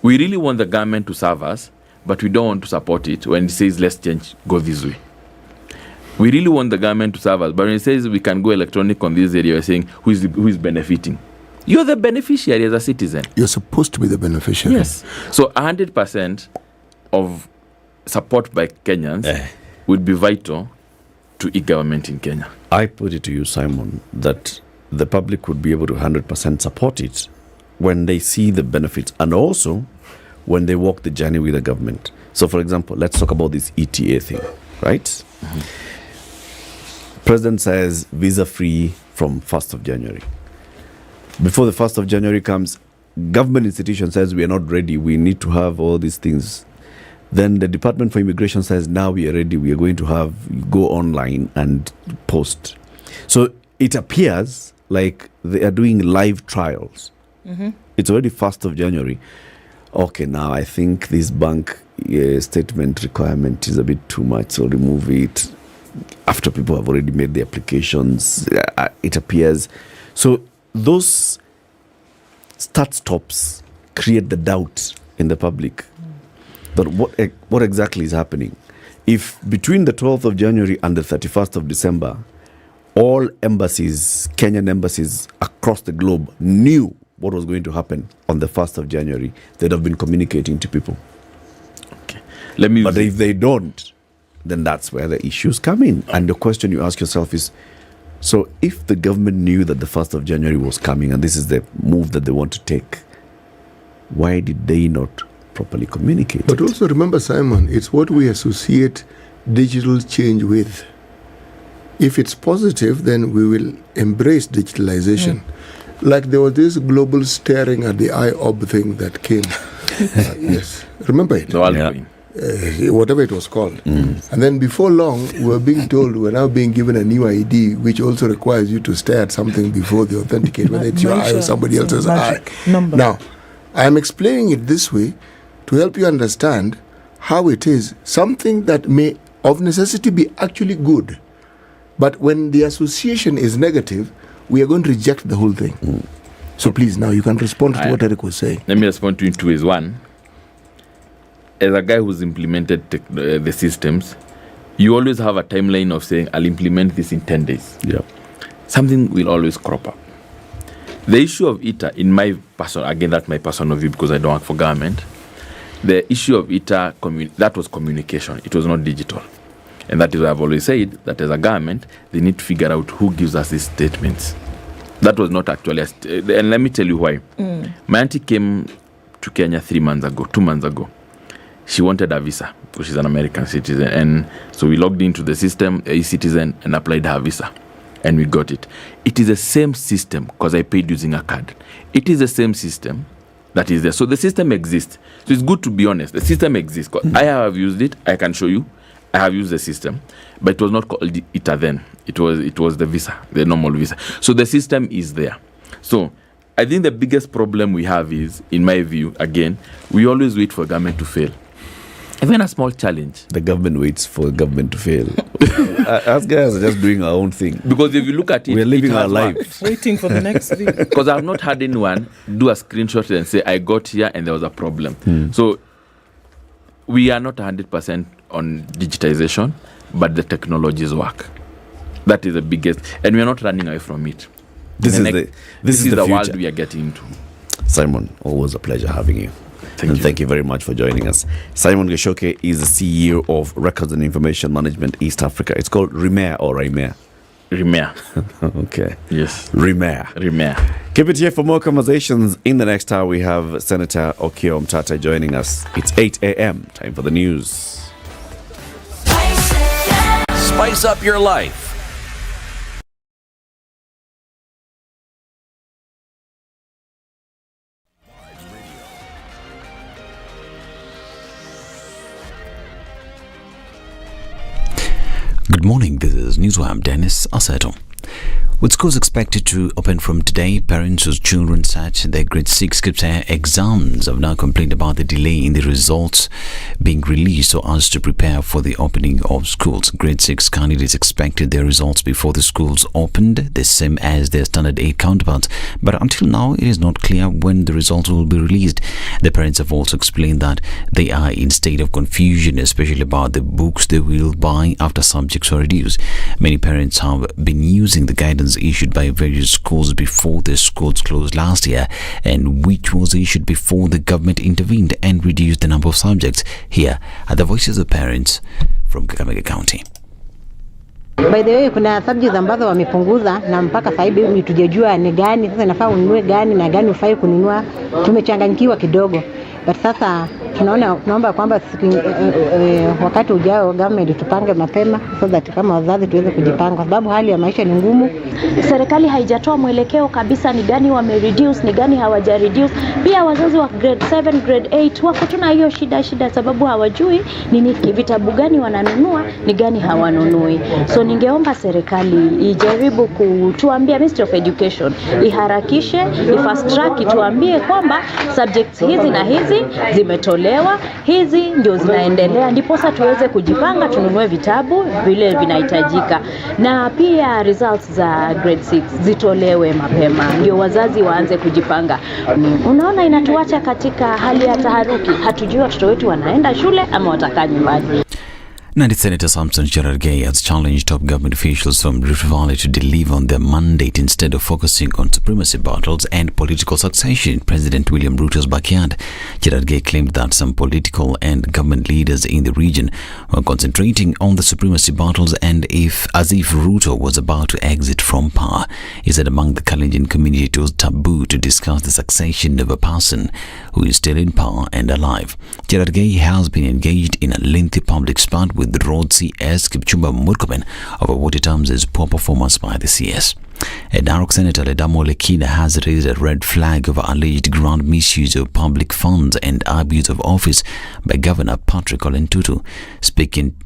We really want the government to serve us, but we don't want to support it when it says, let's change, go this way. We really want the government to serve us, but when it says we can go electronic on this area, we're saying, who is benefiting? You're the beneficiary as a citizen. You're supposed to be the beneficiary. Yes. So 100% of support by Kenyans would be vital to e-government in Kenya. I put it to you, Simon, that the public would be able to 100% support it when they see the benefits and also when they walk the journey with the government. So, for example, let's talk about this ETA thing, right? President says visa-free from 1st of January. Before the 1st of January comes, government institution says we are not ready. We need to have all these things. Then the Department for Immigration says, now we are ready. We are going to go online and post. So it appears like they are doing live trials It's already 1st of January. Okay, now I think this bank statement requirement is a bit too much, so remove it after people have already made the applications. It appears. So those start-stops create the doubt in the public that what exactly is happening. If between the 12th of January and the 31st of December, all embassies, Kenyan embassies across the globe knew what was going to happen on the 1st of January, they'd have been communicating to people. Okay. But if they don't, then that's where the issues come in. And the question you ask yourself is, so if the government knew that the 1st of January was coming and this is the move that they want to take, why did they not properly communicate? But also remember, Simon, it's what we associate digital change with. If it's positive, then we will embrace digitalization. Like there was this global staring at the eye orb thing that came. Yes. Remember it? Whatever it was called. And then before long, we were being told we're now being given a new ID, which also requires you to stare at something before they authenticate, whether it's your eye or somebody else's eye. Now, I'm explaining it this way to help you understand how it is something that may of necessity be actually good. But when the association is negative, we are going to reject the whole thing. So please, now you can respond to what Eric was saying. Let me respond to you in two ways. One, as a guy who's implemented the systems, you always have a timeline of saying, I'll implement this in 10 days. Something will always crop up. The issue of ITA, in my personal, again, that's my personal view because I don't work for government, the issue of ITA, that was communication. It was not digital. And that is why I've always said that as a government, they need to figure out who gives us these statements. That was not actually, and let me tell you why. My auntie came to Kenya 2 months ago. She wanted a visa because she's an American citizen. And so we logged into the system, e-citizen, and applied her visa. And we got it. It is the same system because I paid using a card. It is the same system that is there. So the system exists. So it's good to be honest. The system exists. I have used it. I can show you. I have used the system, but it was not called ITA then. It was the visa, the normal visa. So the system is there. So I think the biggest problem we have is, in my view, again, we always wait for government to fail. Even a small challenge. The government waits for government to fail. Us guys are just doing our own thing. Because if you look at it, we're living our lives. Waiting for the next thing. Because I've not had anyone do a screenshot and say, I got here and there was a problem. So we are not 100% on digitization, but the technologies work. That is the biggest, and we are not running away from it. This is the world we are getting into. Simon, always a pleasure having you. Thank you very much for joining us. Simon Geshoke is the CEO of Records and Information Management East Africa. It's called RIMER or RIMER? RIMER. Okay. Yes. RIMER. Keep it here for more conversations. In the next hour, we have Senator Okoh Mtata joining us. It's 8 a.m. Time for the news. Spice up your life. Good morning, this is Newswire. Dennis Aseto. With schools expected to open from today, parents whose children sat their grade 6 CPSA exams have now complained about the delay in the results being released so as to prepare for the opening of schools. Grade 6 candidates expected their results before the schools opened, the same as their Standard 8 counterparts. But until now, it is not clear when the results will be released. The parents have also explained that they are in state of confusion, especially about the books they will buy after subjects are reduced. Many parents have been using the guidance issued by various schools before the schools closed last year, and which was issued before the government intervened and reduced the number of subjects. Here are the voices of parents from Kakamega County. By the way, kuna subjects ambazo wamepunguza na mpaka sasa hivi hatujajua ni gani sasa nafaa ununue gani na gani ufai kununua. Tumechanganyikiwa kidogo. but sasa tunaomba kwamba wakati ujao government tupange mapema so that kama wazazi tuweze kujipanga, kwa sababu hali ya maisha ni ngumu. Serikali haijatoa mwelekeo kabisa, ni gani wamereduce, ni gani hawaja reduce. Pia wazazi wa grade 7, grade 8 wako tuna hiyo shida sababu hawajui nini vitabu gani wananunua, ni gani hawanunui. So ningeomba serikali ijaribu kutuambia, Ministry of Education iharakishe, fast track, tuambie kwamba subjects hizi na hizi zimetolewa, hizi ndio zinaendelea, ndipo sasa tuweze kujipanga tununue vitabu vile vinahitajika. Na pia results za grade 6 zitolewe mapema ndio wazazi waanze kujipanga. Unaona, inatuacha katika hali ya taharuki, hatujui watoto wetu wanaenda shule ama watakaa nyumbani. Nandi Senator Samson Cherargei has challenged top government officials from Rift Valley to deliver on their mandate instead of focusing on supremacy battles and political succession in President William Ruto's backyard. Cherargei claimed that some political and government leaders in the region were concentrating on the supremacy battles and as if Ruto was about to exit from power. He said among the Kalenjin community it was taboo to discuss the succession of a person who is still in power and alive. Cherargei has been engaged in a lengthy public spat with the Road CS Kipchumba Murkomen over what he terms as poor performance by the CS. Narok Senator Ledamo Lekina has raised a red flag over alleged grand misuse of public funds and abuse of office by Governor Patrick Ole Ntutu. Speaking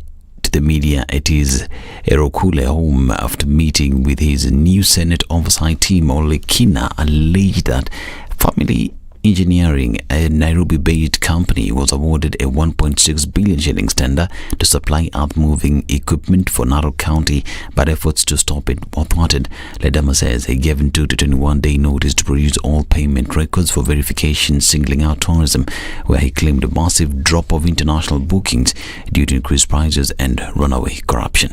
to the media at his Erokule home after meeting with his new Senate oversight team, Ole Lekina alleged that Family Engineering, a Nairobi-based company, was awarded a 1.6 billion shillings tender to supply earth-moving equipment for Narok County, but efforts to stop it were thwarted. Ledama says he gave 2 to 21-day notice to produce all payment records for verification, singling out tourism, where he claimed a massive drop of international bookings due to increased prices and runaway corruption.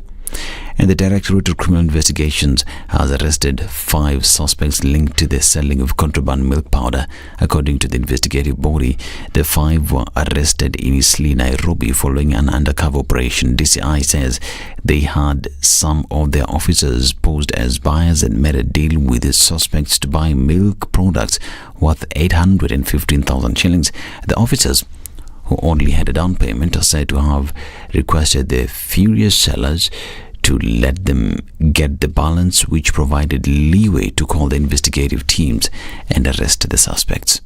And the Directorate of Criminal Investigations has arrested 5 suspects linked to the selling of contraband milk powder. According to the investigative body, the 5 were arrested in Eastleigh, Nairobi following an undercover operation. DCI says they had some of their officers posed as buyers and made a deal with the suspects to buy milk products worth 815,000 shillings. The officers, who only had a down payment, are said to have requested the furious sellers to let them get the balance, which provided leeway to call the investigative teams and arrest the suspects.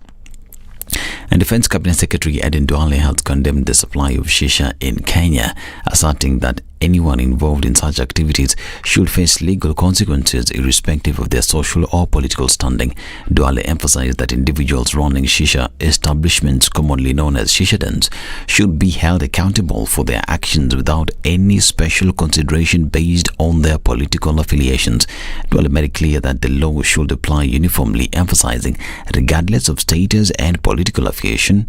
And Defense Cabinet Secretary Ednah has condemned the supply of shisha in Kenya, asserting that anyone involved in such activities should face legal consequences irrespective of their social or political standing. Duale emphasized that individuals running shisha establishments, commonly known as shisha dens, should be held accountable for their actions without any special consideration based on their political affiliations. Duale made it clear that the law should apply uniformly, emphasizing regardless of status and political affiliation,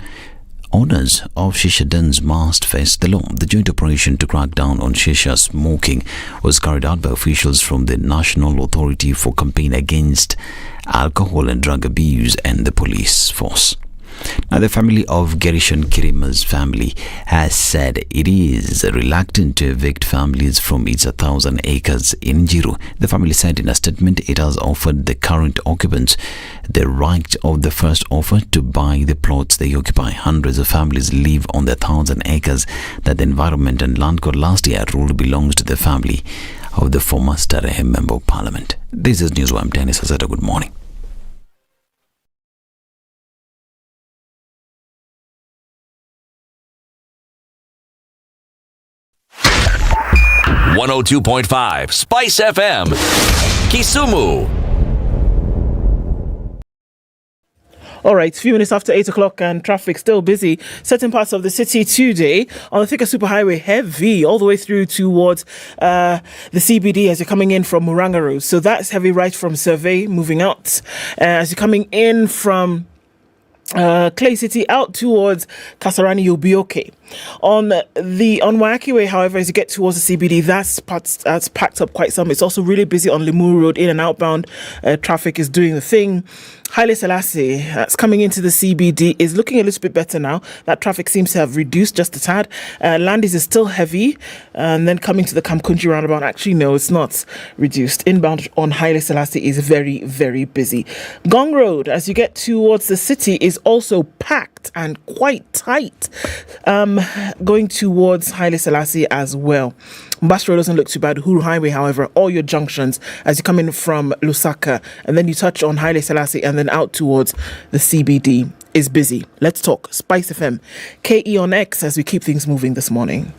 owners of shisha dens must face the law. The joint operation to crack down on shisha smoking was carried out by officials from the National Authority for Campaign Against Alcohol and Drug Abuse and the police force. Now, the family of Gershon Kirima's family has said it is reluctant to evict families from its 1,000 acres in Njiru. The family said in a statement it has offered the current occupants the right of the first offer to buy the plots they occupy. Hundreds of families live on the 1,000 acres that the Environment and Land Court last year ruled belongs to the family of the former Starehe Member of Parliament. This is Newswire. Dennis Azeta. Good morning. .5 SpiceFM, Kisumu. All right, a few minutes after 8 o'clock and traffic still busy. Certain parts of the city today on the Thika Superhighway heavy all the way through towards the CBD as you're coming in from Murangaru. So that's heavy right from Survey moving out. As you're coming in from Clay City out towards Kasarani, you'll be okay. On Waiyaki Way, however, as you get towards the CBD, that's packed up quite some. It's also really busy on Limuru Road. In and outbound traffic is doing the thing. Haile Selassie, that's coming into the CBD, is looking a little bit better now. That traffic seems to have reduced just a tad. Landis is still heavy. And then coming to the Kamkunji roundabout, actually, no, it's not reduced. Inbound on Haile Selassie is very, very busy. Gong Road, as you get towards the city, is also packed packed and quite tight, going towards Haile Selassie as well. Mombasa Road doesn't look too bad. Uhuru Highway, however, all your junctions as you come in from Lusaka and then you touch on Haile Selassie and then out towards the CBD is busy. Let's talk SpiceFM, KE on X as we keep things moving this morning.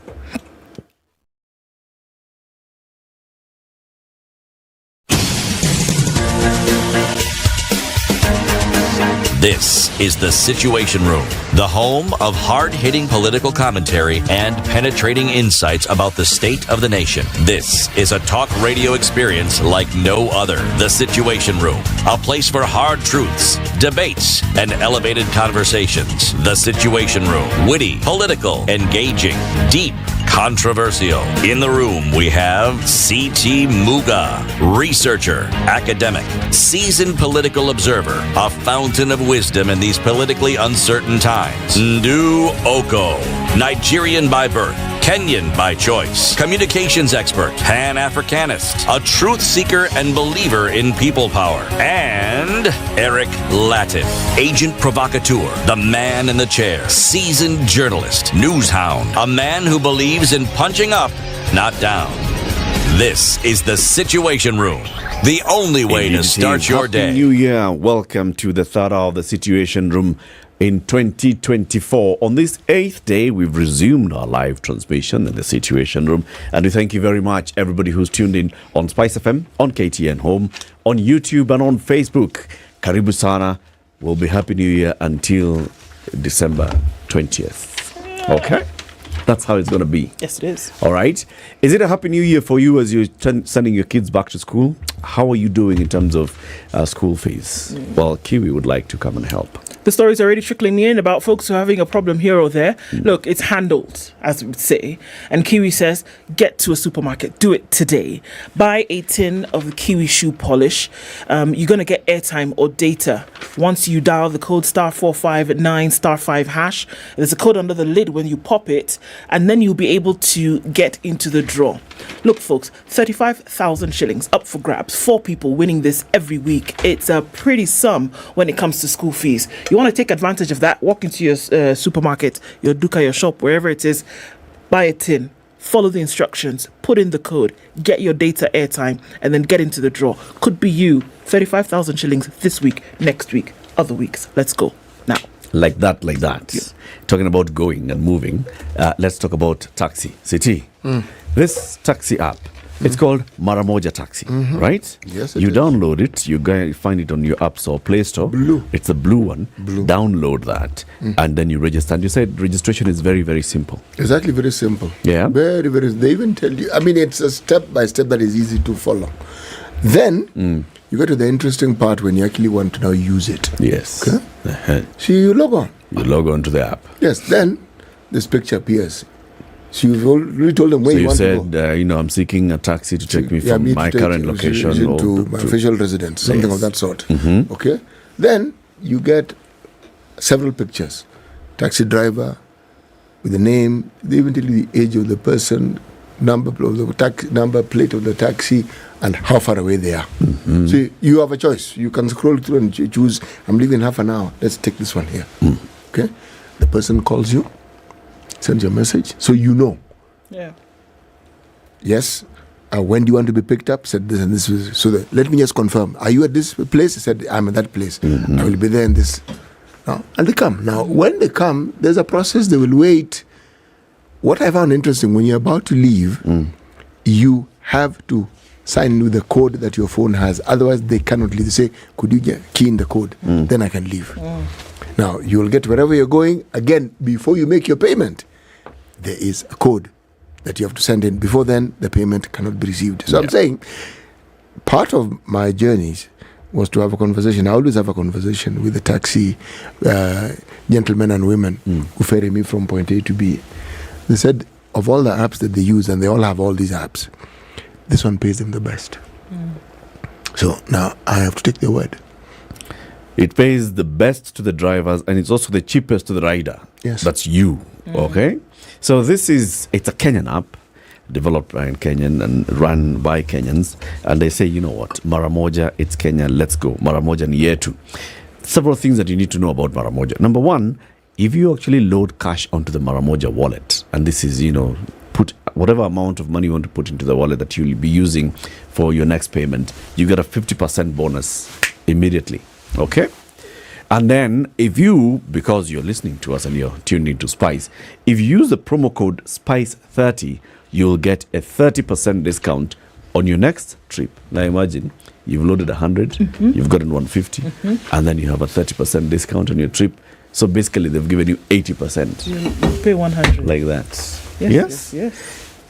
This is the Situation Room, the home of hard-hitting political commentary and penetrating insights about the state of the nation. This is a talk radio experience like no other. The Situation Room, a place for hard truths, debates, and elevated conversations. The Situation Room, witty, political, engaging, deep, controversial. In the room, we have C.T. Muga, researcher, academic, seasoned political observer, a fountain of wisdom in these politically uncertain times. Ndu Okoh, Nigerian by birth, Kenyan by choice, communications expert, Pan-Africanist, a truth seeker and believer in people power, and Eric Latiff, agent provocateur, the man in the chair, seasoned journalist, news hound, a man who believes in punching up, not down. This is the Situation Room, the only way to start your day. Happy New Year. Welcome to the third hour of the Situation Room in 2024. On this 8th day, we've resumed our live transmission in the Situation Room. And we thank you very much, everybody who's tuned in on SpiceFM, on KTN Home, on YouTube, and on Facebook. Karibu sana. We'll be Happy New Year until December 20th. Okay? That's how it's going to be. Yes, it is. All right. Is it a Happy New Year for you as you're sending your kids back to school? How are you doing in terms of school fees? Well, Kiwi would like to come and help. The stories are already trickling in about folks who are having a problem here or there. Look, it's handled, as we would say. And Kiwi says, get to a supermarket. Do it today. Buy a tin of the Kiwi shoe polish. You're going to get airtime or data once you dial the code *459 *5 hash. There's a code under the lid when you pop it, and then you'll be able to get into the draw. Look, folks, 35,000 shillings up for grabs. 4 people winning this every week. It's a pretty sum when it comes to school fees. You want to take advantage of that? Walk into your supermarket, your duka, your shop, wherever it is, buy a tin, follow the instructions, put in the code, get your data airtime, and then get into the draw. Could be you. 35,000 shillings this week, next week, other weeks. Let's go now. Like that. Yeah. Talking about going and moving, let's talk about taxi. City. This taxi app, it's called Maramoja Taxi, right? Yes, you download it, you find it on your App Store, Play Store. Blue. It's a blue one. Download that, and then you register. And you said registration is very, very simple. Exactly, very simple. Yeah. Very, very. They even tell you. I mean, it's a step by step that is easy to follow. Then you go to the interesting part when you actually want to now use it. Yes. Okay? So you log on. You log on to the app. Yes. Then this picture appears. So you've already told them where you want to go. So you said, I'm seeking a taxi to take me from my current location to my official residence, something of that sort. Okay. Then you get several pictures. Taxi driver with the name. They even tell you the age of the person, number plate of the taxi, and how far away they are. So you have a choice. You can scroll through and choose. I'm leaving half an hour. Let's take this one here. Okay. The person calls you. Sends you a message, so you know. Yeah. Yes. When do you want to be picked up? Said this and this. So let me just confirm. Are you at this place? He said, I'm at that place. I will be there in this. Now, and they come. Now, when they come, there's a process. They will wait. What I found interesting, when you're about to leave, you have to sign with the code that your phone has. Otherwise, they cannot leave. They say, could you key in the code? Then I can leave. Now, you will get wherever you're going. Again, before you make your payment, there is a code that you have to send in. Before then, the payment cannot be received. So I'm saying, part of my journeys was to have a conversation. I always have a conversation with the taxi gentlemen and women who ferry me from point A to B. They said, of all the apps that they use, and they all have all these apps, this one pays them the best. So now I have to take their word. It pays the best to the drivers, and it's also the cheapest to the rider. Yes. That's you. Okay? So it's a Kenyan app, developed by Kenyan and run by Kenyans. And they say, you know what, Maramoja, it's Kenya, let's go. Maramoja ni yetu. several things that you need to know about Maramoja. Number one, if you actually load cash onto the Maramoja wallet, and this is, put whatever amount of money you want to put into the wallet that you'll be using for your next payment, you get a 50% bonus immediately. Okay? And then if you, because you're listening to us and you're tuned into Spice, if you use the promo code SPICE30, you'll get a 30% discount on your next trip. Now imagine you've loaded 100, you've gotten 150, and then you have a 30% discount on your trip. So basically they've given you 80%. You pay 100. Like that. Yes.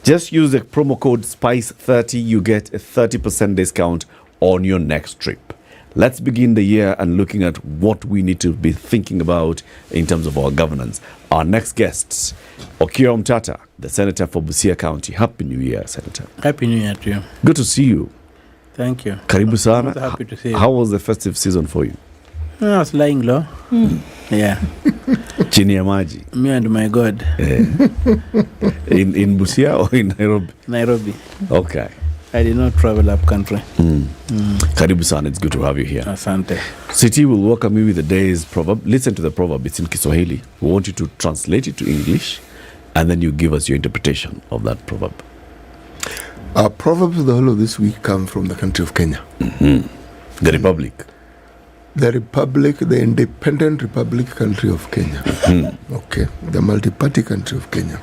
Just use the promo code SPICE30, you get a 30% discount on your next trip. Let's begin the year and looking at what we need to be thinking about in terms of our governance. Our next guests, Okoh Mtata, the Senator for Busia County. Happy New Year, Senator. Happy New Year to you. Good to see you. Thank you. Karibu sana. I'm happy to see you. How was the festive season for you? I was lying low. Yeah. Chini ya maji. Me and my God. In Busia or in Nairobi? Nairobi. Okay. I did not travel up country. Karibu sana, it's good to have you here. Asante. City will welcome you with the day's proverb. Listen to the proverb, it's in Kiswahili. We want you to translate it to English, and then you give us your interpretation of that proverb. Our proverbs of the whole of this week come from the country of Kenya. The Republic. The independent republic country of Kenya. Okay, the multi-party country of Kenya.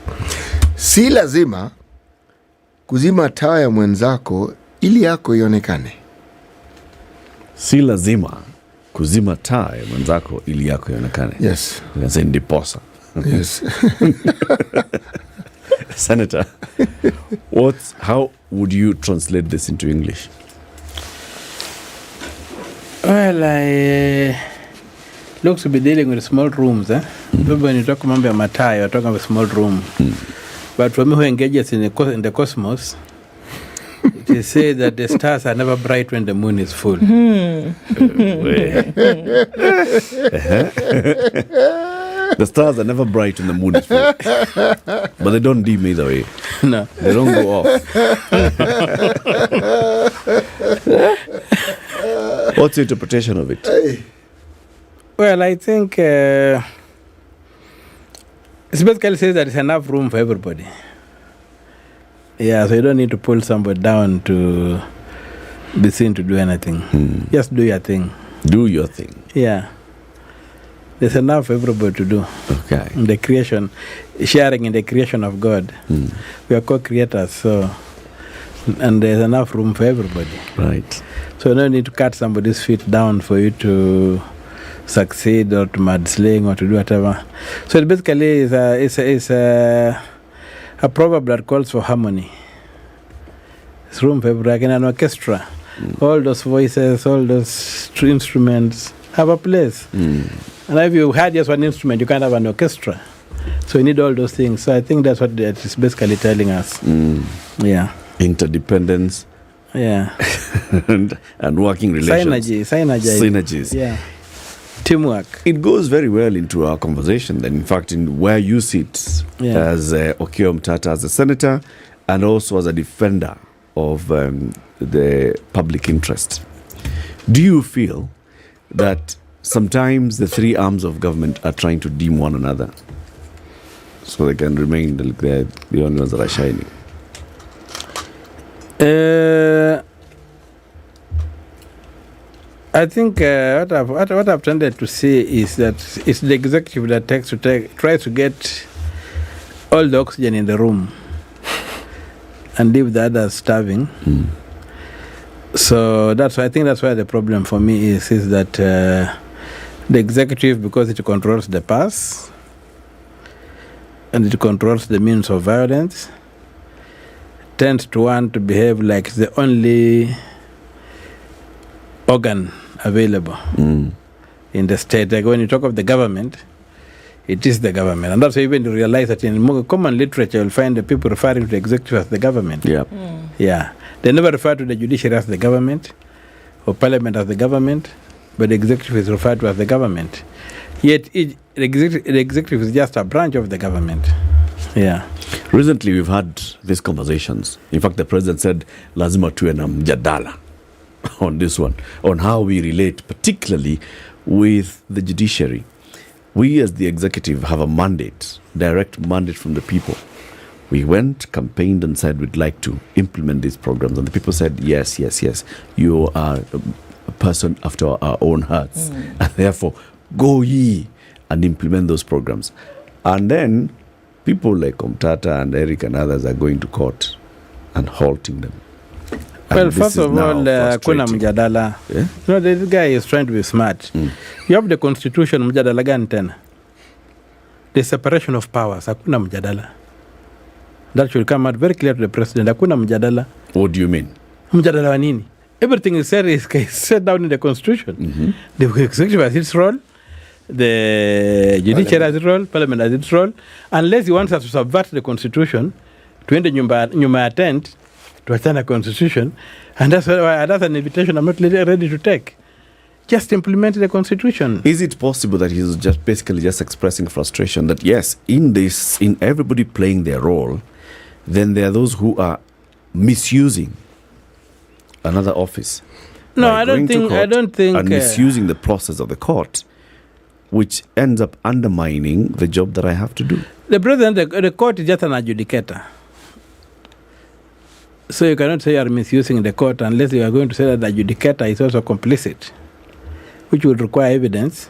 Si lazima kuzima taa ya mwenzako ili yako ionekane. Si lazima kuzima taa ya mwenzako ili yako ionekane. Yes. You can say ndiposa. Yes. Senator, how would you translate this into English? Well, I looks to be dealing with small rooms. When you talk about mataa, you're talking about a small room. But for me who engages in the cosmos, it is said that the stars are never bright when the moon is full. The stars are never bright when the moon is full. But they don't dim either way. No. They don't go off. What's your interpretation of it? Well, I think it basically says that there's enough room for everybody. Yeah, so you don't need to pull somebody down to be seen to do anything. Just do your thing. Do your thing. Yeah. There's enough for everybody to do. Okay. In the creation, sharing in the creation of God. We are co-creators, so, and there's enough room for everybody. Right. So you don't need to cut somebody's feet down for you to succeed or to mudsling or to do whatever. So it basically is a proverb that calls for harmony. It's room for everybody. Like in an orchestra, all those voices, all those instruments have a place. And if you had just one instrument, you can't have an orchestra. So you need all those things. So I think that's what it is basically telling us. Yeah. Interdependence. Yeah. and working relations. Synergies. Yeah. Teamwork. It goes very well into our conversation then. In fact, in where you sit as Okoh Mtata, as a senator, and also as a defender of the public interest. Do you feel that sometimes the three arms of government are trying to dim one another so they can remain the only ones that are shining? I think what I've tended to say is that it's the executive that tries to get all the oxygen in the room and leave the others starving. So I think that's why the problem for me is that the executive, because it controls the purse and it controls the means of violence, tends to want to behave like the only organ available in the state. Like when you talk of the government, it is the government. And that's why even you realize that in common literature, you'll find the people referring to the executive as the government. Yeah. They never refer to the judiciary as the government or parliament as the government, but the executive is referred to as the government. Yet the executive is just a branch of the government. Yeah. Recently, we've had these conversations. In fact, the president said, lazima tuwe na mjadala. on this one, on how we relate, particularly with the judiciary. We as the executive have a mandate, direct mandate from the people. We went, campaigned and said we'd like to implement these programs. And the people said, yes, you are a person after our own hearts. And therefore, go ye and implement those programs. And then people like Omtata and Eric and others are going to court and halting them. Well, first of all, kuna mjadala. You know, this guy is trying to be smart. You have the constitution, mjadala gani tena? The separation of powers, hakuna mjadala. That should come out very clear to the president. Hakuna mjadala. What do you mean? Mjadala wa nini? Everything is set down in the constitution. The executive has its role. The judiciary has its role. Parliament has its role. Unless he wants us to subvert the constitution, tuende nyuma ya tent, tuachana constitution, and that's an invitation I'm not ready to take. Just implement the constitution. Is it possible that he's just basically just expressing frustration that yes, in everybody playing their role, then there are those who are misusing another office? No, I don't think. And misusing the process of the court, which ends up undermining the job that I have to do. The president, the court is just an adjudicator. So you cannot say you are misusing the court unless you are going to say that the adjudicator is also complicit, which would require evidence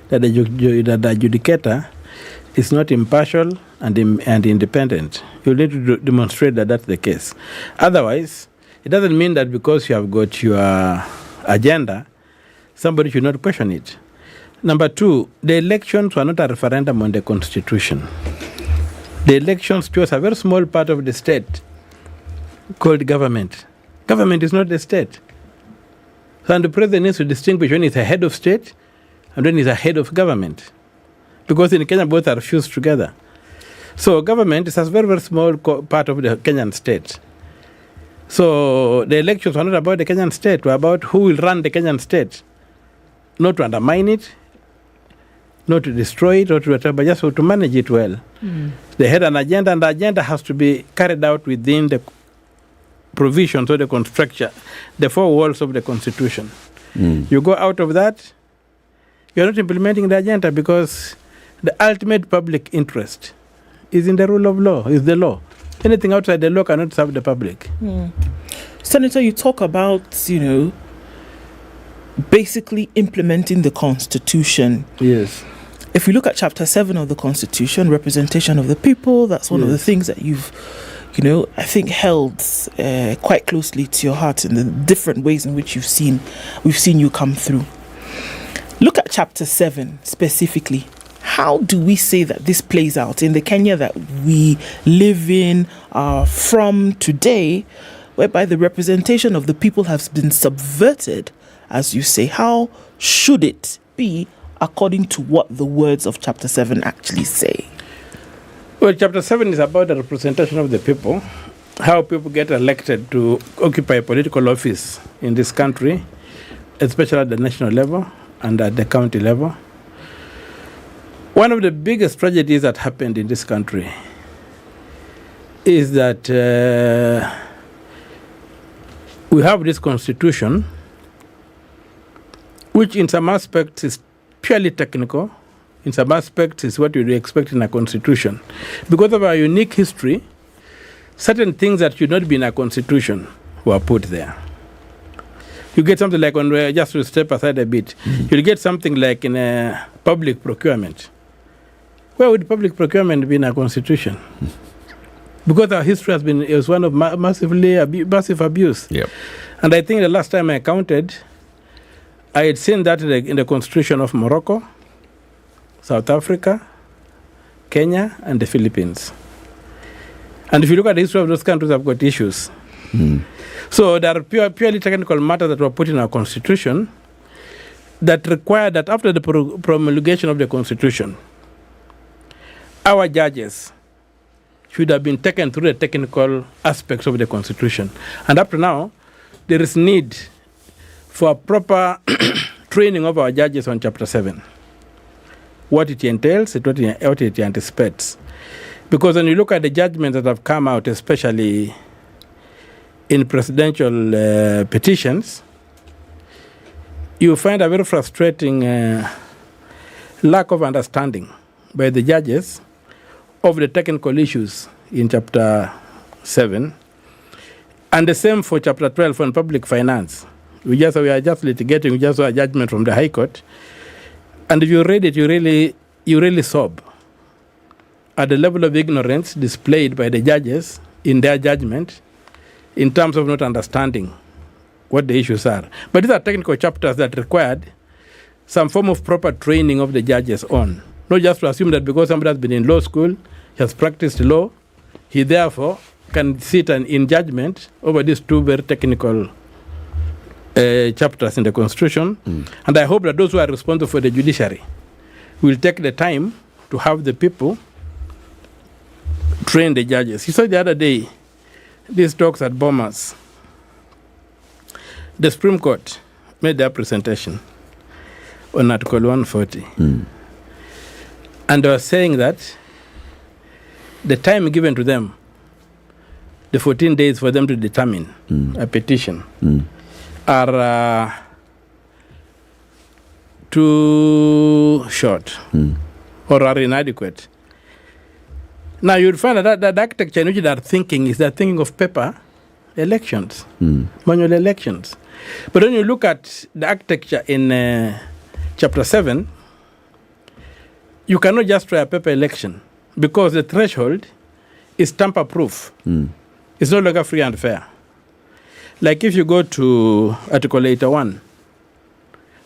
that the adjudicator is not impartial and independent. You need to demonstrate that that's the case. Otherwise, it doesn't mean that because you have got your agenda, somebody should not question it. Number two, the elections were not a referendum on the constitution. The elections chose a very small part of the state called government. Government is not the state. So and the president needs to distinguish when he's a head of state and when he's a head of government. Because in Kenya, both are fused together. So government is a very, very small part of the Kenyan state. So the elections were not about the Kenyan state, were about who will run the Kenyan state. Not to undermine it, not to destroy it, or to whatever, but just to manage it well. They had an agenda, and the agenda has to be carried out within the provisions of the construction, the four walls of the constitution. You go out of that, you're not implementing the agenda because the ultimate public interest is in the rule of law, is the law. Anything outside the law cannot serve the public. Senator, you talk about, basically implementing the Constitution. Yes. If you look at Chapter 7 of the Constitution, representation of the people, that's one of the things that you've, I think held quite closely to your heart in the different ways in which we've seen you come through. Look at Chapter 7 specifically. How do we say that this plays out in the Kenya that we live in from today, whereby the representation of the people has been subverted, as you say? How should it be according to what the words of Chapter 7 actually say? Well, Chapter 7 is about the representation of the people, how people get elected to occupy a political office in this country, especially at the national level and at the county level. One of the biggest tragedies that happened in this country is that we have this constitution, which in some aspects is purely technical, in some aspects is what you'd expect in a constitution. Because of our unique history, certain things that should not be in a constitution were put there. You get something like, just to step aside a bit, you'll get something like in a public procurement. Where would public procurement be in a constitution? Because our history is one of massive abuse. Yep. And I think the last time I counted, I had seen that in the constitution of Morocco, South Africa, Kenya, and the Philippines. And if you look at the history of those countries, have got issues. So there are purely technical matters that were put in our constitution that require that after the promulgation of the constitution, our judges should have been taken through the technical aspects of the constitution. And up to now, there is need for a proper training of our judges on Chapter 7. What it entails, what it anticipates. Because when you look at the judgments that have come out, especially in presidential petitions, you find a very frustrating lack of understanding by the judges of the technical issues in Chapter 7, and the same for Chapter 12 on public finance. We are just litigating, we just saw a judgment from the High Court, and if you read it, you really sob at the level of ignorance displayed by the judges in their judgment in terms of not understanding what the issues are. But these are technical chapters that required some form of proper training of the judges on. Not just to assume that because somebody has been in law school, he has practiced law, he therefore can sit in judgment over these two very technical chapters in the Constitution. And I hope that those who are responsible for the judiciary will take the time to have the people train the judges. You saw the other day, these talks at Bomas, the Supreme Court made their presentation on Article 140. And they were saying that the time given to them, the 14 days for them to determine a petition, are too short or are inadequate. Now, you'll find that the architecture in which they are thinking is they're thinking of paper elections, manual elections. But when you look at the architecture in Chapter 7, you cannot just try a paper election because the threshold is tamper-proof. It's no longer free and fair. Like if you go to Article 81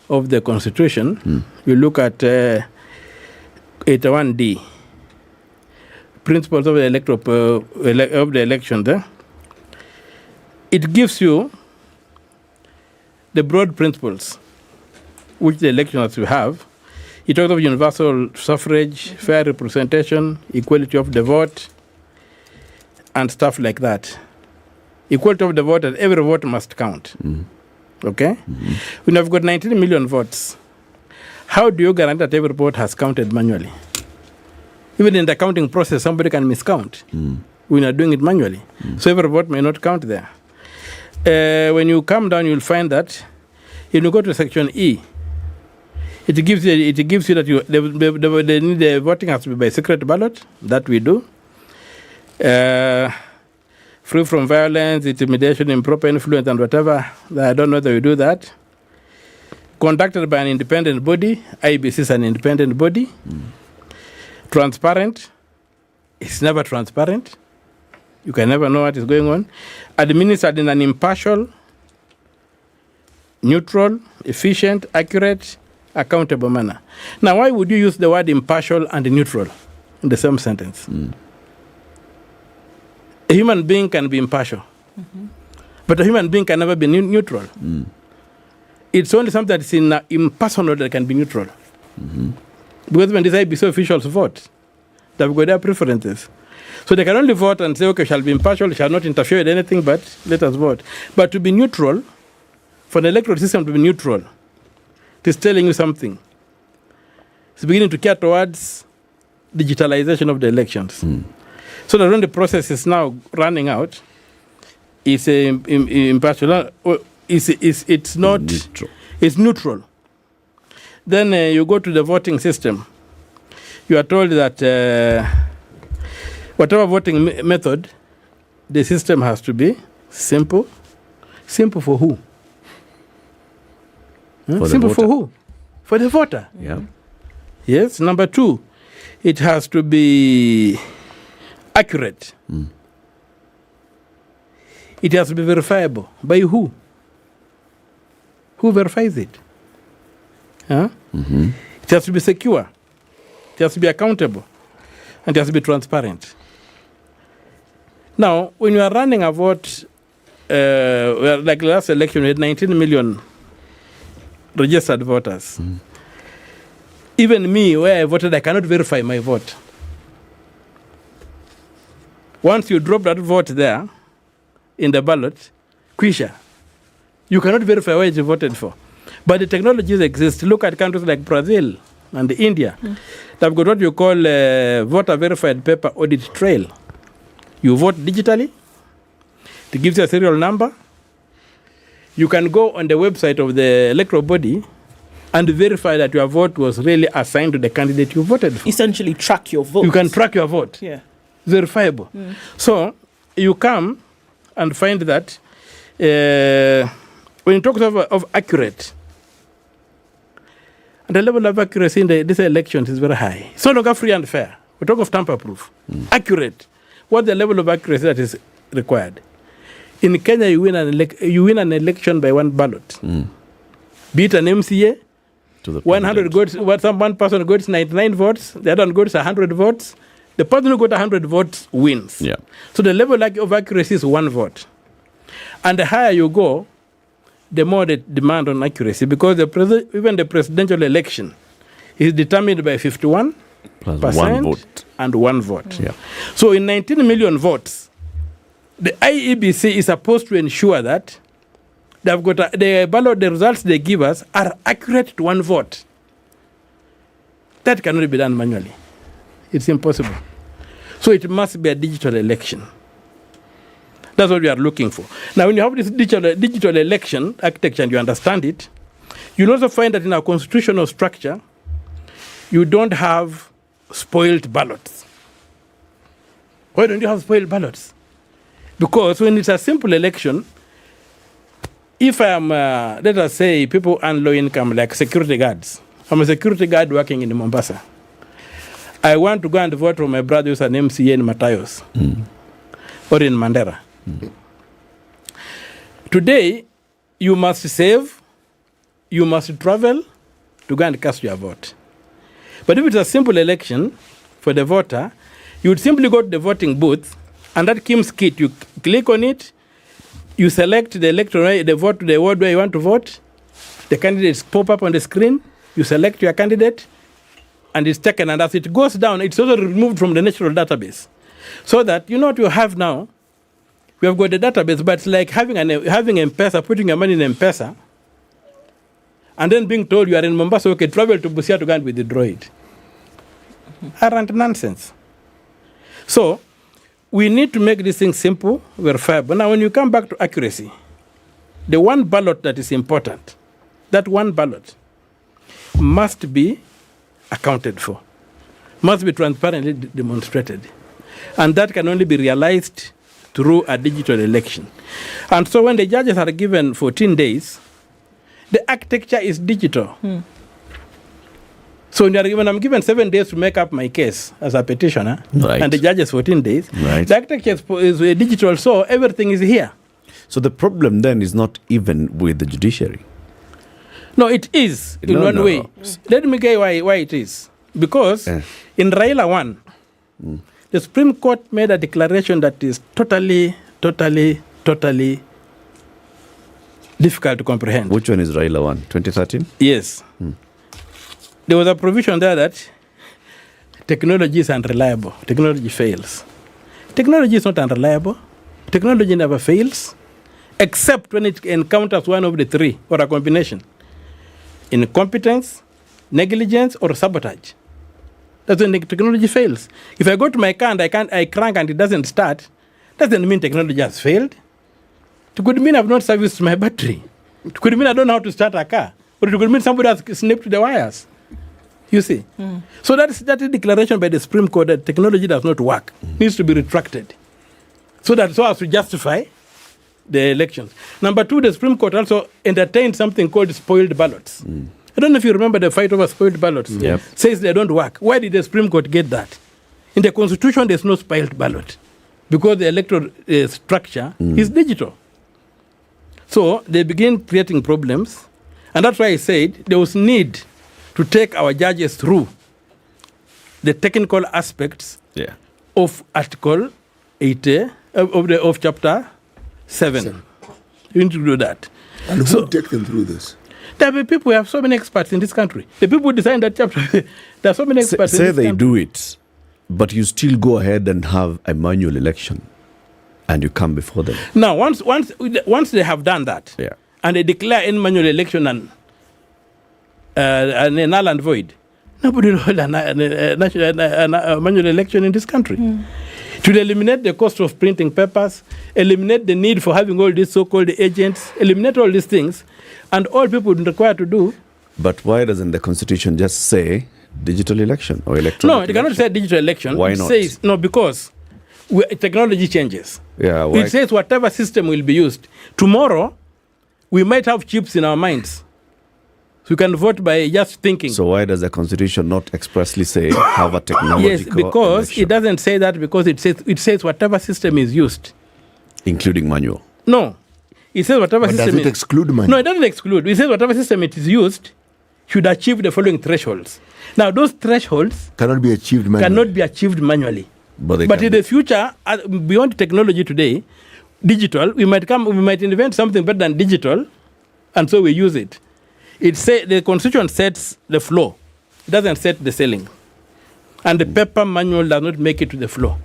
of the Constitution, you look at 81D, principles of the of the election there. It gives you the broad principles which the elections will have. It talks of universal suffrage, fair representation, equality of the vote, and stuff like that. Equality of the vote, and every vote must count. Okay? When you've got 19 million votes, how do you guarantee that every vote has counted manually? Even in the counting process, somebody can miscount when you're doing it manually. So every vote may not count there. When you come down, you'll find that if you go to Section E, it gives you that the voting has to be by secret ballot. That we do. Free from violence, intimidation, improper influence, and whatever. I don't know whether we do that. Conducted by an independent body. IBC is an independent body. Transparent. It's never transparent. You can never know what is going on. Administered in an impartial, neutral, efficient, accurate, accountable manner. Now, why would you use the word impartial and neutral in the same sentence? A human being can be impartial, but a human being can never be neutral. It's only something that's impersonal that can be neutral. Because when these IBC officials vote, they've got their preferences. So they can only vote and say, okay, shall be impartial, shall not interfere with anything, but let us vote. But to be neutral, for the electoral system to be neutral, it is telling you something. It's beginning to care towards digitalization of the elections. So that when the process is now running out, it's impartial. It's not neutral. It's neutral. Then you go to the voting system. You are told that whatever voting method, the system has to be simple. Simple for who? Simple for who? For the voter. Yeah. Yes. Number two, it has to be accurate. It has to be verifiable. By who? Who verifies it? It has to be secure. It has to be accountable. And it has to be transparent. Now, when you are running a vote, like last election, we had 19 million registered voters. Even me, where I voted, I cannot verify my vote. Once you drop that vote there in the ballot, quisha, you cannot verify where you voted for. But the technologies exist. Look at countries like Brazil and India. They've got what you call voter verified paper audit trail. You vote digitally. It gives you a serial number. you can go on the website of the electoral body and verify that your vote was really assigned to the candidate you voted for. Essentially track your vote. You can track your vote. Yeah. Verifiable. So you come and find that when you talk of accurate, the level of accuracy in these elections is very high. It's no longer free and fair. We talk of tamper-proof. Accurate. What's the level of accuracy that is required? In Kenya, you win an election by one ballot. Be it an MCA, 100 votes. One person gets 99 votes, the other one gets 100 votes. The person who got 100 votes wins. Yeah. So the level of accuracy is 1 vote. And the higher you go, the more the demand on accuracy, because even the presidential election is determined by 51% Plus 1 vote. and 1 vote. Yeah. So in 19 million votes, the IEBC is supposed to ensure that they've got the results they give us are accurate to 1 vote. That cannot be done manually. It's impossible. So it must be a digital election. That's what we are looking for. Now, when you have this digital election architecture and you understand it, you'll also find that in our constitutional structure, you don't have spoiled ballots. Why don't you have spoiled ballots? Because when it's a simple election, if I am, let us say, people earn low income like security guards. I'm a security guard working in Mombasa. I want to go and vote for my brother who's an MCA in Matayos or in Mandera. Today, you must save, you must travel to go and cast your vote. But if it's a simple election for the voter, you would simply go to the voting booth, and that KIMS kit, you click on it, you select the electoral, the vote to the ward where you want to vote, the candidates pop up on the screen, you select your candidate, and it's taken, and as it goes down, it's also removed from the national database. So that, you know what you have now? We have got the database, but it's like having M-Pesa, putting your money in M-Pesa, and then being told you are in Mombasa, okay, travel to Busia to go and withdraw it. Arrant nonsense. So, we need to make this thing simple, verifiable. Now, when you come back to accuracy, the 1 ballot that is important, that 1 ballot must be accounted for, must be transparently demonstrated. And that can only be realized through a digital election. And so when the judges are given 14 days, the architecture is digital. So when I'm given 7 days to make up my case as a petitioner, and the judges 14 days, the architecture is digital, so everything is here. So the problem then is not even with the judiciary. No, it is in one way. Let me get why it is. Because in Raila 1, the Supreme Court made a declaration that is totally difficult to comprehend. Which one is Raila 1? 2013? Yes. There was a provision there that technology is unreliable. Technology fails. Technology is not unreliable. Technology never fails, except when it encounters one of the 3 or a combination. Incompetence, negligence, or sabotage. That's when the technology fails. If I go to my car and I crank and it doesn't start, doesn't mean technology has failed. It could mean I've not serviced my battery. It could mean I don't know how to start a car. Or it could mean somebody has snipped the wires. You see? So that is declaration by the Supreme Court that technology does not work. Needs to be retracted. So as to justify the elections. Number 2, the Supreme Court also entertained something called spoiled ballots. I don't know if you remember the fight over spoiled ballots. Yep. Says they don't work. Why did the Supreme Court get that? In the Constitution, there's no spoiled ballot because the electoral structure is digital. So they begin creating problems, and that's why I said there was need to take our judges through the technical aspects of Article 80 of Chapter 7. You need to do that. And who take them through this? There are people, we have so many experts in this country. The people who design that chapter, there are so many experts in this country. Say they do it, but you still go ahead and have a manual election, and you come before them. Now, once they have done that, and they declare in manual election and null and void, nobody will hold a manual election in this country. to eliminate the cost of printing papers, eliminate the need for having all these so-called agents, eliminate all these things, and all people would require to do. But why doesn't the Constitution just say digital election or electronic? No, it cannot say digital election. Why it not? Says, no, because technology changes. Yeah, why? It says whatever system will be used. Tomorrow, we might have chips in our minds. So you can vote by just thinking. So why does the Constitution not expressly say have a technological Yes, because election? it doesn't say that, because it says whatever system is used. Including manual. No. It says whatever But system does it exclude manual? No, it doesn't exclude. It says whatever system it is used should achieve the following thresholds. Now, those thresholds cannot be achieved manually. But in the future, beyond technology today, digital, we might invent something better than digital, and so we use it. The Constitution sets the floor. It doesn't set the ceiling. And the paper manual does not make it to the floor.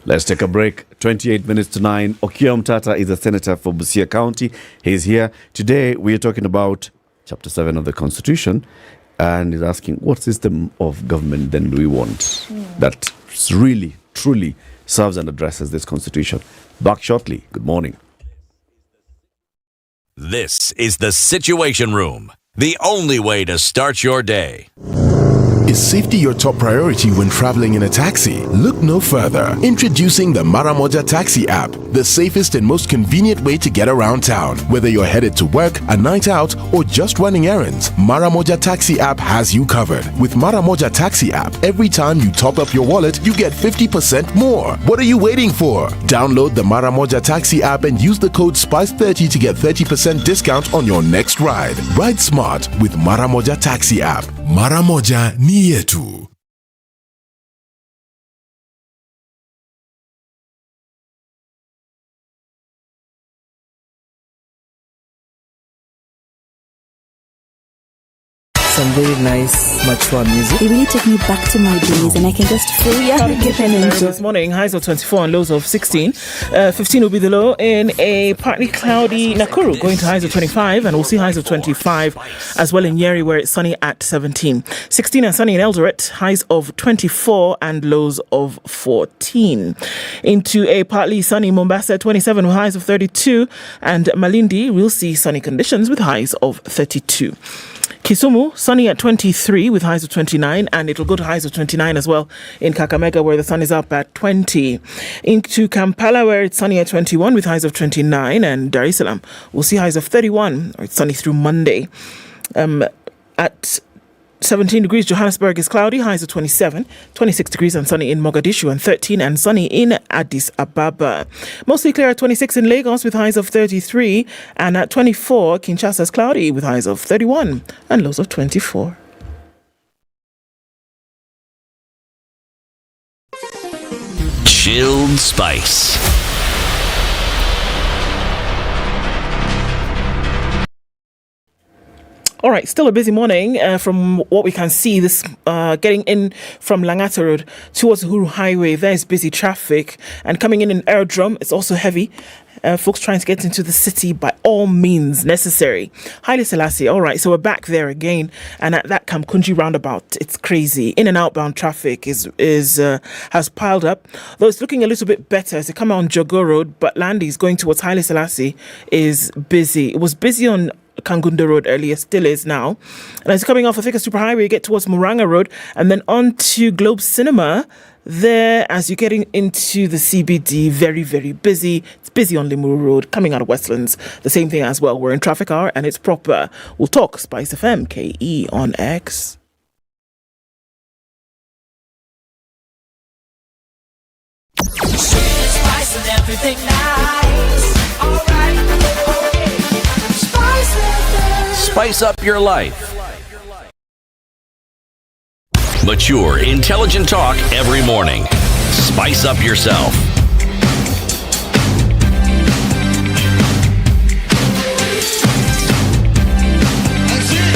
Let's take a break. 28 minutes to 9. Okoh Mtata is a senator for Busia County. He's here. Today, we are talking about Chapter 7 of the Constitution. And he's asking, what system of government then do we want that really, truly serves and addresses this Constitution? Back shortly. Good morning. This is the Situation Room, the only way to start your day. Is safety your top priority when traveling in a taxi? Look no further. Introducing the Maramoja Taxi app, the safest and most convenient way to get around town. Whether you're headed to work, a night out, or just running errands, Maramoja Taxi app has you covered. With Maramoja Taxi app, every time you top up your wallet, you get 50% more. What are you waiting for? Download the Maramoja Taxi app and use the code SPICE30 to get 30% discount on your next ride. Ride smart with Maramoja Taxi app. Maramoja ni yetu. Some very nice, mature music. It really took me back to my days, and I can just feel give and enjoy. This morning, highs of 24 and lows of 16. 15 will be the low in a partly cloudy Nakuru, going to highs of 25, and we'll see highs of 25 as well in Nyeri, where it's sunny at 17. 16 and sunny in Eldoret, highs of 24 and lows of 14. Into a partly sunny Mombasa, 27 with highs of 32, and Malindi, we'll see sunny conditions with highs of 32. Kisumu, sunny at 23 with highs of 29, and it'll go to highs of 29 as well in Kakamega, where the sun is up at 20. Into Kampala, where it's sunny at 21 with highs of 29, and Dar es Salaam will see highs of 31, or it's sunny through Monday. At 17 degrees, Johannesburg is cloudy, highs of 27, 26 degrees and sunny in Mogadishu, and 13 and sunny in Addis Ababa. Mostly clear at 26 in Lagos with highs of 33, and at 24, Kinshasa is cloudy with highs of 31 and lows of 24. Chilled Spice. All right, still a busy morning from what we can see. This getting in from Langata Road towards Uhuru Highway, there's busy traffic, and coming in Airdrum, it's also heavy. Folks trying to get into the city by all means necessary. Haile Selassie, all right, so we're back there again, and at that Kamkunji roundabout, it's crazy. In and outbound traffic has piled up, though it's looking a little bit better as they come out on Jogo Road, but Landy's going towards Haile Selassie is busy. It was busy on Kangunda Road earlier, still is now. And as you're coming off of Thika Superhighway, you get towards Muranga Road and then on to Globe Cinema. There, as you're getting into the CBD, very, very busy. It's busy on Limuru Road, coming out of Westlands. The same thing as well. We're in traffic hour and it's proper. We'll talk SpiceFM, KE on X. Spice and everything nice. All right. Spice up your life. Mature, intelligent talk every morning. Spice up yourself.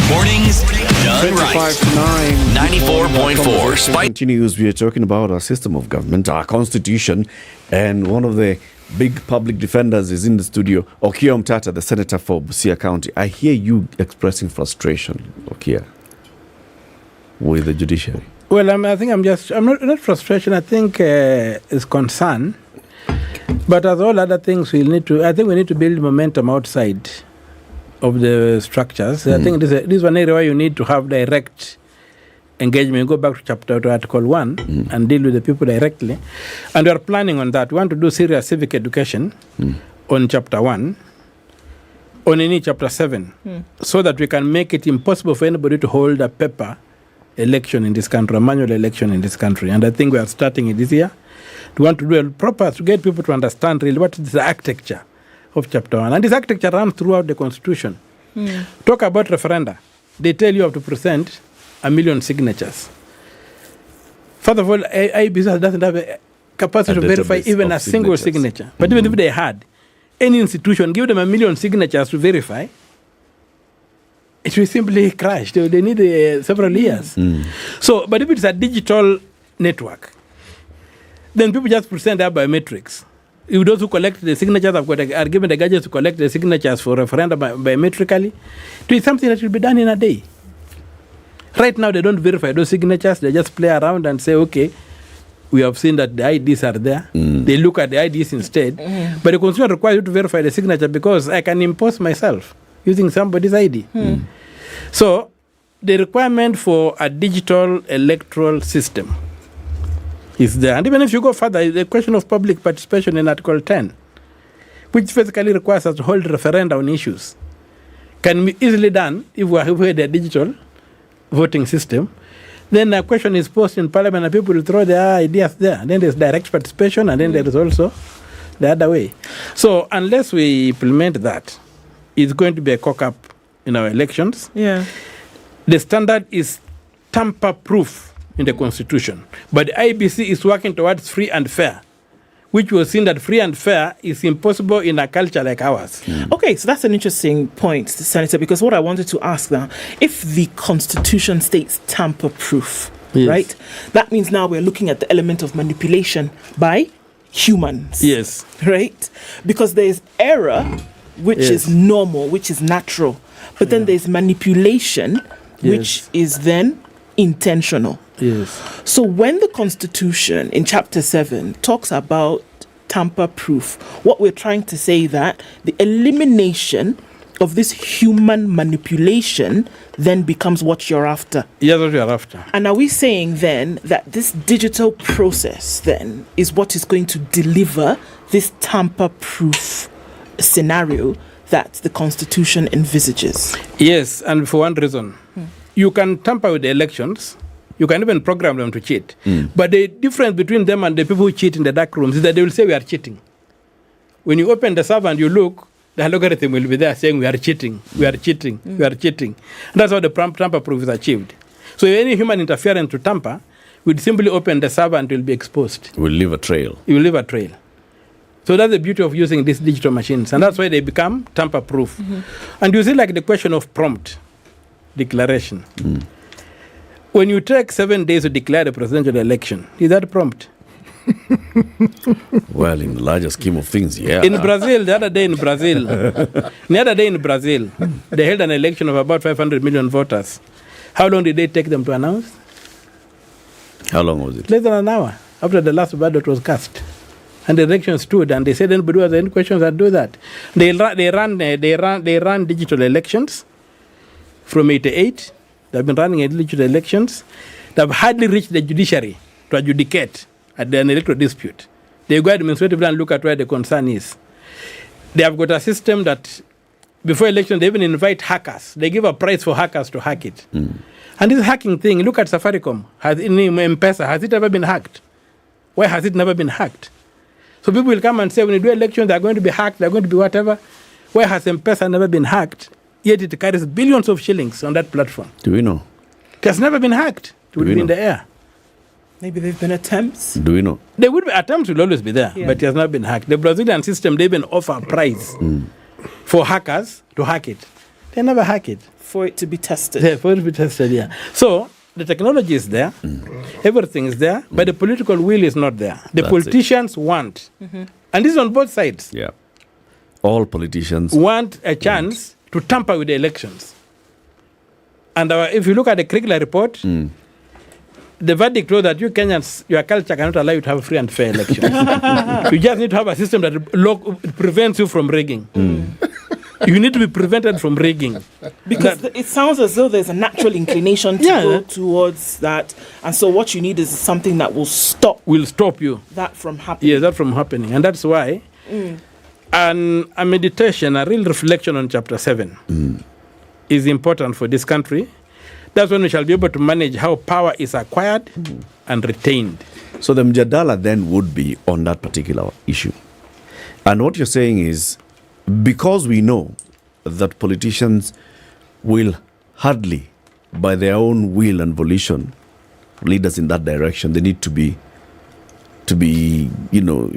Mornings done right. 94.4 Spice continues. We are talking about our system of government, our constitution, and one of the big public defenders is in the studio. Okoh Mtata, the senator for Busia County. I hear you expressing frustration, Okoh, with the judiciary. Well, I think I'm not frustration. I think it's concern. But as all other things, we need to build momentum outside of the structures. I think this is one area where you need to have direct engagement. Go back to Article 1 and deal with the people directly. And we are planning on that. We want to do serious civic education on Chapter 1, on any Chapter 7, so that we can make it impossible for anybody to hold a paper election in this country, a manual election in this country. And I think we are starting it this year. We want to do a proper, to get people to understand really what is the architecture of Chapter 1. And this architecture runs throughout the Constitution. Talk about referenda. They tell you have to present 1 million signatures. First of all, IBC doesn't have a capacity to verify even a single signature. But even if they had, any institution, give them 1 million signatures to verify, it will simply crash. They need several years. So, but if it's a digital network, then people just present their biometrics. If those who collect the signatures are given the gadgets to collect the signatures for referendum biometrically, it is something that will be done in a day. Right now, they don't verify those signatures. They just play around and say, okay, we have seen that the IDs are there. They look at the IDs instead. But the Constitution requires you to verify the signature because I can impose myself using somebody's ID. So, the requirement for a digital electoral system is there. And even if you go further, the question of public participation in Article 10, which basically requires us to hold referenda on issues, can be easily done if we had a digital voting system. Then the question is posed in Parliament and people will throw their ideas there. Then there's direct participation and then there is also the other way. So unless we implement that, it's going to be a cock-up in our elections. The standard is tamper-proof in the Constitution. But the IBC is working towards free and fair, which was seen that free and fair is impossible in a culture like ours. Okay, so that's an interesting point, Senator, because what I wanted to ask now, if the Constitution states tamper-proof, right, that means now we're looking at the element of manipulation by humans. Right? Because there's error, which is normal, which is natural, but then there's manipulation, which is then intentional. So when the Constitution in Chapter 7 talks about tamper-proof, what we're trying to say that the elimination of this human manipulation then becomes what you're after. Yes, what you're after. And are we saying then that this digital process then is what is going to deliver this tamper-proof scenario that the Constitution envisages? Yes, and for one reason. You can tamper with the elections. You can even program them to cheat. But the difference between them and the people who cheat in the dark rooms is that they will say we are cheating. When you open the server and you look, the algorithm will be there saying we are cheating, we are cheating, we are cheating. And that's how the tamper-proof is achieved. So any human interference to tamper will simply open the server and it will be exposed. It will leave a trail. It will leave a trail. So that's the beauty of using these digital machines. And that's why they become tamper-proof. And you see like the question of prompt declaration. When you take 7 days to declare the presidential election, is that prompt? Well, in the larger scheme of things, yeah. In Brazil, the other day in Brazil, they held an election of about 500 million voters. How long did they take them to announce? How long was it? Less than an hour after the last ballot was cast. And the election stood, and they said anybody who has any questions, I'll do that. They ran digital elections from 88. They've been running digital elections. They've hardly reached the judiciary to adjudicate at an electoral dispute. They go administratively and look at where the concern is. They have got a system that before election, they even invite hackers. They give a prize for hackers to hack it. And this hacking thing, look at Safaricom. In M-Pesa, has it ever been hacked? Why has it never been hacked? So people will come and say, when you do elections, they're going to be hacked, they're going to be whatever. Why has M-Pesa never been hacked? Yet it carries billions of shillings on that platform. Do we know? It has never been hacked. It would be in the air. Maybe there have been attempts. Do we know? There would be attempts, will always be there, but it has not been hacked. The Brazilian system, they even offer a prize for hackers to hack it. They never hack it. For it to be tested. Yeah, for it to be tested, yeah. So the technology is there, everything is there, but the political will is not there. The politicians want, and this is on both sides. Yeah. All politicians want a chance to tamper with the elections. And if you look at the Kriegler report, the verdict was that you Kenyans, your culture cannot allow you to have free and fair elections. You just need to have a system that prevents you from rigging. You need to be prevented from rigging. Because it sounds as though there's a natural inclination to go towards that. And so what you need is something that will stop you that from happening. Yes, that from happening. And that's why a meditation, a real reflection on chapter 7 is important for this country. That's when we shall be able to manage how power is acquired and retained. So the mjadala then would be on that particular issue. And what you're saying is, because we know that politicians will hardly, by their own will and volition, lead us in that direction, they need to be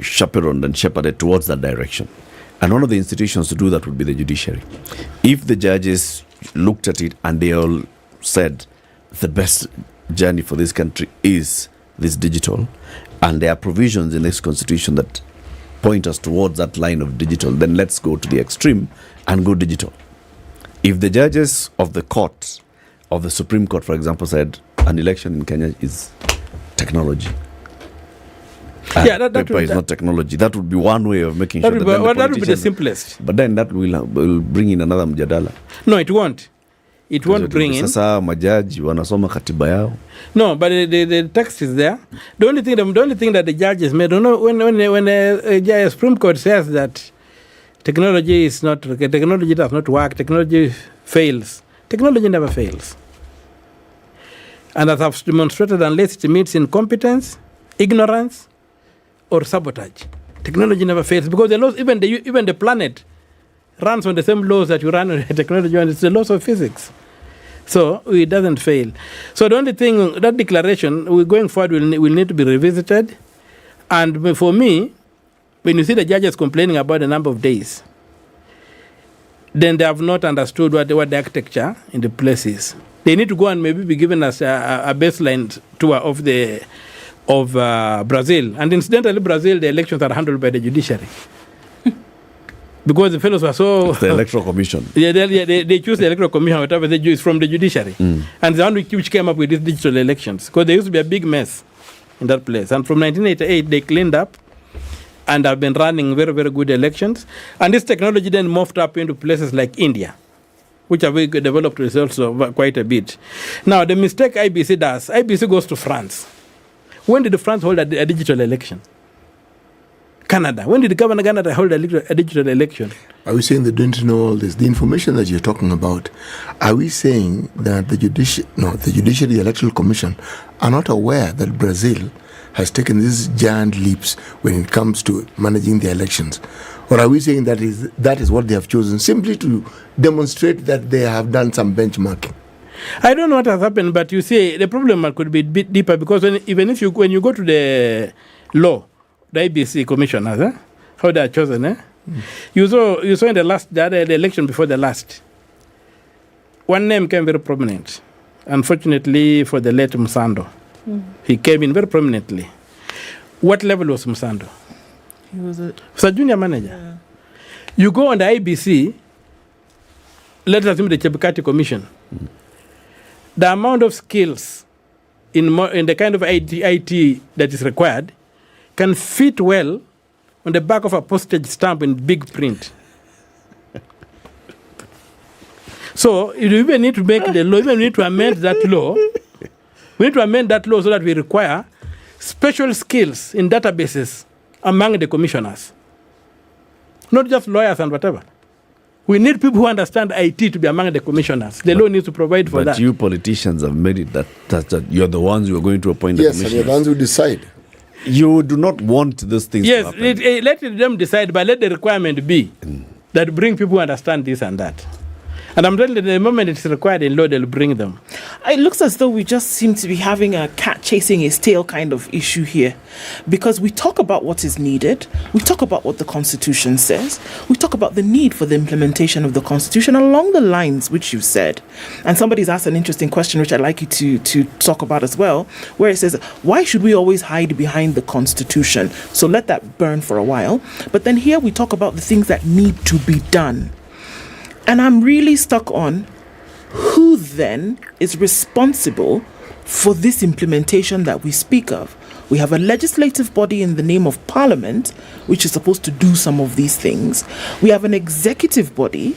chaperoned and shepherded towards that direction. And one of the institutions to do that would be the judiciary. If the judges looked at it and they all said the best journey for this country is this digital, and there are provisions in this constitution that point us towards that line of digital, then let's go to the extreme and go digital. If the judges of the court, of the Supreme Court, for example, said an election in Kenya is technology, paper is not technology, that would be one way of making sure that would be the simplest. But then that will bring in another mjadala. No, it won't. It won't bring in. Sasa majaji wanasoma katiba yao. No, but the text is there. The only thing that the judges made, when the Supreme Court says that technology does not work, technology fails. Technology never fails. And as I've demonstrated, unless it meets incompetence, ignorance, or sabotage, technology never fails, because the laws, even the planet runs on the same laws that you run on technology, and it's the laws of physics. So it doesn't fail. So the only thing, that declaration, going forward, will need to be revisited. And for me, when you see the judges complaining about the number of days, then they have not understood what the architecture in the place is. They need to go and maybe be given us a baseline tour of Brazil. And incidentally, Brazil, the elections are handled by the judiciary. Because the fellows were so... It's the Electoral Commission. They choose the Electoral Commission, whatever they choose from the judiciary. And the one which came up with these digital elections. Because there used to be a big mess in that place. And from 1988, they cleaned up and have been running very, very good elections. And this technology then morphed up into places like India, which have developed results quite a bit. Now, the mistake IBC does, IBC goes to France. When did France hold a digital election? Canada. When did the governor of Canada hold a digital election? Are we saying they don't know all this? The information that you're talking about, are we saying that the Judiciary Electoral Commission are not aware that Brazil has taken these giant leaps when it comes to managing the elections? Or are we saying that is what they have chosen simply to demonstrate that they have done some benchmarking? I don't know what has happened, but you see, the problem could be a bit deeper, because when you go to the law, the IBC commissioners, how they are chosen, you saw in the election before the last, one name came very prominent. Unfortunately for the late Musando, he came in very prominently. What level was Musando? He was a junior manager. Yeah. You go on the IBC, let us assume the Chebukati Commission. The amount of skills in the kind of IT that is required can fit well on the back of a postage stamp in big print. So you even need to make the law, even need to amend that law. We need to amend that law so that we require special skills in databases among the commissioners. Not just lawyers and whatever. We need people who understand IT to be among the commissioners. The law needs to provide for that. But you politicians have made it that you're the ones who are going to appoint the commissioners. Yes, and you're the ones who decide. You do not want these things to happen. Yes, let them decide, but let the requirement be that bring people who understand this and that. And I'm telling you, the moment it's required in law, they'll bring them. It looks as though we just seem to be having a cat chasing its tail kind of issue here. Because we talk about what is needed. We talk about what the Constitution says. We talk about the need for the implementation of the Constitution along the lines which you've said. And somebody's asked an interesting question, which I'd like you to talk about as well, where it says, why should we always hide behind the Constitution? So let that burn for a while. But then here we talk about the things that need to be done. And I'm really stuck on who then is responsible for this implementation that we speak of. We have a legislative body in the name of Parliament, which is supposed to do some of these things. We have an executive body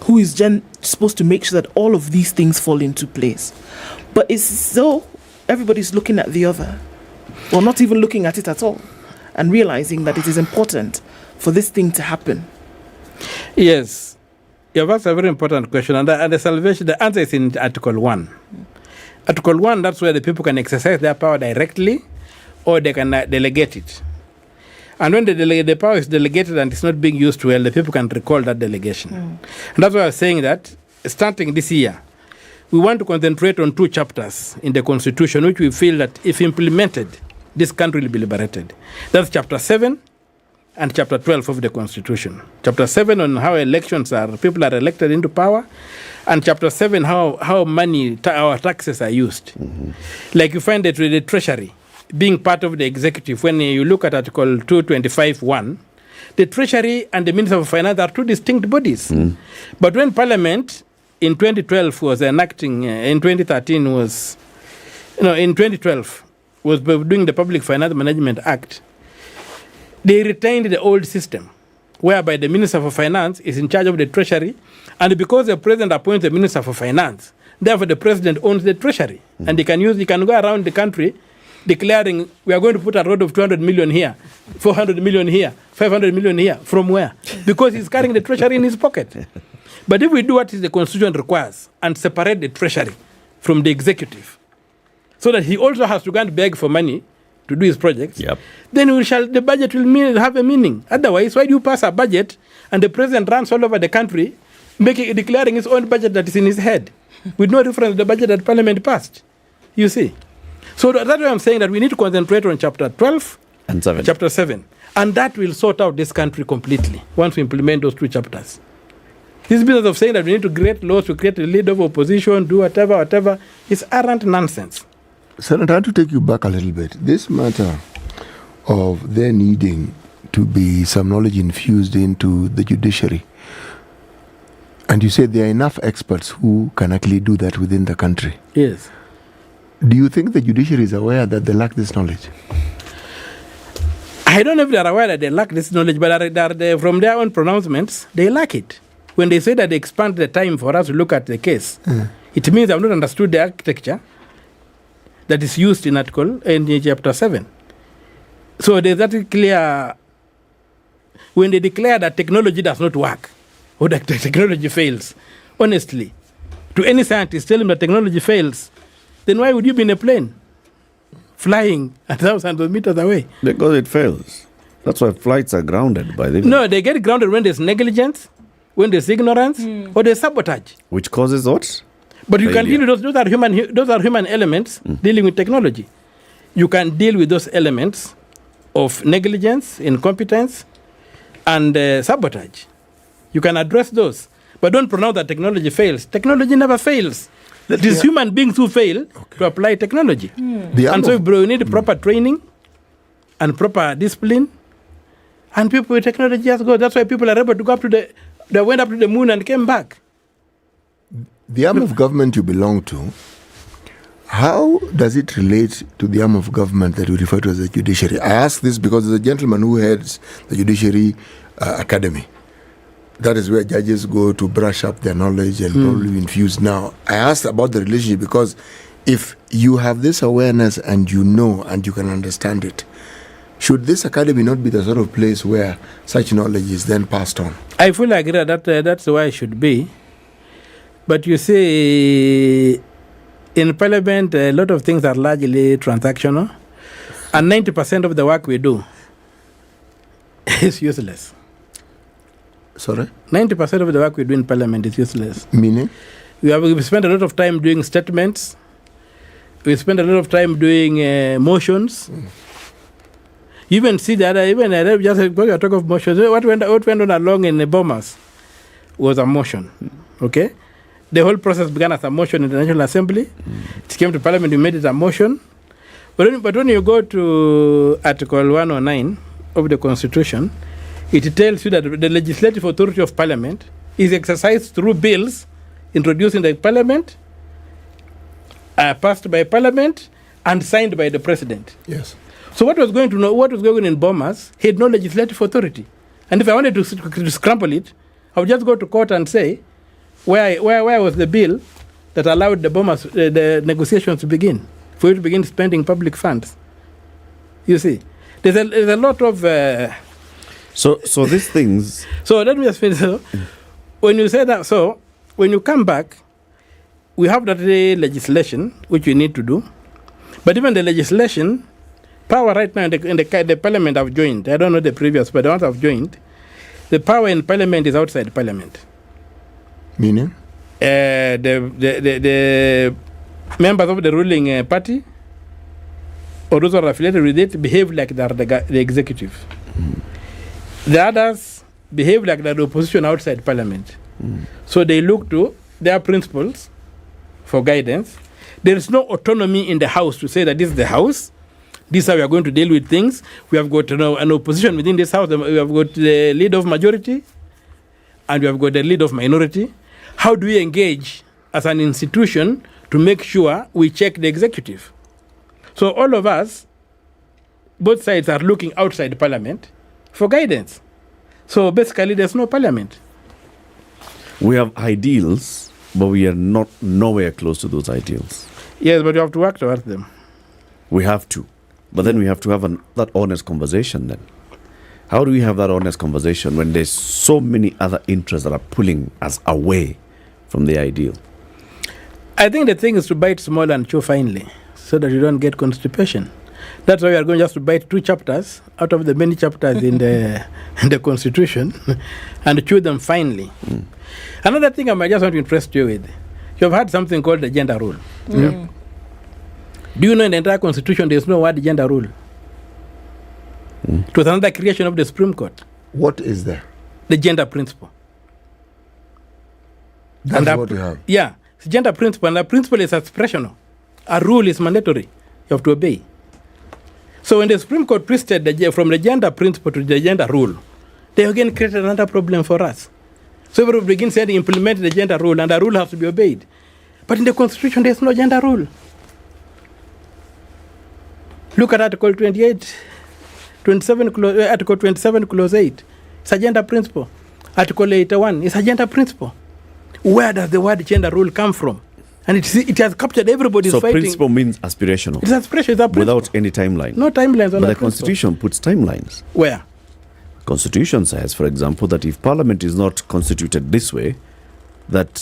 who is supposed to make sure that all of these things fall into place. But it's so everybody's looking at the other, or not even looking at it at all, and realizing that it is important for this thing to happen. Yes. You've asked a very important question, and the salvation, the answer is in Article 1. Article 1, that's where the people can exercise their power directly, or they can delegate it. And when the power is delegated and it's not being used well, the people can recall that delegation. And that's why I was saying that, starting this year, we want to concentrate on 2 chapters in the Constitution, which we feel that if implemented, this country will be liberated. That's Chapter 7 and Chapter 12 of the Constitution. Chapter 7 on how people are elected into power, and Chapter 7 how money, our taxes are used. Like you find that with the Treasury being part of the executive, when you look at Article 225(1), the Treasury and the Minister of Finance are 2 distinct bodies. But when Parliament in 2012 was enacting, in 2012 was doing the Public Finance Management Act, they retained the old system, whereby the Minister for Finance is in charge of the Treasury, and because the President appoints the Minister for Finance, therefore the President owns the Treasury, and he can go around the country declaring, we are going to put a road of 200 million here, 400 million here, 500 million here. From where? Because he's carrying the Treasury in his pocket. But if we do what the Constitution requires and separate the Treasury from the executive, so that he also has to go and beg for money to do his projects, then the budget will have a meaning. Otherwise, why do you pass a budget and the President runs all over the country declaring his own budget that is in his head with no reference to the budget that Parliament passed? You see? So that's why I'm saying that we need to concentrate on Chapter 12 and 7. Chapter 7. And that will sort out this country completely once we implement those 2 chapters. This business of saying that we need to create laws to create a leader of opposition, do whatever, is arrant nonsense. Senator, I want to take you back a little bit. This matter of there needing to be some knowledge infused into the judiciary, and you said there are enough experts who can actually do that within the country. Yes. Do you think the judiciary is aware that they lack this knowledge? I don't know if they are aware that they lack this knowledge, but from their own pronouncements, they lack it. When they say that they expand the time for us to look at the case, it means I've not understood the architecture that is used in Chapter 7. So there's that clear, when they declare that technology does not work, or that the technology fails, honestly, to any scientist, tell him that technology fails, then why would you be in a plane flying 1,000 meters away? Because it fails. That's why flights are grounded by the... No, they get grounded when there's negligence, when there's ignorance, or there's sabotage. Which causes what? But you can deal with those are human elements dealing with technology. You can deal with those elements of negligence, incompetence, and sabotage. You can address those. But don't pronounce that technology fails. Technology never fails. It is human beings who fail to apply technology. And so we need proper training and proper discipline. And people with technology just go. That's why people are able to go up to they went up to the moon and came back. The arm of government you belong to, how does it relate to the arm of government that we refer to as the judiciary? I ask this because there's a gentleman who heads the Judiciary Academy. That is where judges go to brush up their knowledge and probably infuse now. I asked about the relationship because if you have this awareness and you know and you can understand it, should this academy not be the sort of place where such knowledge is then passed on? I fully agree that that's the way it should be. But you see, in Parliament, a lot of things are largely transactional, and 90% of the work we do is useless. Sorry? 90% of the work we do in Parliament is useless. Meaning? We spend a lot of time doing statements. We spend a lot of time doing motions. You even see that, just because you talk of motions, what went on along in the Bomas was a motion. Okay? The whole process began as a motion in the National Assembly. It came to Parliament, we made it a motion. But when you go to Article 109 of the Constitution, it tells you that the legislative authority of Parliament is exercised through bills introduced in the Parliament passed by Parliament and signed by the President. Yes. So what was going on in Bomas, he had no legislative authority. And if I wanted to scramble it, I would just go to court and say, where was the bill that allowed the Bomas, the negotiations to begin, for you to begin spending public funds? You see, there's a lot of... So these things... So let me just finish. When you say that, so when you come back, we have that legislation, which we need to do. But even the legislation, power right now in the Parliament have joined. I don't know the previous, but the ones have joined. The power in Parliament is outside Parliament. Meaning? The members of the ruling party or those who are affiliated with it behave like they are the executive. The others behave like they're the opposition outside Parliament. So they look to their principles for guidance. There is no autonomy in the House to say that this is the House. This is how we are going to deal with things. We have got an opposition within this House. We have got the lead of majority and we have got the lead of minority. How do we engage as an institution to make sure we check the executive? So all of us, both sides are looking outside Parliament for guidance. So basically there's no Parliament. We have ideals, but we are nowhere close to those ideals. Yes, but you have to work towards them. We have to. But then we have to have that honest conversation then. How do we have that honest conversation when there's so many other interests that are pulling us away from the ideal? I think the thing is to bite small and chew finely so that you don't get constipation. That's why we are going just to bite 2 chapters out of the many chapters in the Constitution and chew them finely. Another thing I might just want to interest you with, you have had something called the gender rule. Yeah. Do you know in the entire Constitution there is no word gender rule? It was another creation of the Supreme Court. What is there? The gender principle. That's what you have. Yeah, it's gender principle, and the principle is aspirational. A rule is mandatory. You have to obey. So when the Supreme Court twisted from the gender principle to the gender rule, they again created another problem for us. So everybody begins saying implement the gender rule, and the rule has to be obeyed. But in the Constitution, there's no gender rule. Look at Article 27, Clause 8. It's a gender principle. Article 81 is a gender principle. Where does the word gender rule come from? And it has captured everybody's fighting. So principle means aspirational. It's aspiration. It's a principle. Without any timeline. No timelines on But the Constitution puts timelines. Where? Constitution says, for example, that if Parliament is not constituted this way, that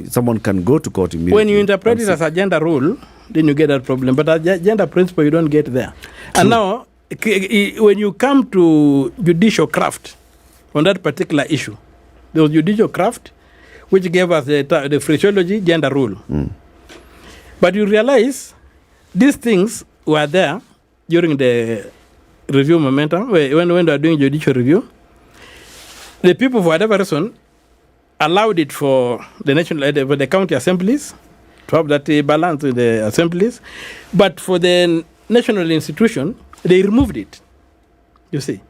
someone can go to court immediately. When you interpret it as a gender rule, then you get that problem. But a gender principle, you don't get there. True. And now, when you come to judicial craft on that particular issue, there was judicial craft, which gave us the phraseology gender rule. But you realize these things were there during the review momentum, when they are doing judicial review. The people, for whatever reason, allowed it for the county assemblies to have that balance in the assemblies. But for the national institution, they removed it. You see.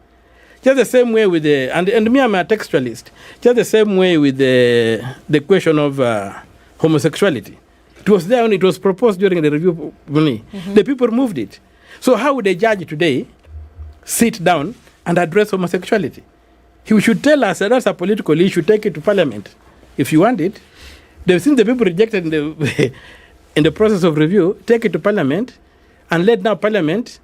Just the same way with the, and me, I'm a textualist, just the same way with the question of homosexuality. It was there when it was proposed during the review. The people removed it. So how would a judge today sit down and address homosexuality? He should tell us that that's a political issue, take it to Parliament. If you want it, since the people rejected in the process of review, take it to Parliament and let now Parliament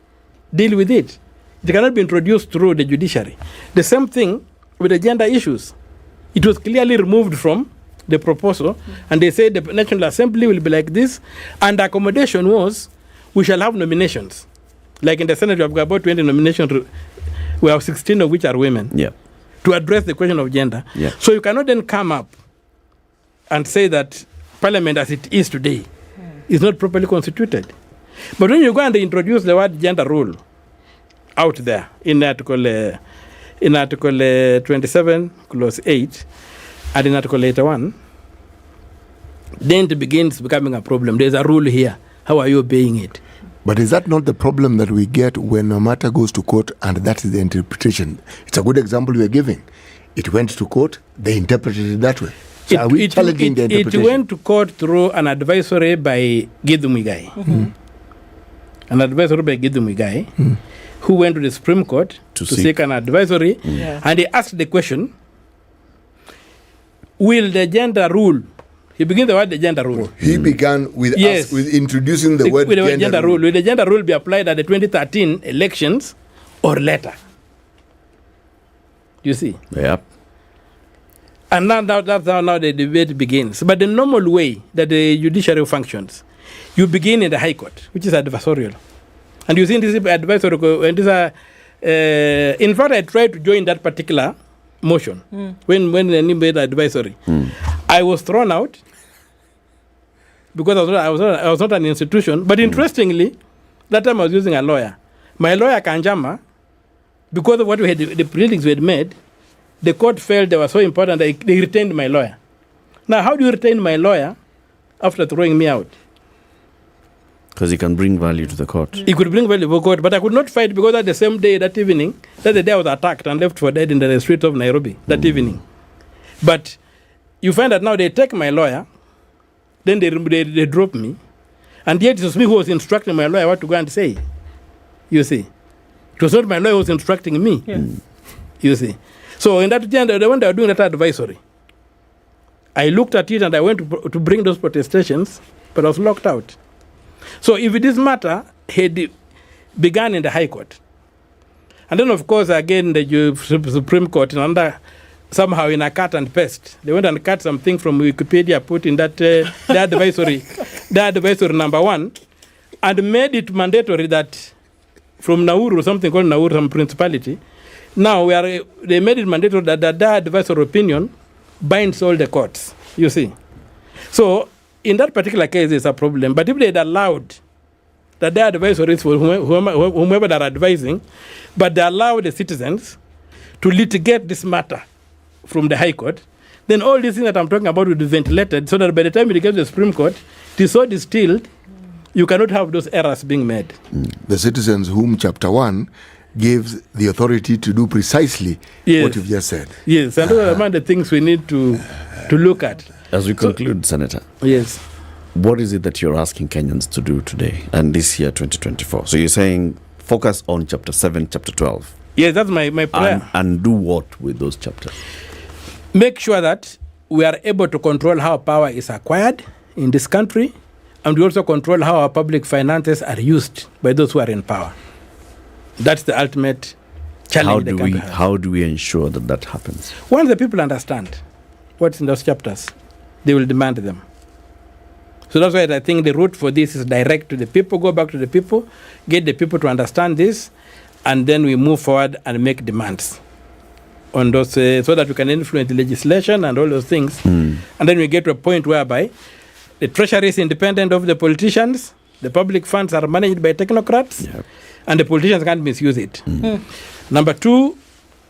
deal with it. It cannot be introduced through the judiciary. The same thing with the gender issues. It was clearly removed from the proposal, and they said the National Assembly will be like this, and the accommodation was we shall have nominations. Like in the Senate, we have got about 20 nominations. We have 16 of which are women. Yeah. To address the question of gender. Yeah. So you cannot then come up and say that Parliament as it is today is not properly constituted. But when you go and introduce the word gender rule out there in Article 27, Clause 8, and in Article 81, then it begins becoming a problem. There's a rule here. How are you obeying it? But is that not the problem that we get when a matter goes to court and that is the interpretation? It's a good example you are giving. It went to court, they interpreted it that way. Are we challenging the It interpretation? went to court through an advisory by Githu Muigai. An advisory by Githu Muigai, who went to the Supreme Court to seek an advisory, and he asked the question, will the gender rule, he began the word the gender rule. He began with us, with introducing the word gender rule. Will the gender rule be applied at the 2013 elections or later? You see? Yep. And that's how now the debate begins. But the normal way that the judiciary functions, you begin in the High Court, which is adversarial. And you see this advisory, and in fact, I tried to join that particular motion when the made advisory. I was thrown out because I was not an institution. But interestingly, that time I was using a lawyer. My lawyer, Kanjama, because of what the proceedings we had made, the court felt they were so important that they retained my lawyer. Now, how do you retain my lawyer after throwing me out? Because he can bring value to the court. He could bring value to the court, but I could not fight because that the same day, that evening, that's the day I was attacked and left for dead in the streets of Nairobi that evening. But you find that now they take my lawyer, then they drop me, and yet it was me who was instructing my lawyer what to go and say. You see. It was not my lawyer who was instructing me. You see. So in that time, when they were doing that advisory, I looked at it and I went to bring those protestations, but I was locked out. So if this matter had begun in the High Court, and then of course again the Supreme Court, somehow in a cut and paste, they went and cut something from Wikipedia, put in that the advisory number 1, and made it mandatory that from Nauru, something called Nauru, some principality, now they made it mandatory that that advisory opinion binds all the courts, you see. So in that particular case, there's a problem. But if they had allowed that their advisories for whomever they're advising, but they allow the citizens to litigate this matter from the High Court, then all these things that I'm talking about will be ventilated so that by the time it gets to the Supreme Court, it is so distilled, you cannot have those errors being made. The citizens whom Chapter 1 gives the authority to do precisely what you've just said. Yes, and those are among the things we need to look at. As we conclude, Senator. Yes. What is it that you're asking Kenyans to do today and this year, 2024? So you're saying focus on Chapter 7, Chapter 12. Yes, that's my prayer. And do what with those chapters? Make sure that we are able to control how power is acquired in this country, and we also control how our public finances are used by those who are in power. That's the ultimate challenge the country has. How do we ensure that that happens? Once the people understand what's in those chapters, they will demand them. So that's why I think the route for this is direct to the people, go back to the people, get the people to understand this, and then we move forward and make demands on those, so that we can influence the legislation and all those things. And then we get to a point whereby the Treasury is independent of the politicians, the public funds are managed by technocrats, and the politicians can't misuse it. Number 2,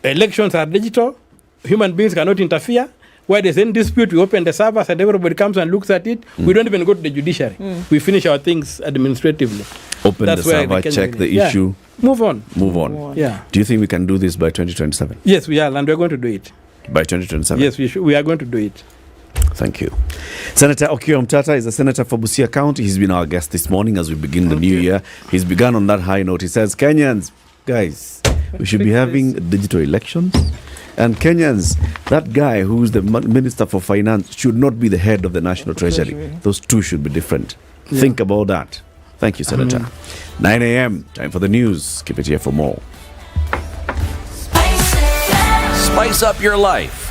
elections are digital, human beings cannot interfere. Where there's any dispute, we open the servers and everybody comes and looks at it. We don't even go to the judiciary. We finish our things administratively. Open the server, check the issue. Move on. Yeah. Do you think we can do this by 2027? Yes, we are, and we're going to do it. By 2027? Yes, we are going to do it. Thank you. Senator Okoh Mtata is a senator for Busia County. He's been our guest this morning as we begin the new year. He's begun on that high note. He says, Kenyans, guys, we should be having digital elections. And Kenyans, that guy who's the Minister for Finance should not be the head of the National Treasury. Those two should be different. Think about that. Thank you, Senator. 9 a.m., time for the news. Keep it here for more. Spice up your life.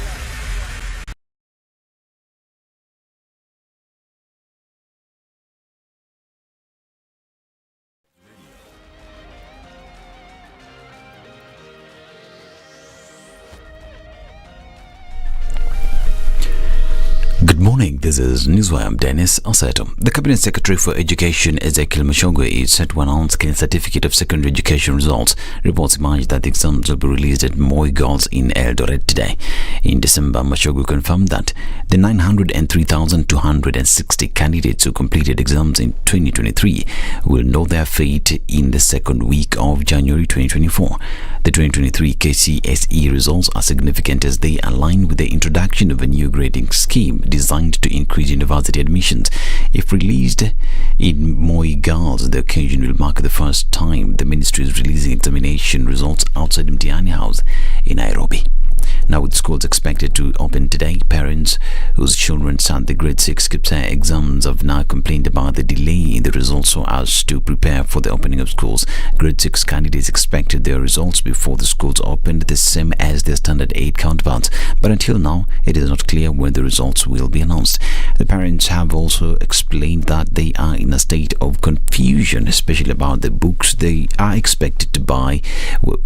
Good morning. morning. This is Newswire. I'm Dennis Aseto. The Cabinet Secretary for Education, Ezekiel Mashogwe, is set to announce Kenya's Certificate of Secondary Education results. Reports emerge that the exams will be released at Moi Girls in Eldoret today. In December, Mashogwe confirmed that the 903,260 candidates who completed exams in 2023 will know their fate in the second week of January 2024. The 2023 KCSE results are significant as they align with the introduction of a new grading scheme designed to increase university admissions. If released in Moi Girls, the occasion will mark the first time the ministry is releasing examination results outside Mtihani House in Nairobi. Now, with schools expected to open today, parents whose children sat the grade 6 KPSEA exams have now complained about the delay in the results so as to prepare for the opening of schools. Grade 6 candidates expected their results before the schools opened, the same as their Standard 8 counterparts. But until now, it is not clear when the results will be announced. The parents have also explained that they are in a state of confusion, especially about the books they are expected to buy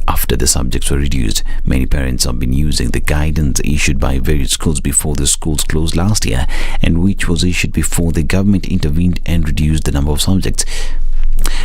after the subjects were reduced. Many parents have been using the guidance issued by various schools before the schools closed last year, and which was issued before the government intervened and reduced the number of subjects.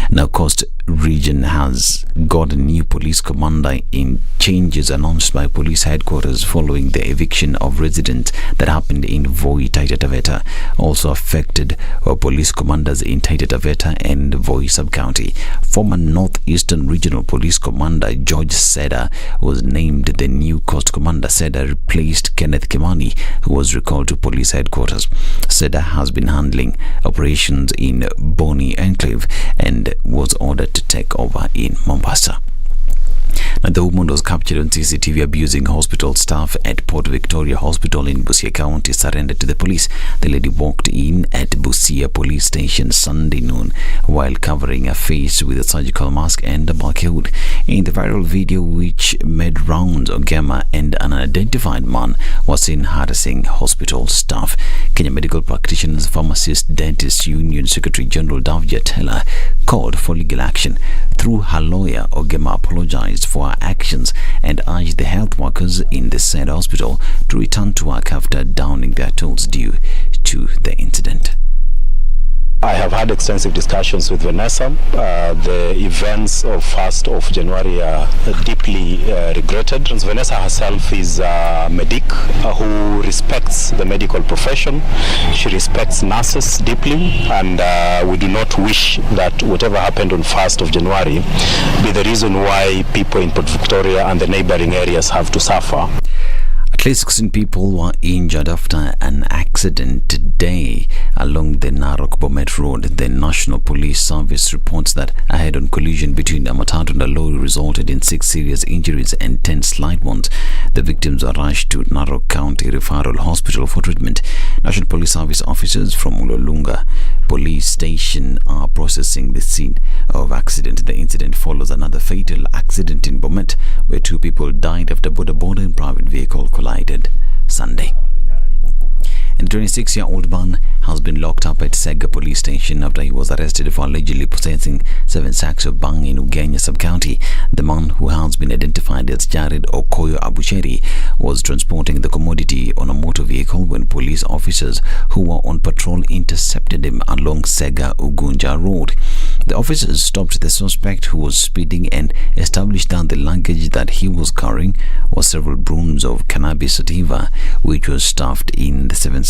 Now, Coast Region has got a new police commander in changes announced by police headquarters following the eviction of residents that happened in Voi, Taita Taveta. Also affected were police commanders in Taita Taveta and Voi sub-county. Former Northeastern Regional Police Commander George Seda was named the new Coast Commander. Seda replaced Kenneth Kimani, who was recalled to police headquarters. Seda has been handling operations in Boni Enclave and was ordered to take over in Mombasa. Now, the woman was captured on CCTV abusing hospital staff at Port Victoria Hospital in Busia County surrendered to the police. The lady walked in at Busia Police Station Sunday noon while covering her face with a surgical mask and a bulky hood. In the viral video which made rounds, Ogema and an unidentified man was seen harassing hospital staff. Kenya Medical Practitioners Pharmacist Dentist Union Secretary General Davja Teller called for legal action. Through her lawyer, Ogema apologized for her actions and urged the health workers in the said hospital to return to work after downing their tools due to the incident. I have had extensive discussions with Vanessa. The events of 1st of January are deeply regretted. Vanessa herself is a medic who respects the medical profession. She respects nurses deeply, and we do not wish that whatever happened on 1st of January be the reason why people in Port Victoria and the neighboring areas have to suffer. At least 16 people were injured after an accident today along the Narok-Bomet Road. The National Police Service reports that a head-on collision between a matatu and a lorry resulted in 6 serious injuries and 10 slight ones. The victims were rushed to Narok County Referral Hospital for treatment. National Police Service officers from Ulolunga Police Station are processing the scene of accident. The incident follows another fatal accident in Bomet, where 2 people died after boda and private vehicle collided Sunday. A 26-year-old man has been locked up at Sega police station after he was arrested for allegedly possessing 7 sacks of bang in Ugenya sub-county. The man, who has been identified as Jared Okoh Abucheri, was transporting the commodity on a motor vehicle when police officers who were on patrol intercepted him along Sega Ugunja Road. The officers stopped the suspect, who was speeding, and established that the luggage that he was carrying was several brooms of cannabis sativa, which was stuffed in the 7 sacks.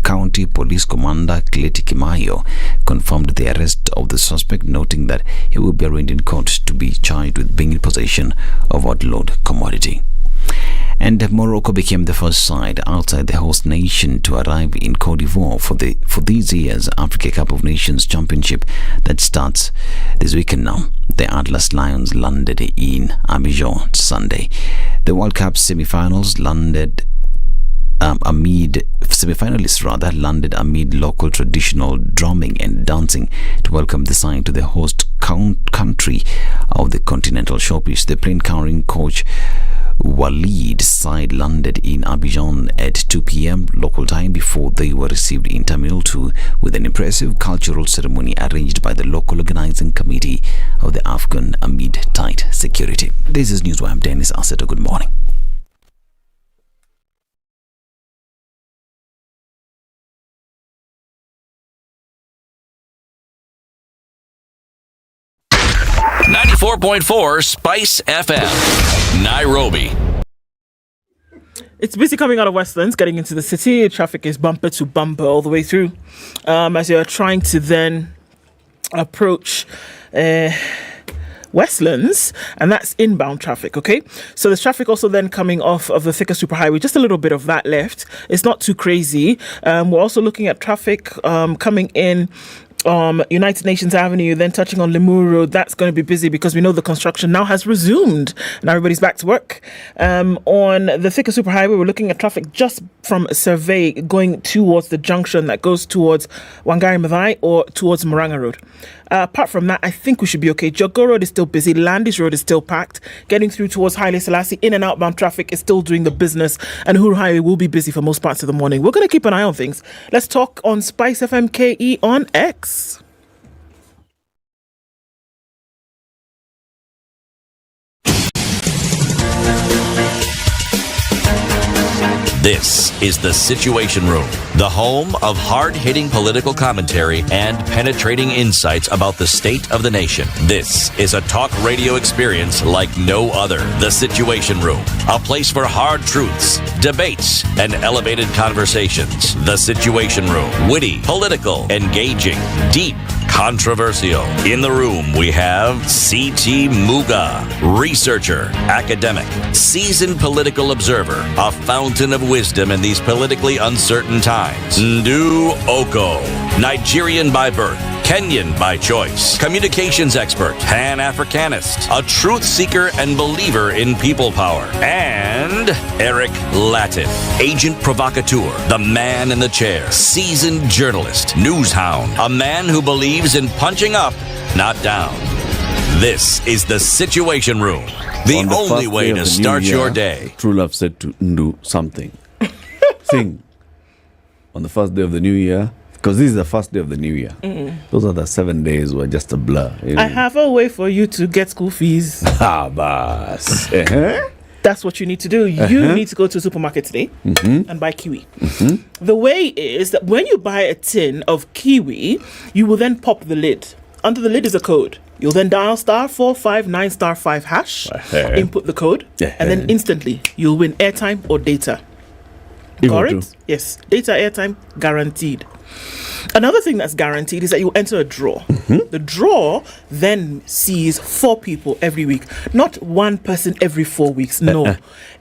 County Police Commander Cleti Kimayo confirmed the arrest of the suspect, noting that he will be arraigned in court to be charged with being in possession of outlawed commodity. And Morocco became the first side outside the host nation to arrive in Cote d'Ivoire for this year's Africa Cup of Nations Championship that starts this weekend now. The Atlas Lions landed in Abidjan Sunday. The World Cup semi-finalists landed amid local traditional drumming and dancing to welcome the side to the host country of the continental showpiece. The plane carrying coach Walid side landed in Abidjan at 2 p.m. local time before they were received in Terminal 2 with an impressive cultural ceremony arranged by the local organizing committee of the AFCON amid tight security. This is Newswire. I'm Dennis Aseto. Good morning. 94.4 Spice FM, Nairobi. It's busy coming out of Westlands, getting into the city. Traffic is bumper to bumper all the way through. As you're trying to then approach Westlands, and that's inbound traffic, okay? So there's traffic also then coming off of the Thika Superhighway, just a little bit of that left. It's not too crazy. We're also looking at traffic coming in United Nations Avenue, then touching on Limuru Road. That's going to be busy because we know the construction now has resumed and everybody's back to work. On the Thika Superhighway, we're looking at traffic just from Survey going towards the junction that goes towards Wangari Maathai or towards Murang'a Road. Apart from that, I think we should be okay. Jogo Road is still busy. Landis Road is still packed. Getting through towards Haile Selassie, in and outbound traffic is still doing the business. And Uhuru Highway will be busy for most parts of the morning. We're going to keep an eye on things. Let's talk on Spice FM KE on X. This is the Situation Room, the home of hard-hitting political commentary and penetrating insights about the state of the nation. This is a talk radio experience like no other. The Situation Room, a place for hard truths, debates, and elevated conversations. The Situation Room, witty, political, engaging, deep, controversial. In the room, we have C.T. Muga, researcher, academic, seasoned political observer, a fountain of wisdom in these politically uncertain times. Ndu Okoh, Nigerian by birth, Kenyan by choice, communications expert, Pan-Africanist, a truth seeker and believer in people power, and Eric Latiff, agent provocateur, the man in the chair, seasoned journalist, news hound, a man who believes in punching up, not down. This is the Situation Room, the only way to start your day. True Love said to Ndu something. Sing. On the first day of the new year, because this is the first day of the new year. Those other 7 days were just a blur. I have a way for you to get school fees. Bas. That's what you need to do. You need to go to a supermarket today and buy kiwi. The way is that when you buy a tin of kiwi, you will then pop the lid. Under the lid is a code. You'll then dial *459 *5 hash, input the code, and then instantly you'll win airtime or data. Got it? Yes. Data, airtime, guaranteed. Another thing that's guaranteed is that you enter a draw. The draw then sees 4 people every week. Not one person every 4 weeks. No.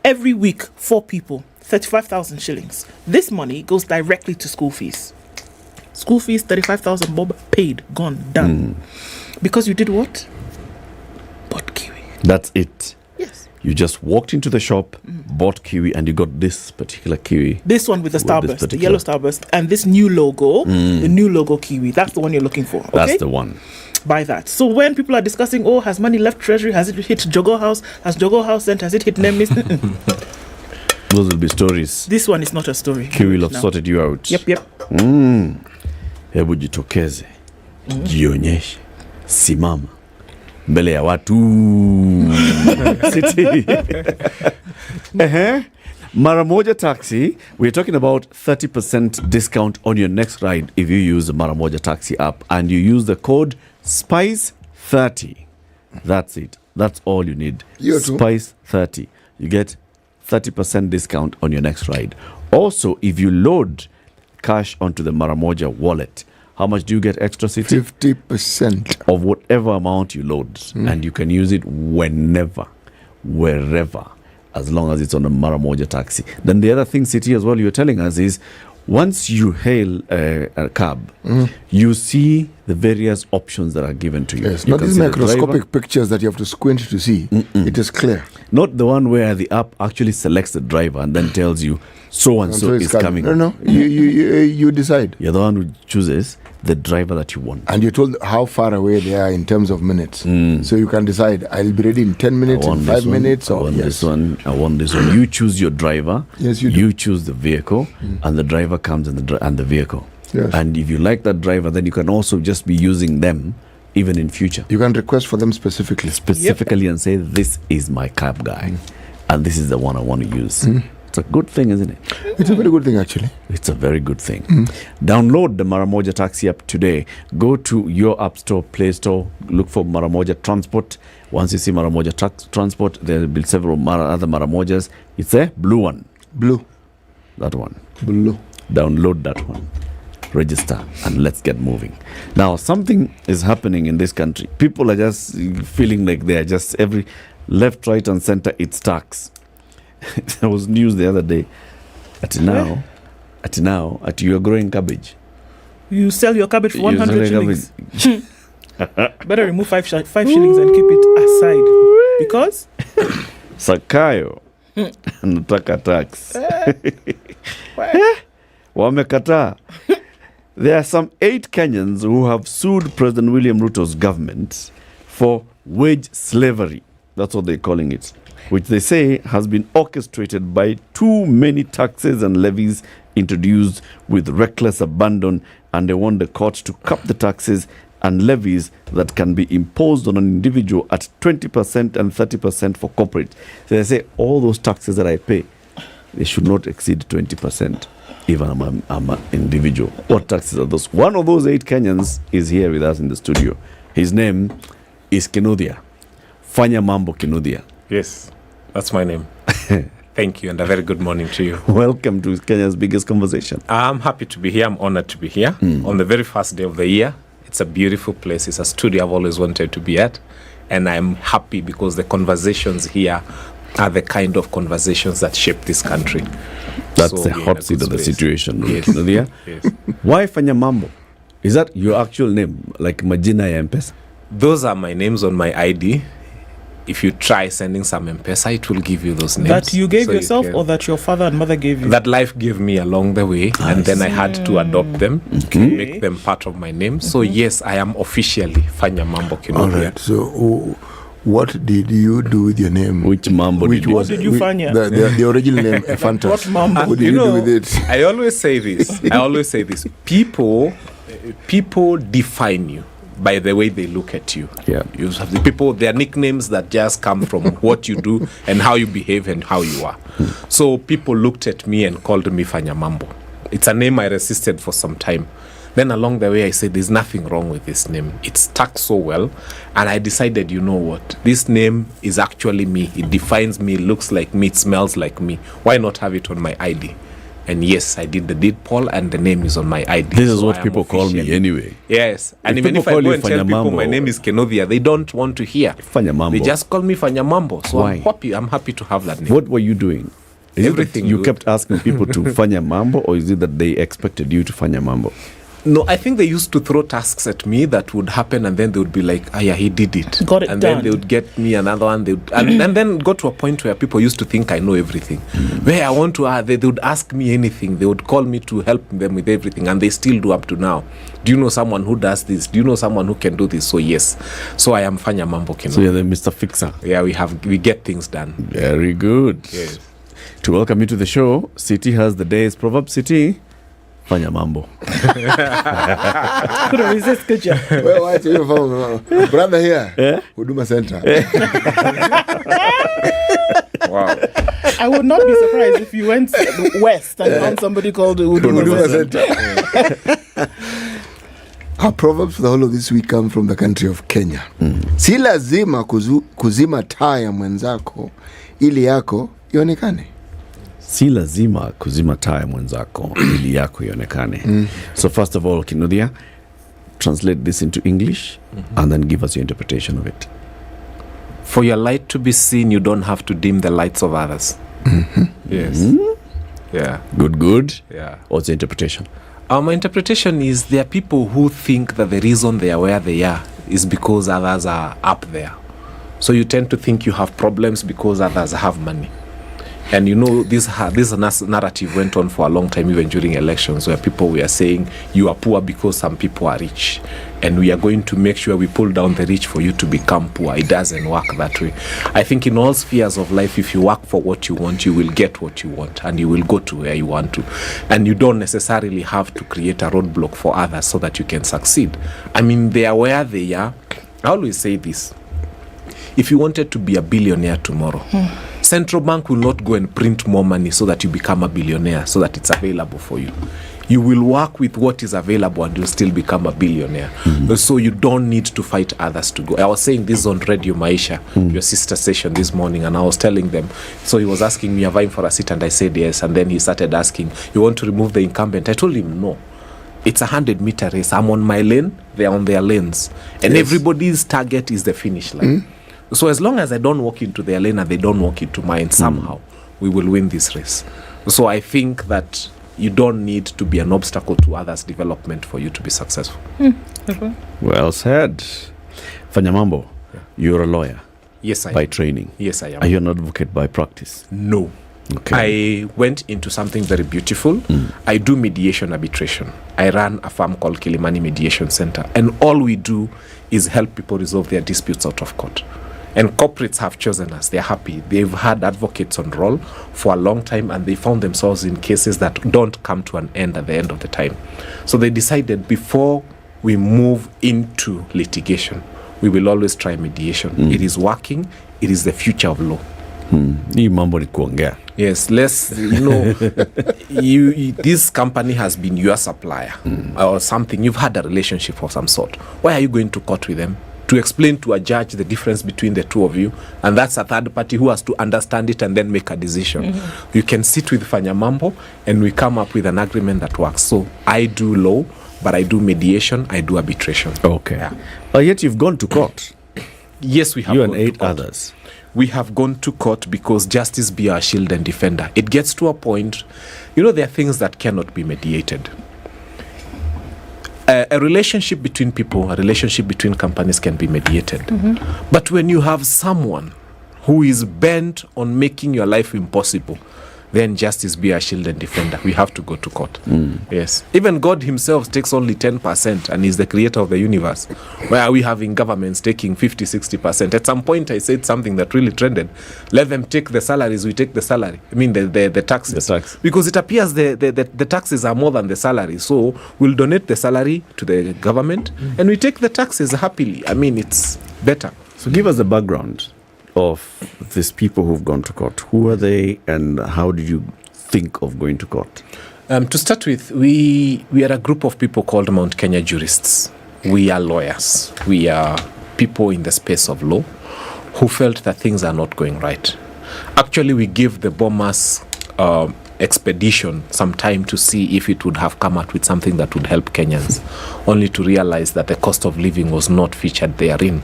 Every week, 4 people. 35,000 shillings. This money goes directly to school fees. School fees, 35,000 bob, paid, gone, done. Because you did what? Bought kiwi. That's it. Yes. You just walked into the shop, bought kiwi, and you got this particular kiwi. This one with the starburst, the yellow starburst, and this new logo, the new logo kiwi. That's the one you're looking for. Okay? That's the one. Buy that. So when people are discussing, has money left Treasury? Has it hit Jogo House? Has Jogo House sent? Has it hit Nemis? Those will be stories. This one is not a story. Kiwi will have sorted you out. Yep. Hebu jitokeze, jionyeshe, simama mbele ya watu. City. Maramoja Taxi, we're talking about 30% discount on your next ride if you use the Maramoja Taxi app and you use the code SPICE30. That's it. That's all you need. SPICE30. You get 30% discount on your next ride. Also, if you load cash onto the Maramoja wallet, how much do you get extra, City? 50% of whatever amount you load, and you can use it whenever, wherever, as long as it's on a Maramoja Taxi. Then the other thing, City, as well, you're telling us is once you hail a cab, you see the various options that are given to you. Yes, not these microscopic pictures that you have to squint to see. It is clear. Not the one where the app actually selects the driver and then tells you so and so is coming. No. You decide. You're the one who chooses the driver that you want. And you're told how far away they are in terms of minutes. So you can decide, I'll be ready in 10 minutes, in 5 minutes. I want this one. You choose your driver. Yes, you do. You choose the vehicle, and the driver comes and the vehicle. Yes. And if you like that driver, then you can also just be using them even in future. You can request for them specifically. And say, this is my cab guy, and this is the one I want to use. It's a good thing, isn't it? It's a very good thing, actually. It's a very good thing. Download the Maramoja Taxi app today. Go to your App Store, Play Store, look for Maramoja Transport. Once you see Maramoja Transport, there will be several other Maramojas. It's a blue one. Blue. That one. Blue. Download that one. Register and let's get moving. Now, something is happening in this country. People are just feeling like they are just every left, right, and center. It's tax. There was news the other day. At now, you are growing cabbage. You sell your cabbage for 100 shillings. Better remove 5 shillings and keep it aside. Because? Sakayo. Nataka tax. Wamekata. There are some 8 Kenyans who have sued President William Ruto's government for wage slavery. That's what they're calling it, which they say has been orchestrated by too many taxes and levies introduced with reckless abandon, and they want the court to cap the taxes and levies that can be imposed on an individual at 20% and 30% for corporate. So they say all those taxes that I pay, they should not exceed 20%. Even I'm an individual. What taxes are those? One of those 8 Kenyans is here with us in the studio. His name is Kinuthia. Fanya Mambo Kinuthia. Yes, that's my name. Thank you, and a very good morning to you. Welcome to Kenya's biggest conversation. I'm happy to be here. I'm honored to be here on the very first day of the year. It's a beautiful place. It's a studio I've always wanted to be at. And I'm happy because the conversations here are the kind of conversations that shape this country. That's so the hot seat of the situation. Yes. Yes. Why Fanya Mambo? Is that your actual name? Like Majina ya M-Pesa? Those are my names on my ID. If you try sending some M-Pesa, it will give you those names. That you gave yourself or that your father and mother gave you? That life gave me along the way. And then I had to adopt them, make them part of my name. So yes, I am officially Fanya Mambo Kinuthia. All right. So what did you do with your name? Which Mambo did you What did you Fanya? The original name, Fantas. What Mambo? What did you do with it? I always say this. People define you by the way they look at you. Yeah. You have the people, their nicknames that just come from what you do and how you behave and how you are. So people looked at me and called me Fanya Mambo. It's a name I resisted for some time. Then along the way I said, there's nothing wrong with this name. It stuck so well. And I decided, you know what? This name is actually me. It defines me, it looks like me, it smells like me. Why not have it on my ID? And yes, I did the deed poll and the name is on my ID. This is what people call me anyway. Yes. And even if I go and tell people my name is Kinuthia, they don't want to hear. Fanya Mambo. They just call me Fanya Mambo. So Why? I'm happy to have that name. What were you doing? Is Everything it that you good. kept asking people to Fanya Mambo, or is it that they expected you to Fanya Mambo? No, I think they used to throw tasks at me that would happen, and then they would be like, "Ah, yeah, he did it." Got it and done. then they would get me another one. And then got to a point where people used to think I know everything. Where I want to, they would ask me anything. They would call me to help them with everything, and they still do up to now. Do you know someone who does this? Do you know someone who can do this? So yes, so I am Fanya Mambo Kinuthia. So you're the Mr. Fixer. Yeah, we get things done. Very good. Yes. To welcome you to the show, City has the day's proverb. City, Fanya Mambo. Couldn't resist, could you? Well, why do you from brother here? Huduma Center. Wow. I would not be surprised if you went west and found somebody called Huduma Center. Our proverbs for the whole of this week come from the country of Kenya. Si lazima kuzima taa ya mwenzako ili yako ionekane. Si lazima kuzima taa ya mwenzako ili yako ionekane. So first of all, Kinuthia, translate this into English and then give us your interpretation of it. For your light to be seen, you don't have to dim the lights of others. Yes. Yeah. Good. Yeah. What's the interpretation? My interpretation is there are people who think that the reason they are where they are is because others are up there. So you tend to think you have problems because others have money. And you know, this narrative went on for a long time, even during elections, where people were saying you are poor because some people are rich. And we are going to make sure we pull down the rich for you to become poor. It doesn't work that way. I think in all spheres of life, if you work for what you want, you will get what you want. And you will go to where you want to. And you don't necessarily have to create a roadblock for others so that you can succeed. I mean, they are where they are. I always say this. If you wanted to be a billionaire tomorrow, Central bank will not go and print more money so that you become a billionaire, so that it's available for you. You will work with what is available and you'll still become a billionaire. So you don't need to fight others to go. I was saying this on Radio Maisha, your sister station this morning, and I was telling them, so he was asking me, am I vying for a seat? And I said yes. And then he started asking, you want to remove the incumbent? I told him no. It's a 100-meter race. I'm on my lane, they're on their lanes. And everybody's target is the finish line. So as long as I don't walk into their lane and they don't walk into mine, somehow we will win this race. So I think that you don't need to be an obstacle to others' development for you to be successful. Well said. Fanyamambo, you're a lawyer. Yes, I am. By training. Yes, I am. Are you an advocate by practice? No. Okay. I went into something very beautiful. I do mediation arbitration. I run a firm called Kilimani Mediation Center. And all we do is help people resolve their disputes out of court. And corporates have chosen us. They're happy. They've had advocates on roll for a long time, and they found themselves in cases that don't come to an end at the end of the time. So they decided before we move into litigation, we will always try mediation. It is working. It is the future of law. Yes, let's, this company has been your supplier or something. You've had a relationship of some sort. Why are you going to court with them? To explain to a judge the difference between the two of you, and that's a third party who has to understand it and then make a decision. You can sit with Fanyamambo and we come up with an agreement that works. So I do law, but I do mediation, I do arbitration. Okay. Yeah. But yet you've gone to court. Yes, we have. You gone and 8 to court. others. We have gone to court because justice be our shield and defender. It gets to a point, there are things that cannot be mediated. A relationship between people, a relationship between companies can be mediated. But when you have someone who is bent on making your life impossible, then justice be our shield and defender. We have to go to court. Yes. Even God himself takes only 10% and is the creator of the universe. Where are we having governments taking 50, 60%? At some point I said something that really trended. Let them take the salaries, we take the salary. I mean the taxes. The tax. Because it appears the taxes are more than the salary. So we'll donate the salary to the government and we take the taxes happily. I mean, it's better. So give us the background of these people who've gone to court. Who are they and how did you think of going to court? To start with, we are a group of people called Mount Kenya jurists. We are lawyers. We are people in the space of law who felt that things are not going right. Actually, we gave the Bomas expedition some time to see if it would have come out with something that would help Kenyans, only to realize that the cost of living was not featured therein.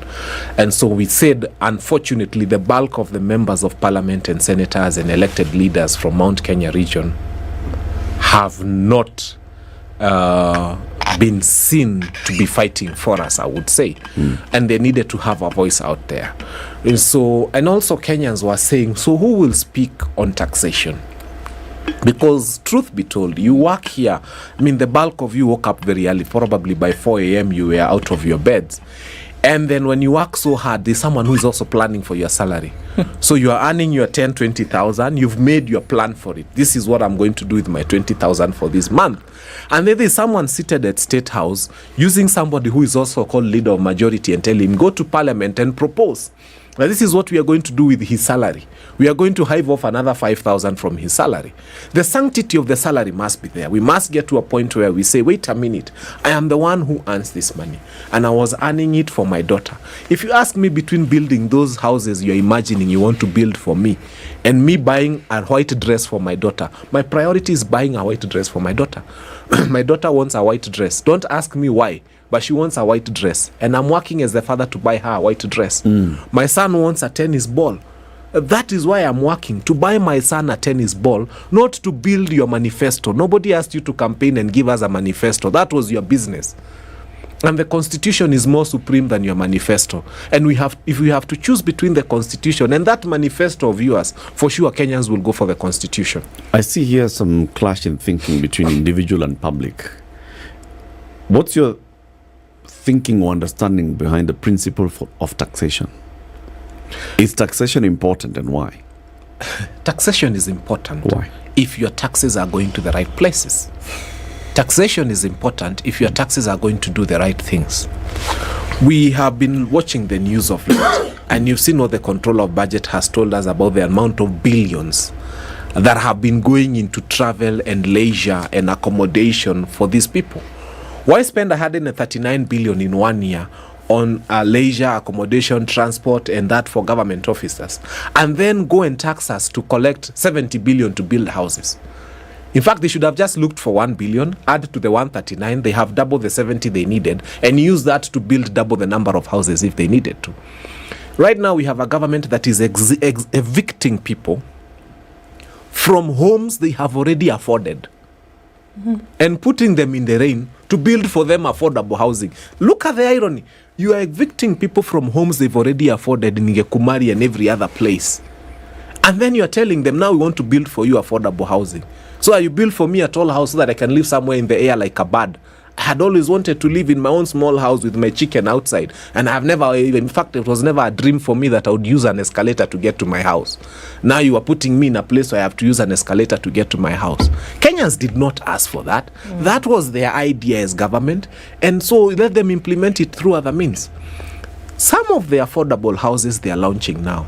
And so we said, unfortunately, the bulk of the members of parliament and senators and elected leaders from Mount Kenya region have not been seen to be fighting for us, I would say. And they needed to have a voice out there. And also Kenyans were saying, so who will speak on taxation? Because truth be told, you work here. I mean, the bulk of you woke up very early. Probably by 4 a.m. you were out of your beds. And then when you work so hard, there's someone who is also planning for your salary. So you are earning your 10, 20,000. You've made your plan for it. This is what I'm going to do with my 20,000 for this month. And then there's someone seated at State House using somebody who is also called leader of majority and tell him, go to parliament and propose. Now, this is what we are going to do with his salary. We are going to hive off another 5,000 from his salary. The sanctity of the salary must be there. We must get to a point where we say, wait a minute, I am the one who earns this money, and I was earning it for my daughter. If you ask me between building those houses you're imagining you want to build for me and me buying a white dress for my daughter, my priority is buying a white dress for my daughter. My daughter wants a white dress. Don't ask me why, but she wants a white dress, and I'm working as the father to buy her a white dress. My son wants a tennis ball. That is why I'm working, to buy my son a tennis ball, not to build your manifesto. Nobody asked you to campaign and give us a manifesto. That was your business. And the Constitution is more supreme than your manifesto. And if we have to choose between the Constitution and that manifesto of yours, for sure Kenyans will go for the Constitution. I see here some clash in thinking between individual and public. What's your thinking or understanding behind the principle of taxation? Is taxation important, and why? Taxation is important. Why? If your taxes are going to the right places. Taxation is important if your taxes are going to do the right things. We have been watching the news of late, And you've seen what the control of budget has told us about the amount of billions that have been going into travel and leisure and accommodation for these people. Why spend 139 billion in 1 year on leisure, accommodation, transport, and that for government officers, and then go and tax us to collect 70 billion to build houses? In fact, they should have just looked for 1 billion, add to the 139, they have double the 70 they needed, and use that to build double the number of houses if they needed to. Right now, we have a government that is evicting people from homes they have already afforded and putting them in the rain to build for them affordable housing. Look at the irony. You are evicting people from homes they've already afforded in Ngekumari and every other place. And then you are telling them, now we want to build for you affordable housing. So you build for me a tall house so that I can live somewhere in the air like a bird. I had always wanted to live in my own small house with my chicken outside. And I've never, in fact, it was never a dream for me that I would use an escalator to get to my house. Now you are putting me in a place where I have to use an escalator to get to my house. Kenyans did not ask for that. That was their idea as government. And so let them implement it through other means. Some of the affordable houses they are launching now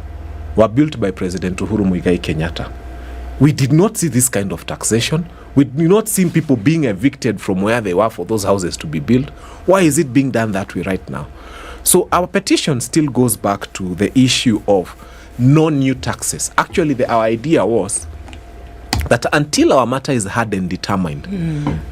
were built by President Uhuru Muigai Kenyatta. We did not see this kind of taxation. We did not see people being evicted from where they were for those houses to be built. Why is it being done that way right now? So our petition still goes back to the issue of no new taxes. Actually, our idea was that until our matter is hard and determined,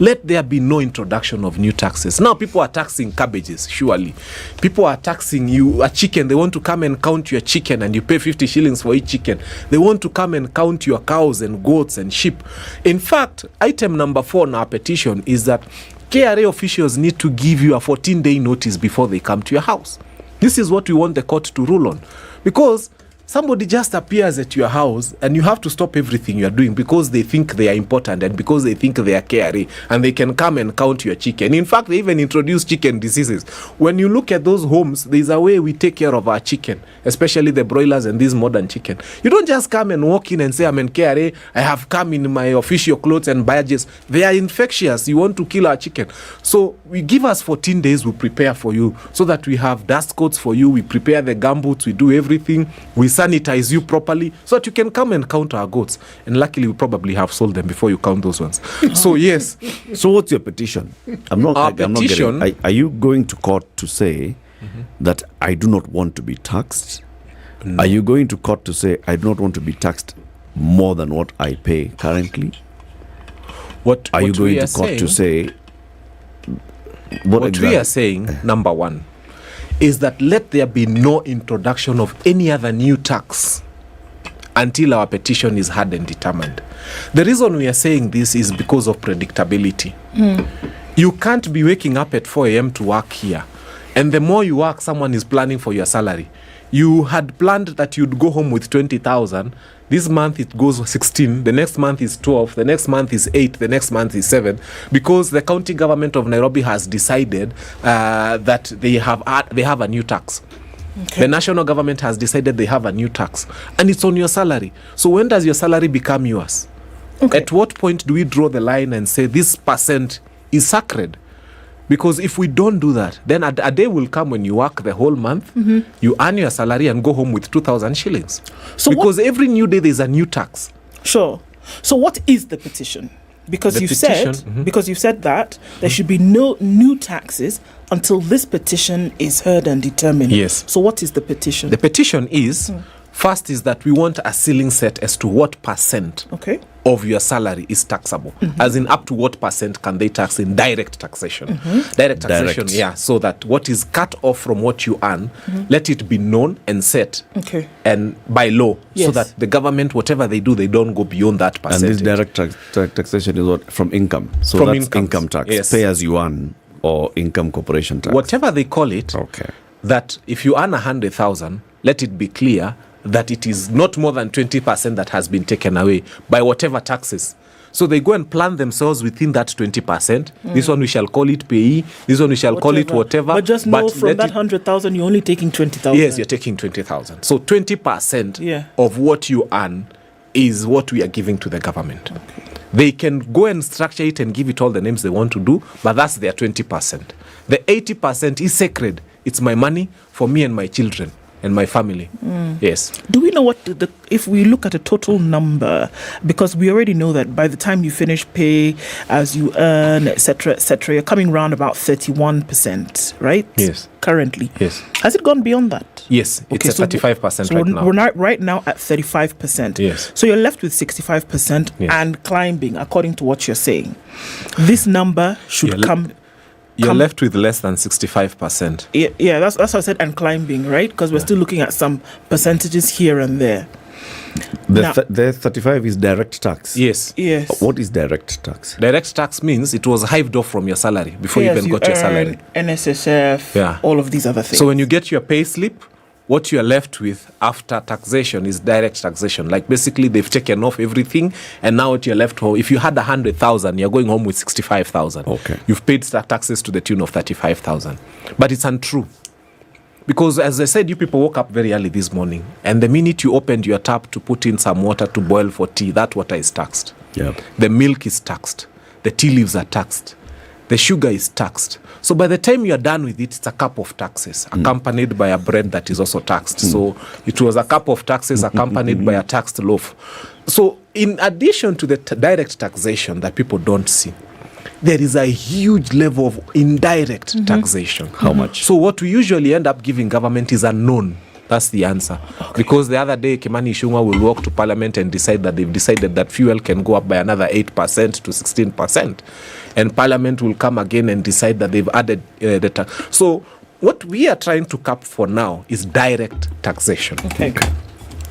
let there be no introduction of new taxes. Now people are taxing cabbages, surely. People are taxing you a chicken. They want to come and count your chicken and you pay 50 shillings for each chicken. They want to come and count your cows and goats and sheep. In fact, item number 4 in our petition is that KRA officials need to give you a 14-day notice before they come to your house. This is what we want the court to rule on. Because somebody just appears at your house and you have to stop everything you are doing because they think they are important and because they think they are KRA and they can come and count your chicken. In fact, they even introduce chicken diseases. When you look at those homes, there's a way we take care of our chicken, especially the broilers and these modern chicken. You don't just come and walk in and say, I'm in KRA, I have come in my official clothes and badges. They are infectious. You want to kill our chicken. So we give us 14 days, we prepare for you so that we have dust coats for you. We prepare the gumboots, we do everything. We sanitize you properly so that you can come and count our goats. And luckily, we probably have sold them before you count those ones. So, yes. So, what's your petition? I'm not getting. Are you going to court to say that I do not want to be taxed? No. Are you going to court to say I do not want to be taxed more than what I pay currently? What are you going to court to say? What we are saying, number 1, is that let there be no introduction of any other new tax until our petition is heard and determined. The reason we are saying this is because of predictability. You can't be waking up at 4 a.m. to work here, and the more you work, someone is planning for your salary. You had planned that you'd go home with 20,000. This month it goes 16. The next month is 12. The next month is 8. The next month is 7. Because the county government of Nairobi has decided that they have a new tax. Okay. The national government has decided they have a new tax. And it's on your salary. So when does your salary become yours? Okay. At what point do we draw the line and say this percent is sacred? Because if we don't do that, then a day will come when you work the whole month, you earn your salary and go home with 2,000 shillings. So because every new day there's a new tax. Sure. So what is the petition? Because you've said that there should be no new taxes until this petition is heard and determined. Yes. So what is the petition? The petition is, first is that we want a ceiling set as to what percent of your salary is taxable. As in up to what percent can they tax in direct taxation. Direct taxation, yeah, so that what is cut off from what you earn, let it be known and set and by law, so that the government, whatever they do, they don't go beyond that percentage. And this direct taxation is what? From income. So from that's income tax, pay as you earn, or income corporation tax. Whatever they call it, that if you earn 100,000, let it be clear that it is not more than 20% that has been taken away by whatever taxes. So they go and plan themselves within that 20%. This one we shall call it payee. This one we shall call it whatever. But just know from that 100,000, you're only taking 20,000. Yes, you're taking 20,000. So 20% of what you earn is what we are giving to the government. They can go and structure it and give it all the names they want to do, but that's their 20%. The 80% is sacred. It's my money for me and my children. and my family. Yes. Do we know what if we look at a total number, because we already know that by the time you finish pay, as you earn, etc., you're coming around about 31%, right? Yes. Currently. Yes. Has it gone beyond that? Yes, it's at 35% so right now. We're not right now at 35%. Yes. So you're left with 65% and climbing, according to what you're saying. This number should come... You're left with less than 65%. Yeah, that's what I said, and climbing, right? Because we're still looking at some percentages here and there. The 35 is direct tax. Yes. What is direct tax? Direct tax means it was hived off from your salary before you even got your salary. NSSF, all of these other things. So when you get your pay slip, what you are left with after taxation is direct taxation. Like basically they've taken off everything, and now what you're left home, if you had 100,000, you're going home with 65,000. Okay. You've paid taxes to the tune of 35,000. But it's untrue. Because as I said, you people woke up very early this morning, and the minute you opened your tap to put in some water to boil for tea, that water is taxed. Yep. The milk is taxed. The tea leaves are taxed. The sugar is taxed. So by the time you are done with it, it's a cup of taxes, accompanied by a bread that is also taxed. So it was a cup of taxes accompanied by a taxed loaf. So in addition to the direct taxation that people don't see, there is a huge level of indirect taxation. How much? So what we usually end up giving government is unknown. That's the answer. Okay. Because the other day, Kimani Ichung'wah will walk to Parliament and decide that they've decided that fuel can go up by another 8% to 16%. And Parliament will come again and decide that they've added the tax. So what we are trying to cap for now is direct taxation. Okay.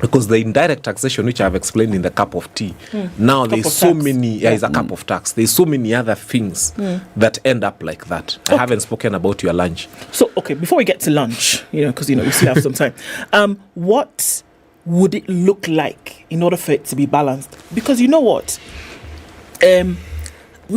Because the indirect taxation, which I've explained in the cup of tea, now there's so many, is a cup of tax. There's so many other things that end up like that. I haven't spoken about your lunch. So, okay, before we get to lunch, because, we still have some time, what would it look like in order for it to be balanced? Because you know what?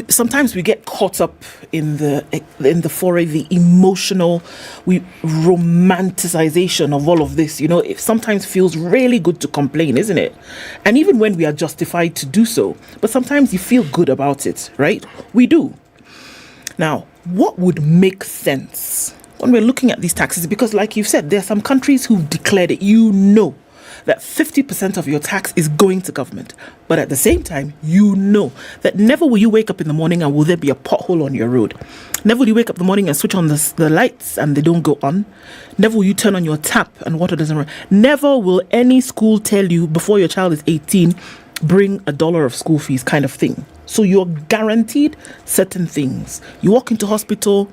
Sometimes we get caught up in the foray, the emotional, romanticization of all of this. It sometimes feels really good to complain, isn't it? And even when we are justified to do so, but sometimes you feel good about it, right? We do. Now, what would make sense when we're looking at these taxes? Because like you've said, there are some countries who've declared it, that 50% of your tax is going to government. But at the same time, that never will you wake up in the morning and will there be a pothole on your road. Never will you wake up in the morning and switch on the lights and they don't go on. Never will you turn on your tap and water doesn't run. Never will any school tell you before your child is 18, bring $1 of school fees kind of thing. So you're guaranteed certain things. You walk into hospital,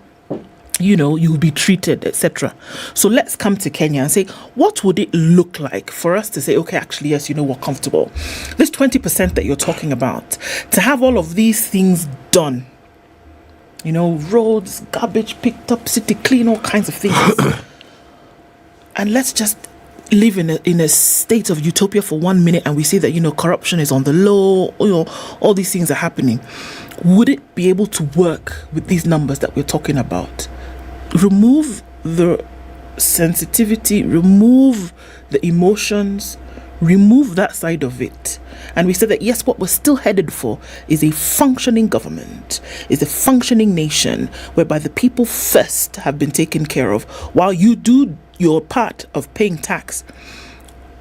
you'll be treated, etc. So let's come to Kenya and say, what would it look like for us to say, okay, actually, yes, we're comfortable. This 20% that you're talking about, to have all of these things done, roads, garbage picked up, city clean, all kinds of things. And let's just live in a state of utopia for 1 minute and we see that, corruption is on the low, all these things are happening. Would it be able to work with these numbers that we're talking about? Remove the sensitivity, remove the emotions, remove that side of it. And we said that, yes, what we're still headed for is a functioning government, is a functioning nation, whereby the people first have been taken care of while you do your part of paying tax.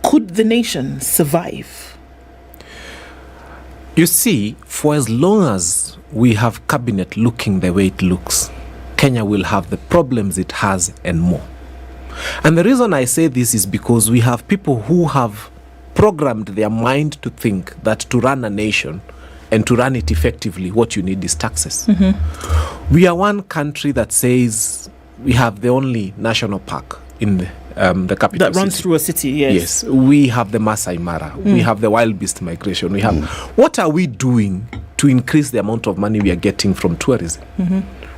Could the nation survive? You see, for as long as we have cabinet looking the way it looks, Kenya will have the problems it has and more. And the reason I say this is because we have people who have programmed their mind to think that to run a nation and to run it effectively, what you need is taxes. We are one country that says we have the only national park in the capital that runs through a city. Yes, we have the Masai Mara, we have the wild beast migration, we have what are we doing to increase the amount of money we are getting from tourism?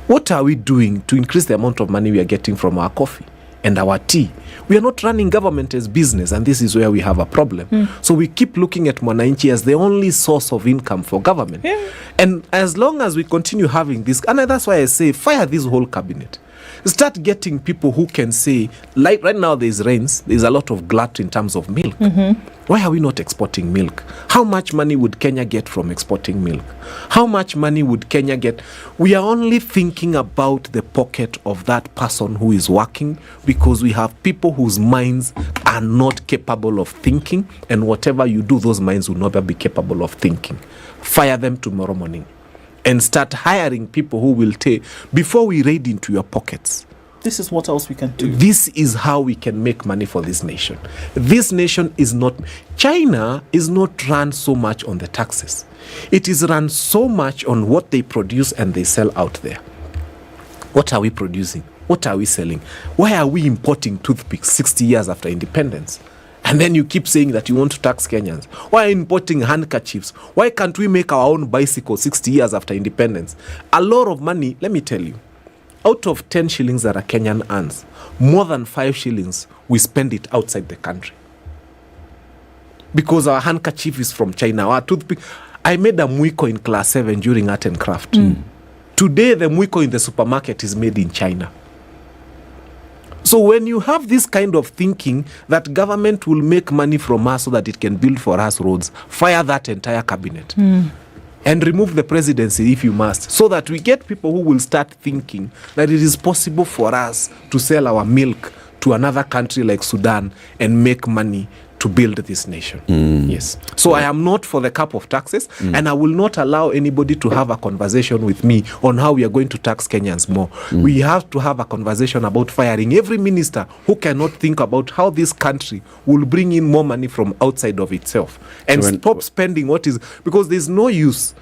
What are we doing to increase the amount of money we are getting from our coffee and our tea? We are not running government as business, and this is where we have a problem. So we keep looking at Mwananchi as the only source of income for government. And as long as we continue having this, and that's why I say fire this whole cabinet. Start getting people who can say, like right now there's rains, there's a lot of glut in terms of milk. Why are we not exporting milk? How much money would Kenya get from exporting milk? How much money would Kenya get? We are only thinking about the pocket of that person who is working, because we have people whose minds are not capable of thinking, and whatever you do, those minds will never be capable of thinking. Fire them tomorrow morning and start hiring people who will take, before we raid into your pockets. This is what else we can do. This is how we can make money for this nation. This nation is not, China is not run so much on the taxes. It is run so much on what they produce and they sell out there. What are we producing? What are we selling? Why are we importing toothpicks 60 years after independence? And then you keep saying that you want to tax Kenyans. Why are you importing handkerchiefs? Why can't we make our own bicycles 60 years after independence? A lot of money, let me tell you. Out of 10 shillings that a Kenyan earns, more than 5 shillings, we spend it outside the country. Because our handkerchief is from China. Our toothpick. I made a mwiko in class 7 during art and craft. Today, the mwiko in the supermarket is made in China. So when you have this kind of thinking that government will make money from us so that it can build for us roads, fire that entire cabinet. And remove the presidency if you must, so that we get people who will start thinking that it is possible for us to sell our milk to another country like Sudan and make money to build this nation. Yes. So I am not for the cap of taxes, and I will not allow anybody to have a conversation with me on how we are going to tax Kenyans more. We have to have a conversation about firing every minister who cannot think about how this country will bring in more money from outside of itself, and stop spending what is, because there's no use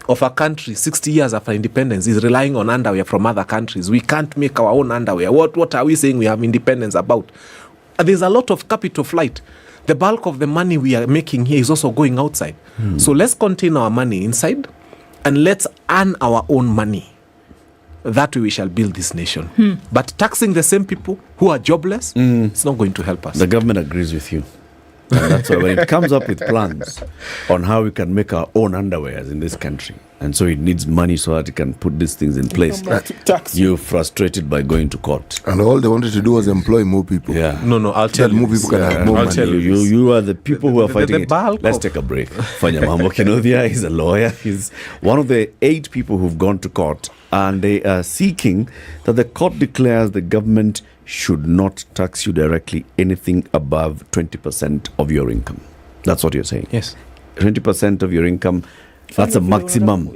of a country 60 years after independence is relying on underwear from other countries. We can't make our own underwear. What are we saying we have independence about? There's a lot of capital flight. The bulk of the money we are making here is also going outside. So let's contain our money inside, and let's earn our own money. That way we shall build this nation. But taxing the same people who are jobless, it's not going to help us. The government agrees with you. And that's why when it comes up with plans on how we can make our own underwears in this country, and so it needs money so that it can put these things in place, you're frustrated by going to court. And all they wanted to do was employ more people. Yeah. No, I'll tell you. More people can have more I'll money. tell you. You are the people who are fighting it. Let's take a break. Fanya Mambo Kinodia is a lawyer. He's one of the 8 people who've gone to court, and they are seeking that the court declares the government should not tax you directly anything above 20% of your income. That's what you're saying. Yes. 20% of your income, that's a maximum.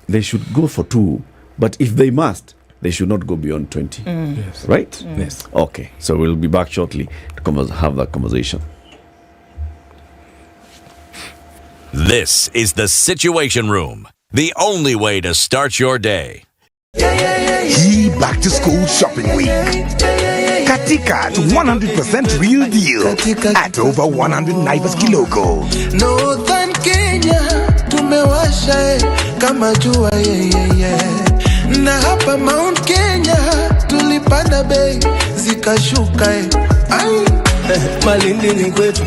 They should go for 2, but if they must, they should not go beyond 20. Yes. Right? Yes. Okay, so we'll be back shortly to have that conversation. This is the Situation Room, the only way to start your day. Hii back to school shopping week. Katika at 100% real deal at over 100 Naivas Kiloko. Northern Kenya tumewasha kama jua na hapa Mount Kenya tulipanda bei zikashuka Malindi ni kwetu,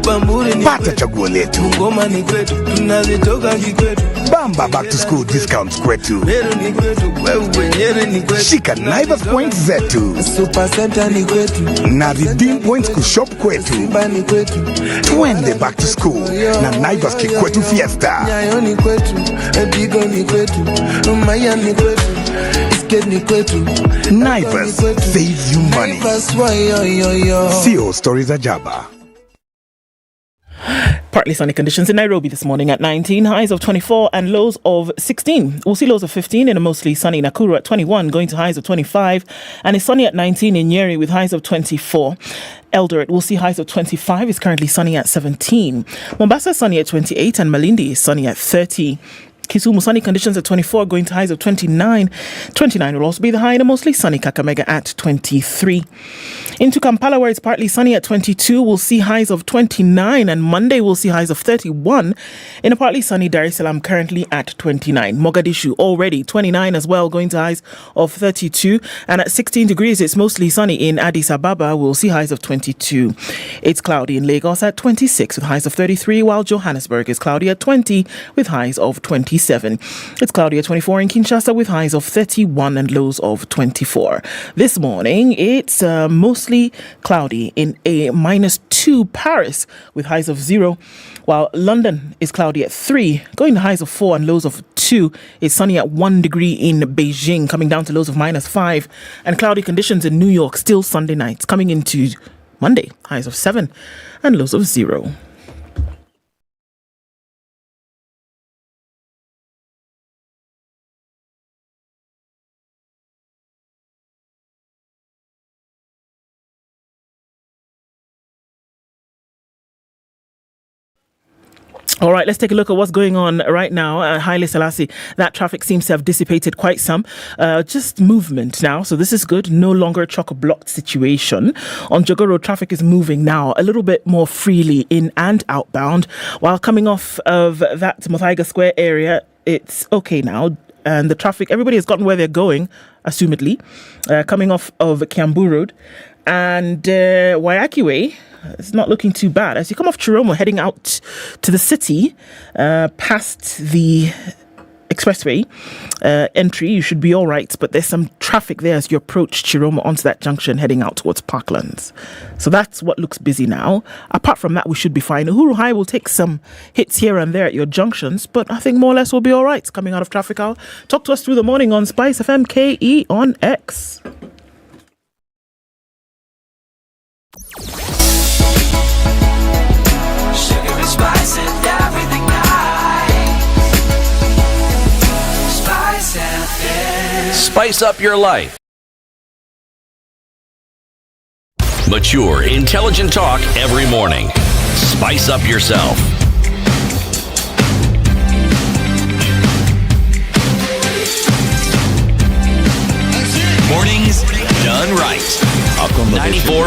Bamburi ni pata chaguo letu, Ngoma ni kwetu, tunazitoka kikwetu, Bamba back to school discounts kwetu, Meru ni kwetu, wewe Nyeri ni kwetu, shika Naivas points zetu, Super Center ni kwetu, na redeem points kushop kwetu, Simba ni kwetu, twende back to school na Naivas kikwetu fiesta, Nyayo ni kwetu, Digo ni kwetu, Maya ni kwetu, Isket ni kwetu, Naivas save you money. CEO Stories Ajaba. Partly sunny conditions in Nairobi this morning at 19, highs of 24 and lows of 16. We'll see lows of 15 in a mostly sunny Nakuru at 21, going to highs of 25, and it's sunny at 19 in Nyeri with highs of 24. Eldoret will see highs of 25, it's currently sunny at 17. Mombasa sunny at 28 and Malindi is sunny at 30. Kisumu sunny conditions at 24, going to highs of 29. 29 will also be the high in a mostly sunny Kakamega at 23. Into Kampala, where it's partly sunny at 22, we'll see highs of 29, and Monday we'll see highs of 31. In a partly sunny Dar es Salaam, currently at 29. Mogadishu already 29 as well, going to highs of 32. And at 16 degrees, it's mostly sunny in Addis Ababa. We'll see highs of 22. It's cloudy in Lagos at 26 with highs of 33, while Johannesburg is cloudy at 20 with highs of 27. 27. It's cloudy at 24 in Kinshasa with highs of 31 and lows of 24. This morning, it's mostly cloudy in a -2 Paris with highs of 0, while London is cloudy at 3, going to highs of 4 and lows of 2. It's sunny at 1 degree in Beijing, coming down to lows of -5, and cloudy conditions in New York still Sunday nights, coming into Monday, highs of 7 and lows of 0. All right, let's take a look at what's going on right now. Haile Selassie, that traffic seems to have dissipated quite some. Just movement now, so this is good. No longer a chock-a-block situation. On Jogo Road, traffic is moving now a little bit more freely in and outbound. While coming off of that Muthaiga Square area, it's okay now. And the traffic, everybody has gotten where they're going, assumedly. Coming off of Kiambu Road. And Wayaki Way, it's not looking too bad. As you come off Chiromo, heading out to the city, past the expressway entry, you should be all right. But there's some traffic there as you approach Chiromo onto that junction, heading out towards Parklands. So that's what looks busy now. Apart from that, we should be fine. Uhuru High will take some hits here and there at your junctions, but I think more or less we'll be all right coming out of traffic hour. Talk to us through the morning on SpiceFM KE on X. Spice and everything nice. Spice FM. Spice up your life. Mature, intelligent talk every morning. Spice up yourself. Mornings done right. 94